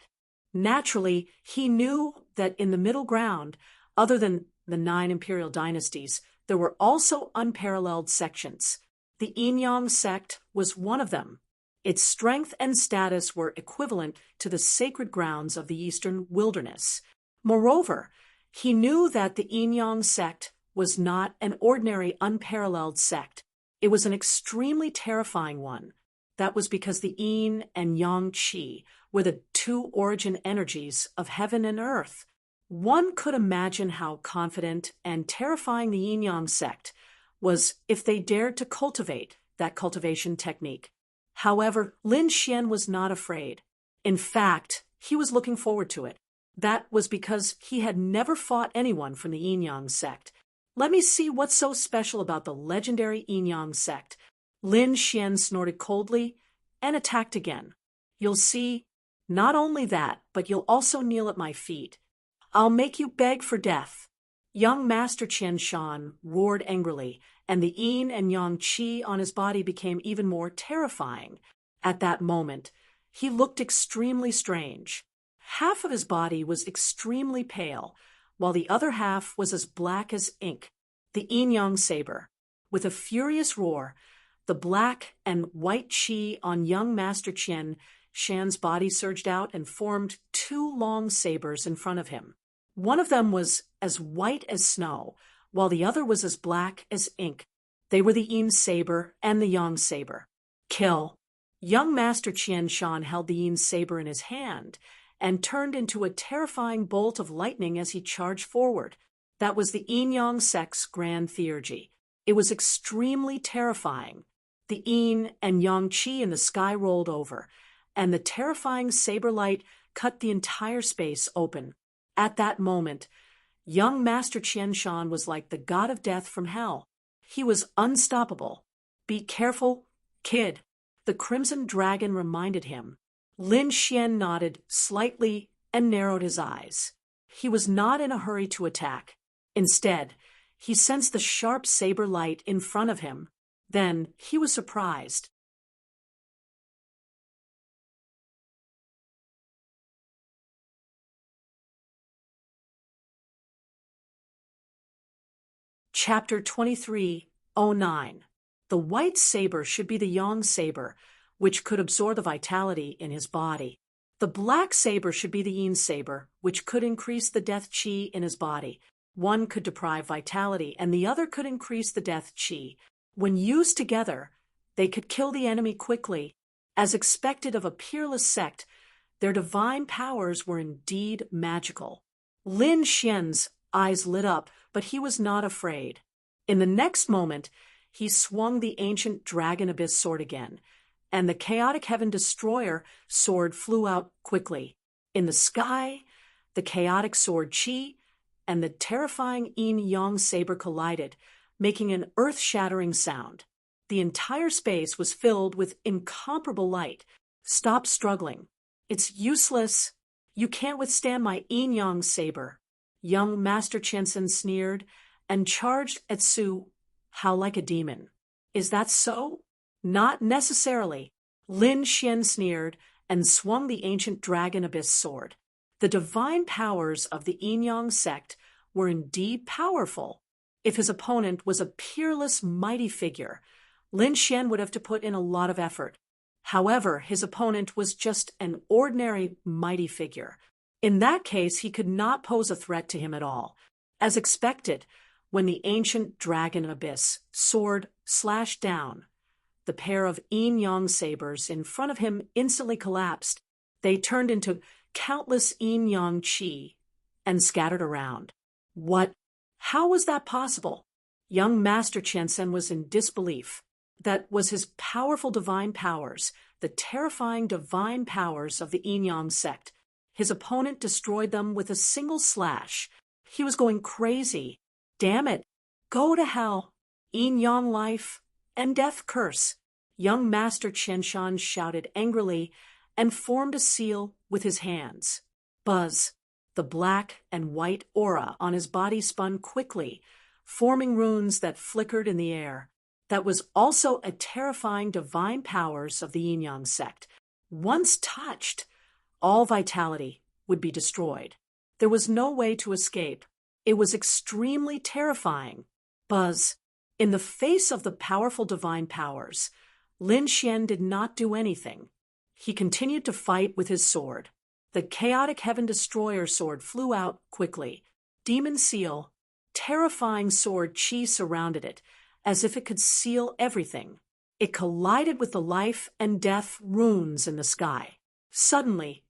A: Naturally, he knew that in the middle ground, other than the 9 imperial dynasties, there were also unparalleled sections. The yin-yang sect was one of them. Its strength and status were equivalent to the sacred grounds of the eastern wilderness. Moreover, he knew that the yin-yang sect was not an ordinary unparalleled sect. It was an extremely terrifying one. That was because the yin and yang qi were the 2 origin energies of heaven and earth. One could imagine how confident and terrifying the yin-yang sect was if they dared to cultivate that cultivation technique. However, Lin Xian was not afraid. In fact, he was looking forward to it. That was because he had never fought anyone from the yin-yang sect. Let me see what's so special about the legendary yin-yang sect. Lin Xian snorted coldly and attacked again. You'll see, not only that, but you'll also kneel at my feet. I'll make you beg for death. Young Master Qian Shan roared angrily, and the yin and yang qi on his body became even more terrifying. At that moment, he looked extremely strange. Half of his body was extremely pale, while the other half was as black as ink. The yin-yang saber. With a furious roar, the black and white qi on young Master Qian Shan's body surged out and formed 2 long sabers in front of him. One of them was as white as snow, while the other was as black as ink. They were the yin saber and the yang saber. Kill. Young Master Qian Shan held the yin saber in his hand and turned into a terrifying bolt of lightning as he charged forward. That was the yin-yang sect's grand theurgy. It was extremely terrifying. The yin and yang qi in the sky rolled over, and the terrifying saber light cut the entire space open. At that moment, young Master Qian Shan was like the god of death from hell. He was unstoppable. Be careful, kid, the Crimson Dragon reminded him. Lin Xian nodded slightly and narrowed his eyes. He was not in a hurry to attack. Instead, he sensed the sharp saber light in front of him. Then he was surprised. Chapter 23:09. The white saber should be the yang saber, which could absorb the vitality in his body. The black saber should be the yin saber, which could increase the death qi in his body. One could deprive vitality, and the other could increase the death qi. When used together, they could kill the enemy quickly. As expected of a peerless sect, their divine powers were indeed magical. Lin Xian's eyes lit up, but he was not afraid. In the next moment, he swung the ancient Dragon Abyss sword again, and the chaotic Heaven Destroyer sword flew out quickly. In the sky, the chaotic sword Qi and the terrifying yin-yang saber collided, making an earth-shattering sound. The entire space was filled with incomparable light. Stop struggling. It's useless. You can't withstand my yin-yang saber. Young Master Qiansen sneered and charged at Su Hao like a demon. Is that so? Not necessarily. Lin Xian sneered and swung the ancient Dragon Abyss sword. The divine powers of the yin-yang sect were indeed powerful. If his opponent was a peerless, mighty figure, Lin Xian would have to put in a lot of effort. However, his opponent was just an ordinary, mighty figure. In that case, he could not pose a threat to him at all. As expected, when the ancient Dragon Abyss sword slashed down, the pair of yin-yang sabers in front of him instantly collapsed. They turned into countless yin-yang qi and scattered around. What? How was that possible? Young Master Qiansen was in disbelief. That was his powerful divine powers, the terrifying divine powers of the yin-yang sect. His opponent destroyed them with a single slash. He was going crazy. Damn it. Go to hell. Yin-yang life and death curse. Young Master Qianshan shouted angrily and formed a seal with his hands. Buzz. The black and white aura on his body spun quickly, forming runes that flickered in the air. That was also a terrifying divine powers of the Yin-Yang sect. Once touched, all vitality would be destroyed. There was no way to escape. It was extremely terrifying. Buzz. In the face of the powerful divine powers, Lin Xian did not do anything. He continued to fight with his sword. The chaotic Heaven Destroyer sword flew out quickly. Demon Seal, terrifying sword chi surrounded it, as if it could seal everything. It collided with the life and death runes in the sky. Suddenly,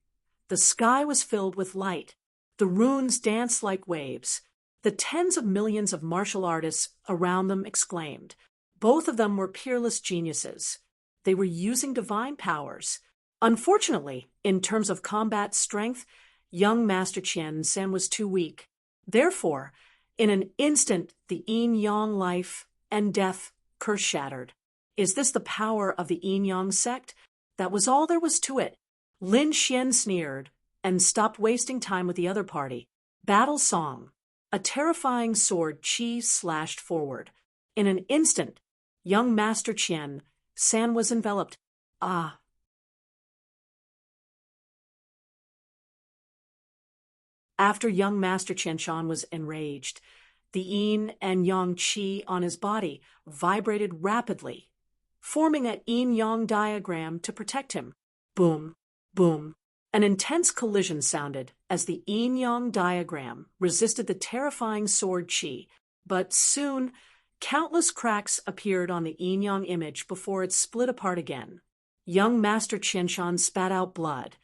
A: the sky was filled with light. The runes danced like waves. The tens of millions of martial artists around them exclaimed. Both of them were peerless geniuses. They were using divine powers. Unfortunately, in terms of combat strength, young Master Qian San was too weak. Therefore, in an instant, the Yin-Yang life and death curse shattered. Is this the power of the Yin-Yang sect? That was all there was to it. Lin Xian sneered and stopped wasting time with the other party. Battle song. A terrifying sword chi slashed forward. In an instant, young Master Qian San was enveloped. After young Master Qianshan was enraged, the yin and yang qi on his body vibrated rapidly, forming a yin-yang diagram to protect him. Boom, boom. An intense collision sounded as the yin-yang diagram resisted the terrifying sword qi, but soon countless cracks appeared on the yin-yang image before it split apart again. Young Master Qianshan spat out blood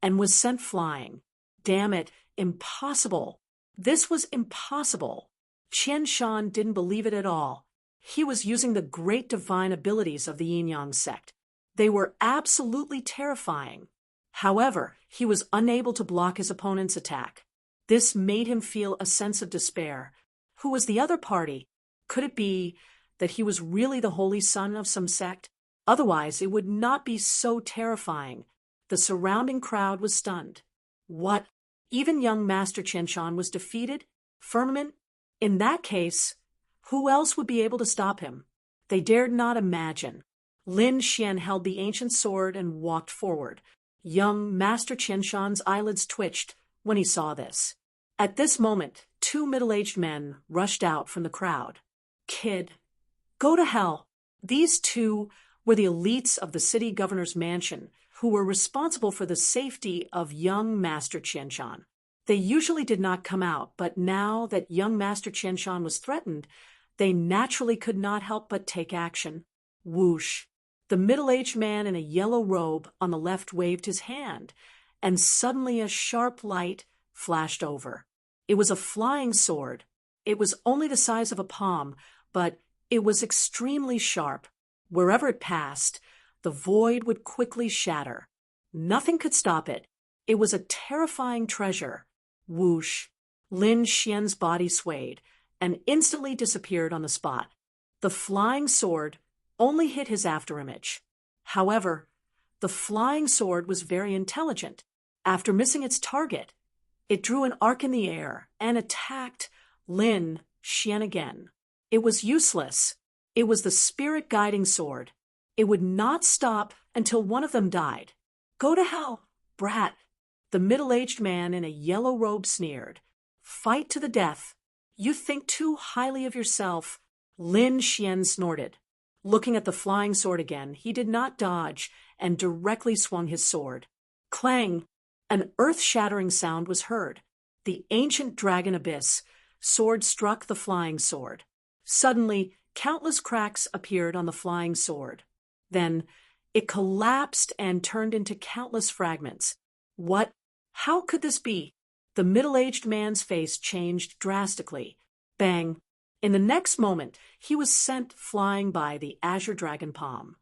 A: and was sent flying. Damn it, impossible. This was impossible. Qianshan didn't believe it at all. He was using the great divine abilities of the Yin-Yang sect. They were absolutely terrifying. However, he was unable to block his opponent's attack. This made him feel a sense of despair. Who was the other party? Could it be that he was really the holy son of some sect? Otherwise, it would not be so terrifying. The surrounding crowd was stunned. What? Even young Master Qianshan was defeated? Firmament? In that case, who else would be able to stop him? They dared not imagine. Lin Xian held the ancient sword and walked forward. Young Master Qianshan's eyelids twitched when he saw this. At this moment, two middle-aged men rushed out from the crowd. Kid, go to hell. These two were the elites of the city governor's mansion who were responsible for the safety of young Master Qianshan. They usually did not come out, but now that young Master Qianshan was threatened, they naturally could not help but take action. Whoosh! The middle-aged man in a yellow robe on the left waved his hand, and suddenly a sharp light flashed over. It was a flying sword. It was only the size of a palm, but it was extremely sharp. Wherever it passed, the void would quickly shatter. Nothing could stop it. It was a terrifying treasure. Whoosh! Lin Xian's body swayed and instantly disappeared on the spot. The flying sword only hit his afterimage. However, the flying sword was very intelligent. After missing its target, it drew an arc in the air and attacked Lin Xian again. It was useless. It was the spirit guiding sword. It would not stop until one of them died. Go to hell, brat. The middle-aged man in a yellow robe sneered. Fight to the death. You think too highly of yourself. Lin Xian snorted. Looking at the flying sword again, he did not dodge and directly swung his sword. Clang! An earth-shattering sound was heard. The ancient dragon abyss sword struck the flying sword. Suddenly, countless cracks appeared on the flying sword. Then, it collapsed and turned into countless fragments. What? How could this be? The middle-aged man's face changed drastically. Bang! In the next moment, he was sent flying by the azure dragon palm.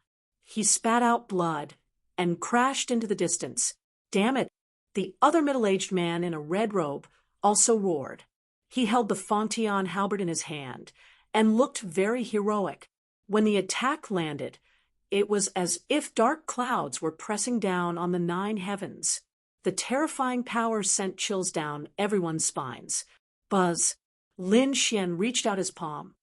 A: He spat out blood and crashed into the distance. Damn it! The other middle-aged man in a red robe also roared. He held the Fontian halberd in his hand and looked very heroic. When the attack landed, it was as if dark clouds were pressing down on the 9 heavens. The The terrifying power sent chills down everyone's spines. Buzz. Lin Xian reached out his palm.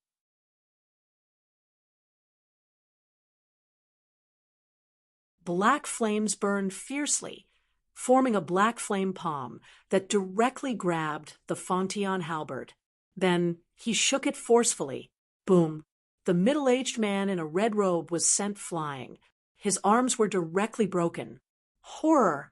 A: Black flames burned fiercely, forming a black flame palm that directly grabbed the Fangtian halberd. Then he shook it forcefully. Boom! The middle-aged man in a red robe was sent flying. His arms were directly broken. Horror!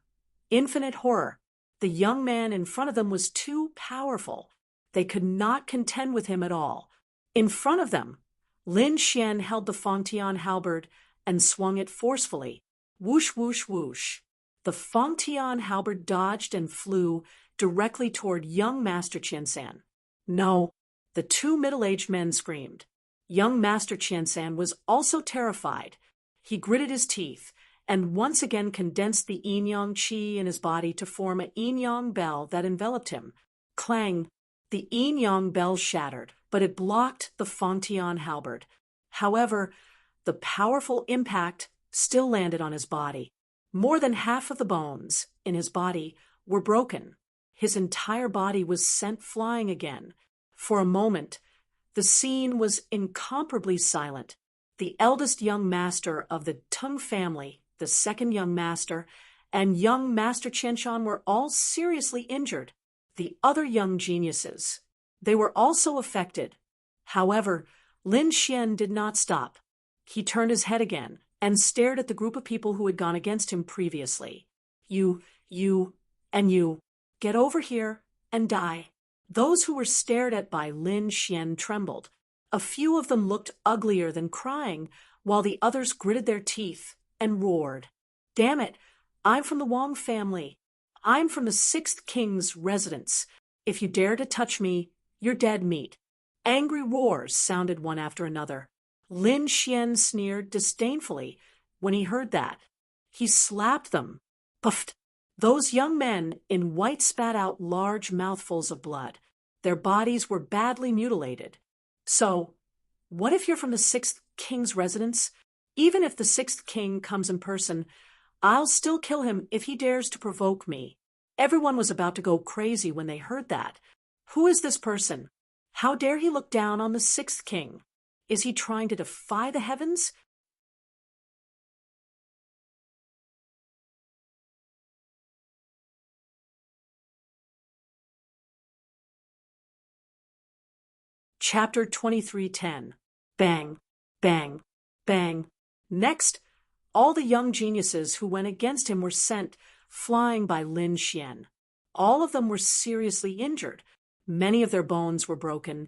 A: Infinite horror! The young man in front of them was too powerful. They could not contend with him at all. In front of them, Lin Xian held the Fangtian halberd and swung it forcefully. Whoosh, whoosh, whoosh. The Fangtian halberd dodged and flew directly toward young Master Qiansan. No, the two middle-aged men screamed. Young Master Qiansan was also terrified. He gritted his teeth and once again condensed the yin-yang qi in his body to form a yin-yang bell that enveloped him. Clang! The yin-yang bell shattered, but it blocked the Fangtian halberd. However, the powerful impact still landed on his body. More than half of the bones in his body were broken. His entire body was sent flying again. For a moment, the scene was incomparably silent. The eldest young master of the Teng family, the second young master, and young Master Qianshan were all seriously injured. The other young geniuses, they were also affected. However, Lin Xian did not stop. He turned his head again and stared at the group of people who had gone against him previously. You, and you, get over here and die. Those who were stared at by Lin Xian trembled. A few of them looked uglier than crying, while the others gritted their teeth and roared. Damn it, I'm from the Wang family. I'm from the 6th king's residence. If you dare to touch me, you're dead meat. Angry roars sounded one after another. Lin Xian sneered disdainfully when he heard that. He slapped them. Puffed. Those young men in white spat out large mouthfuls of blood. Their bodies were badly mutilated. So, what if you're from the 6th king's residence? Even if the 6th king comes in person, I'll still kill him if he dares to provoke me. Everyone was about to go crazy when they heard that. Who is this person? How dare he look down on the 6th king? Is he trying to defy the heavens? Chapter 23:10. Bang, bang, bang. Next, all the young geniuses who went against him were sent flying by Lin Xian. All of them were seriously injured. Many of their bones were broken,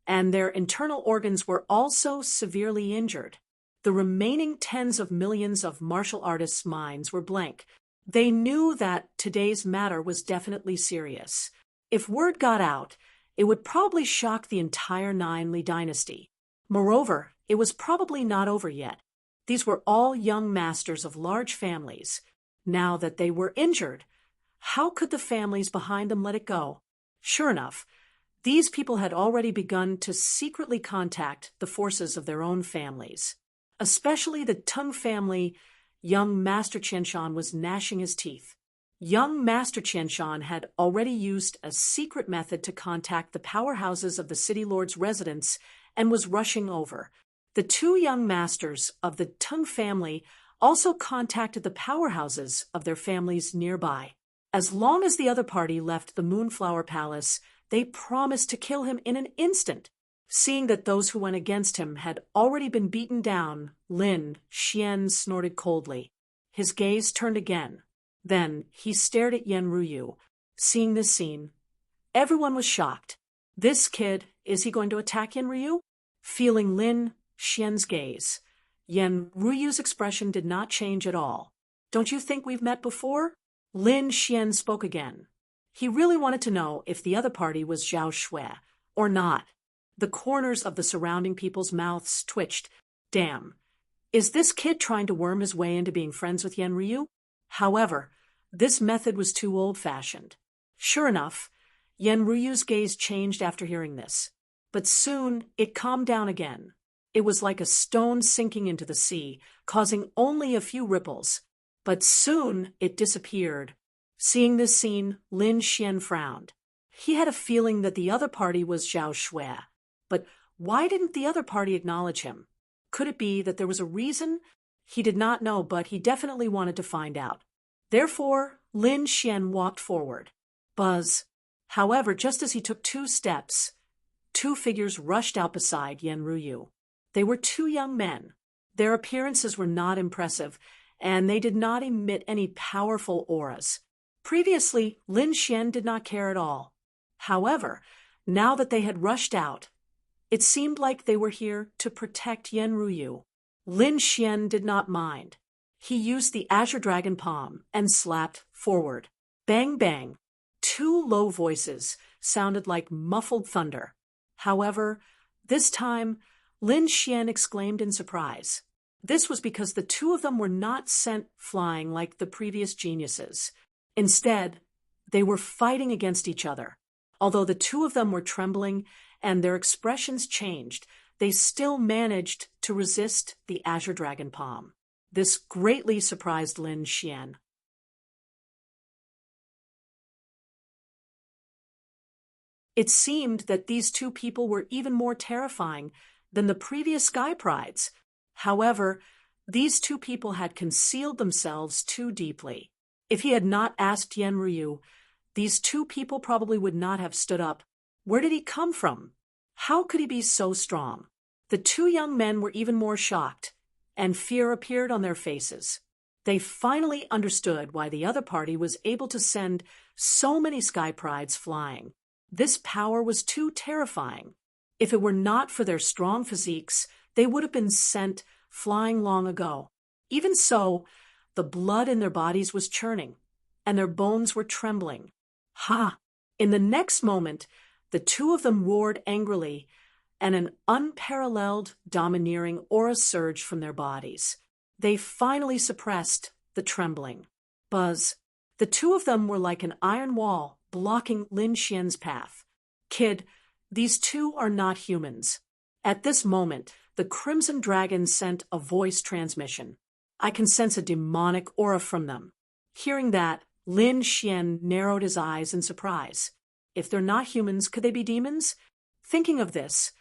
A: and their internal organs were also severely injured. The remaining tens of millions of martial artists' minds were blank. They knew that today's matter was definitely serious. If word got out, it would probably shock the entire Nine Li dynasty. Moreover, it was probably not over yet. These were all young masters of large families. Now that they were injured, how could the families behind them let it go? Sure enough, these people had already begun to secretly contact the forces of their own families. Especially the Teng family, young Master Qianshan was gnashing his teeth. Young Master Qianshan had already used a secret method to contact the powerhouses of the city lord's residence and was rushing over. The two young masters of the Teng family also contacted the powerhouses of their families nearby. As long as the other party left the Moonflower Palace, they promised to kill him in an instant. Seeing that those who went against him had already been beaten down, Lin Xian snorted coldly. His gaze turned again. Then he stared at Yan Ruyu. Seeing this scene, everyone was shocked. This kid, is he going to attack Yan Ruyu? Feeling Lin Xian's gaze, Yan Ruyu's expression did not change at all. Don't you think we've met before? Lin Xian spoke again. He really wanted to know if the other party was Zhao Shui or not. The corners of the surrounding people's mouths twitched. Damn. Is this kid trying to worm his way into being friends with Yan Ryu? However, this method was too old-fashioned. Sure enough, Yan Ruyu's gaze changed after hearing this. But soon it calmed down again. It was like a stone sinking into the sea, causing only a few ripples. But soon it disappeared. Seeing this scene, Lin Xian frowned. He had a feeling that the other party was Zhao Shui. But why didn't the other party acknowledge him? Could it be that there was a reason? He did not know, but he definitely wanted to find out. Therefore, Lin Xian walked forward. Buzz. However, just as he took 2 steps, 2 figures rushed out beside Yan Ruyu. They were 2 young men. Their appearances were not impressive, and they did not emit any powerful auras. Previously, Lin Xian did not care at all. However, now that they had rushed out, it seemed like they were here to protect Yan Ruyu. Lin Xian did not mind. He used the Azure Dragon Palm and slapped forward. Bang bang. 2 low voices sounded like muffled thunder. However, this time, Lin Xian exclaimed in surprise. This was because the 2 of them were not sent flying like the previous geniuses. Instead, they were fighting against each other. Although the 2 of them were trembling and their expressions changed, they still managed to resist the Azure Dragon Palm. This greatly surprised Lin Xian. It seemed that these 2 people were even more terrifying than the previous Sky Prides. However, these 2 people had concealed themselves too deeply. If he had not asked Yan Ruyu, these 2 people probably would not have stood up. Where did he come from? How could he be so strong? The 2 young men were even more shocked, and fear appeared on their faces. They finally understood why the other party was able to send so many Sky Prides flying. This power was too terrifying. If it were not for their strong physiques, they would have been sent flying long ago. Even so, the blood in their bodies was churning, and their bones were trembling. Ha! In the next moment, the 2 of them roared angrily, and an unparalleled, domineering aura surged from their bodies. They finally suppressed the trembling. Buzz. The 2 of them were like an iron wall blocking Lin Xian's path. Kid, these 2 are not humans. At this moment, the Crimson Dragon sent a voice transmission. I can sense a demonic aura from them. Hearing that, Lin Xian narrowed his eyes in surprise. If they're not humans, could they be demons? Thinking of this,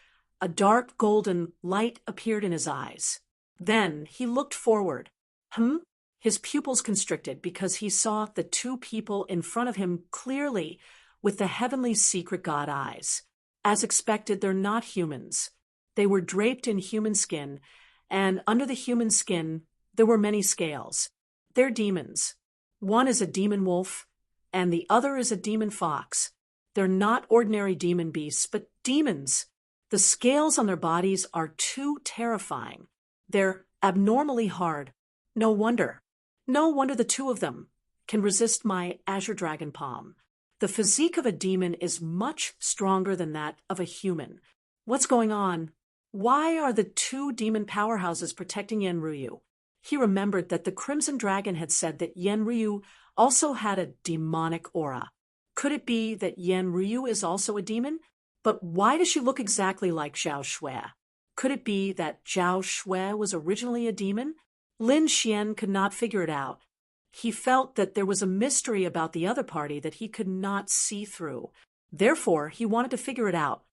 A: a dark golden light appeared in his eyes. Then he looked forward. His pupils constricted because he saw the 2 people in front of him clearly with the heavenly secret god eyes. As expected, they're not humans. They were draped in human skin, and under the human skin, there were many scales. They're demons. One is a demon wolf, and the other is a demon fox. They're not ordinary demon beasts, but demons. The scales on their bodies are too terrifying. They're abnormally hard. No wonder the 2 of them can resist my Azure Dragon Palm. The physique of a demon is much stronger than that of a human. What's going on? Why are the 2 demon powerhouses protecting Yan Ruyu? He remembered that the Crimson Dragon had said that Yan Ruyu also had a demonic aura. Could it be that Yan Ruyu is also a demon? But why does she look exactly like Zhao Shui? Could it be that Zhao Shui was originally a demon? Lin Xian could not figure it out. He felt that there was a mystery about the other party that he could not see through. Therefore, he wanted to figure it out.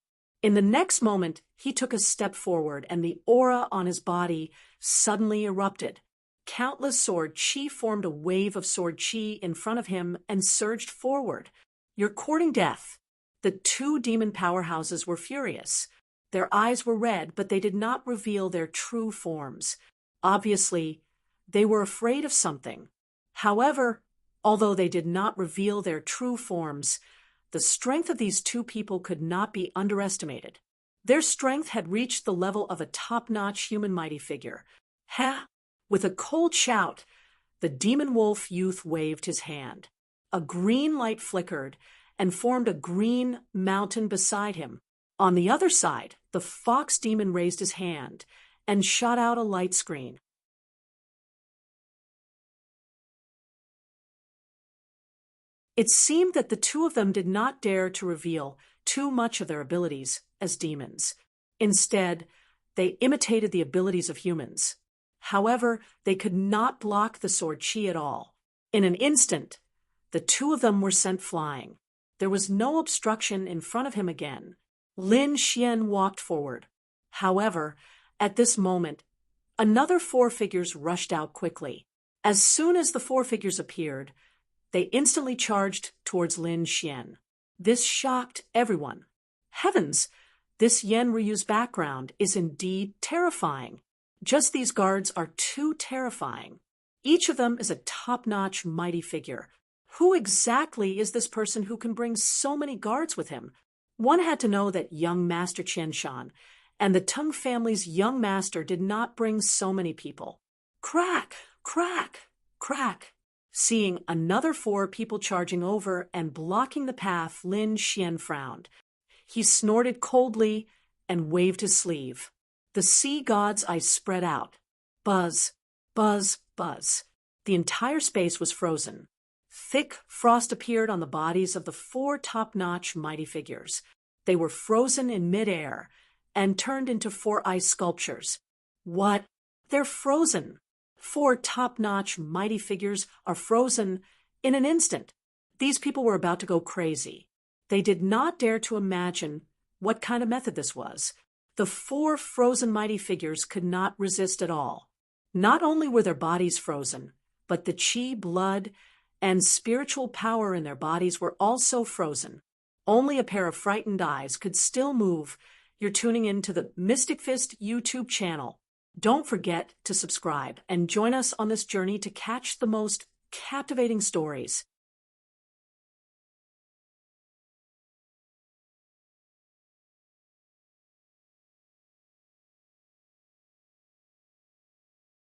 A: In the next moment, he took a step forward, and the aura on his body suddenly erupted. Countless sword chi formed a wave of sword chi in front of him and surged forward. You're courting death. The 2 demon powerhouses were furious. Their eyes were red, but they did not reveal their true forms. Obviously, they were afraid of something. However, although they did not reveal their true forms, the strength of these 2 people could not be underestimated. Their strength had reached the level of a top-notch human mighty figure. Ha! With a cold shout, the demon wolf youth waved his hand. A green light flickered and formed a green mountain beside him. On the other side, the fox demon raised his hand and shot out a light screen. It seemed that the 2 of them did not dare to reveal too much of their abilities as demons. Instead, they imitated the abilities of humans. However, they could not block the sword chi at all. In an instant, The two of them were sent flying. There was no obstruction in front of him again. Lin Xian walked forward. However, at this moment, another four figures rushed out quickly. As soon as the four figures appeared, they instantly charged towards Lin Xian. This shocked everyone. Heavens! This Yen Ryu's background is indeed terrifying. Just these guards are too terrifying. Each of them is a top-notch mighty figure. Who exactly is this person who can bring so many guards with him? One had to know that young Master Qianshan and the Teng family's young master did not bring so many people. Crack! Crack! Crack! Seeing another four people charging over and blocking the path, Lin Xian frowned. He snorted coldly and waved his sleeve. The sea god's eyes spread out. Buzz, buzz, buzz. The entire space was frozen. Thick frost appeared on the bodies of the four top-notch mighty figures. They were frozen in midair and turned into four ice sculptures. What? They're frozen. Four top-notch mighty figures are frozen in an instant. These people were about to go crazy. They did not dare to imagine what kind of method this was. The four frozen mighty figures could not resist at all. Not only were their bodies frozen, but the qi, blood, and spiritual power in their bodies were also frozen. Only a pair of frightened eyes could still move. You're tuning into the Mystic Fist YouTube channel. Don't forget to subscribe and join us on this journey to catch the most captivating stories.